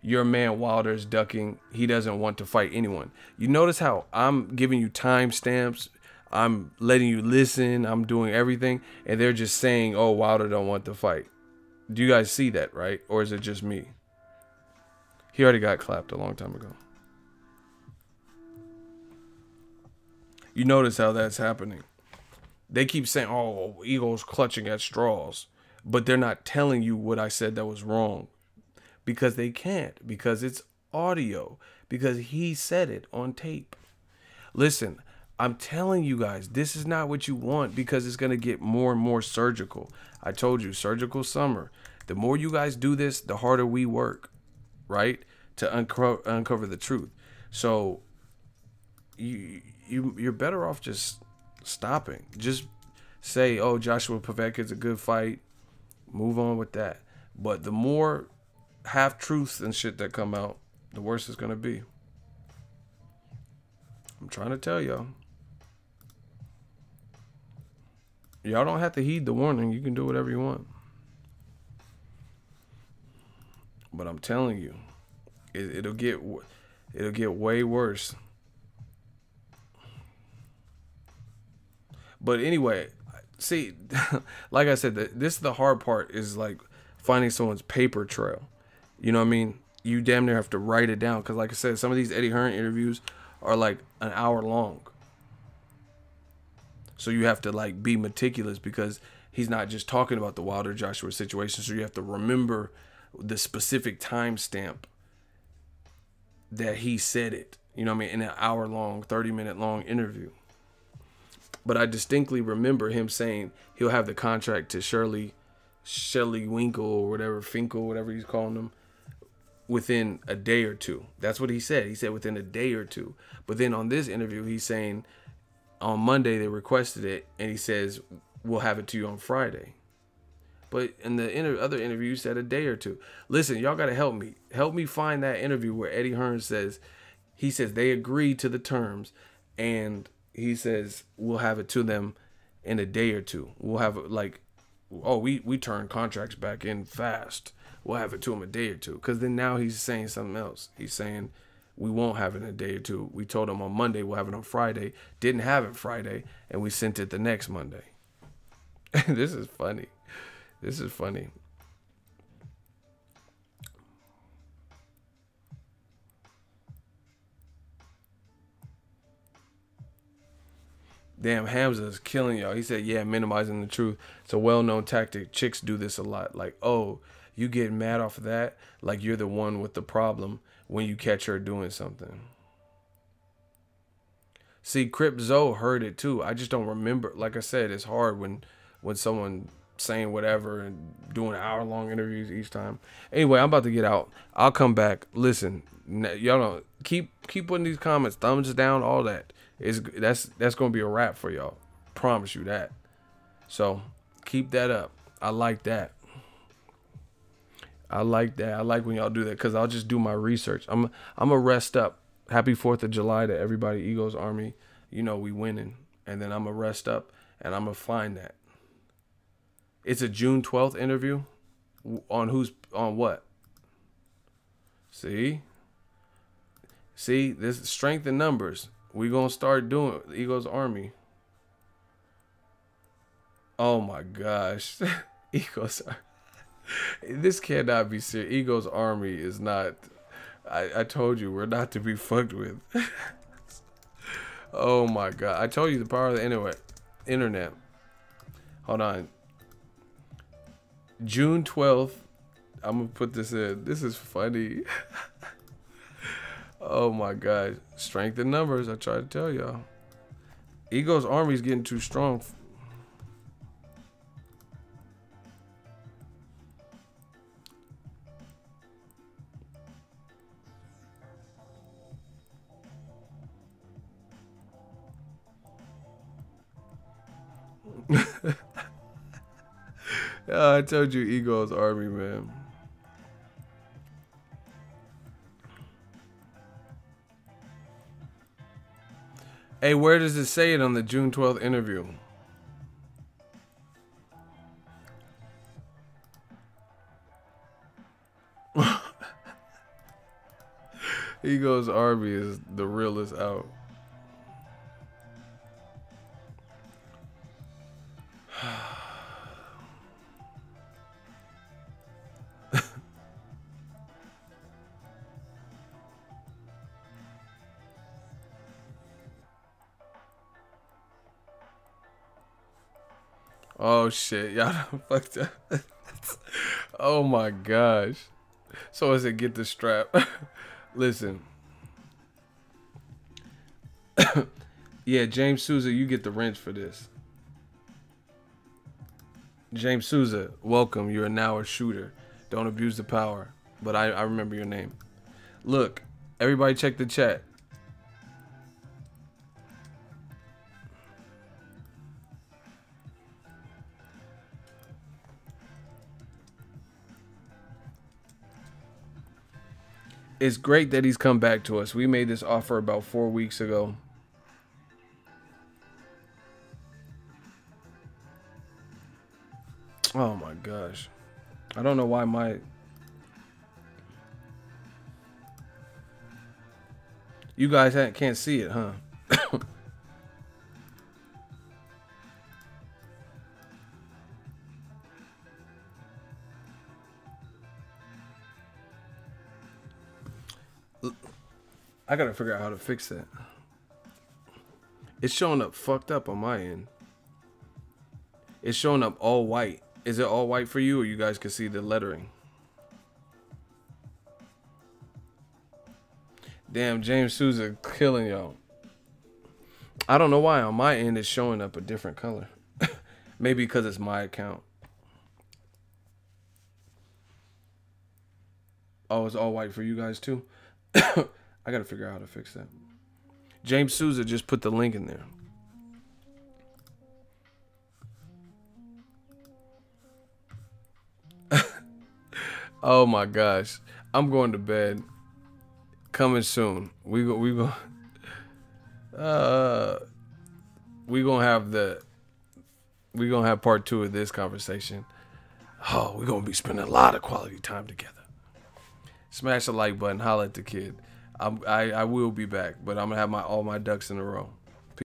Your man Wilder is ducking. He doesn't want to fight anyone. You notice how I'm giving you timestamps. I'm letting you listen. I'm doing everything. And they're just saying, oh, Wilder don't want to fight. Do you guys see that, right? Or is it just me? He already got clapped a long time ago. You notice how that's happening. They keep saying, oh, ego's clutching at straws. But they're not telling you what I said that was wrong. Because they can't. Because it's audio. Because he said it on tape. Listen, I'm telling you guys, this is not what you want because it's going to get more and more surgical. I told you, surgical summer. The more you guys do this, the harder we work, right? To uncover the truth. So you're better off just stopping. Just say, oh, Joshua Povetkin's a good fight. Move on with that. But the more half-truths and shit that come out, the worse it's going to be. I'm trying to tell y'all. Y'all don't have to heed the warning. You can do whatever you want. But I'm telling you, it'll get way worse. But anyway, see, like I said, this is the hard part, is like finding someone's paper trail. You know what I mean? You damn near have to write it down. Because like I said, some of these Eddie Hearn interviews are like an hour long. So you have to like be meticulous because he's not just talking about the Wilder Joshua situation. So you have to remember the specific timestamp that he said it. You know what I mean? In an hour long, 30-minute long interview. But I distinctly remember him saying he'll have the contract to Shirley Winkle or whatever, Finkel, whatever he's calling them, within a day or two. That's what he said. He said within a day or two. But then on this interview, he's saying on Monday they requested it, and he says, we'll have it to you on Friday. But in the other interview, he said a day or two. Listen, y'all got to help me. Help me find that interview where Eddie Hearn says, he says they agreed to the terms, and he says, we'll have it to them in a day or two. We'll have it like, oh, we turn contracts back in fast. We'll have it to him a day or two. Because then now he's saying something else. He's saying, we won't have it in a day or two. We told him on Monday, we'll have it on Friday. Didn't have it Friday, and we sent it the next Monday. This is funny. This is funny. Damn, Hamza's killing y'all. He said, yeah, minimizing the truth. It's a well-known tactic. Chicks do this a lot. Like, oh, you get mad off of that? Like you're the one with the problem when you catch her doing something. See, Crip Zoe heard it too. I just don't remember. Like I said, it's hard when someone saying whatever and doing hour-long interviews each time. Anyway, I'm about to get out. I'll come back. Listen, y'all don't keep putting these comments, thumbs down, all that. That's gonna be a wrap for y'all. Promise you that. So keep that up. I like that. I like that. I like when y'all do that because I'll just do my research. I'm gonna rest up. Happy 4th of July to everybody. Eagles Army. You know we winning. And then I'm gonna rest up and I'm gonna find that. It's a June 12th interview. On what? See? See, this strength in numbers. We gonna start doing Ego's Army. Oh my gosh. Ego's Army. This cannot be serious. Ego's Army is not. I told you, we're not to be fucked with. Oh my god. I told you the power of the internet. Hold on. June 12th. I'm gonna put this in. This is funny. Oh my god. Strength in numbers. I tried to tell y'all. Ego's Army is getting too strong. I told you Ego's Army, man. Hey, where does it say it on the June 12th interview? Ego's Army is the realest out. Oh shit, y'all done fucked up. Oh my gosh. So as it get the strap. Listen. Yeah, James Souza, you get the wrench for this. James Souza, welcome. You're now a shooter. Don't abuse the power. But I remember your name. Look, everybody check the chat. It's great that he's come back to us. We made this offer about 4 weeks ago. Oh my gosh. I don't know why my... You guys can't see it, huh? I gotta figure out how to fix that. It's showing up fucked up on my end. It's showing up all white. Is it all white for you, or you guys can see the lettering? Damn, James Souza killing y'all. I don't know why on my end it's showing up a different color. Maybe because it's my account. Oh, it's all white for you guys too? I gotta figure out how to fix that. James Souza just put the link in there. Oh my gosh. I'm going to bed. Coming soon. We gonna have part 2 of this conversation. Oh, we're gonna be spending a lot of quality time together. Smash the like button, holla at the kid. I will be back, but I'm gonna have all my ducks in a row.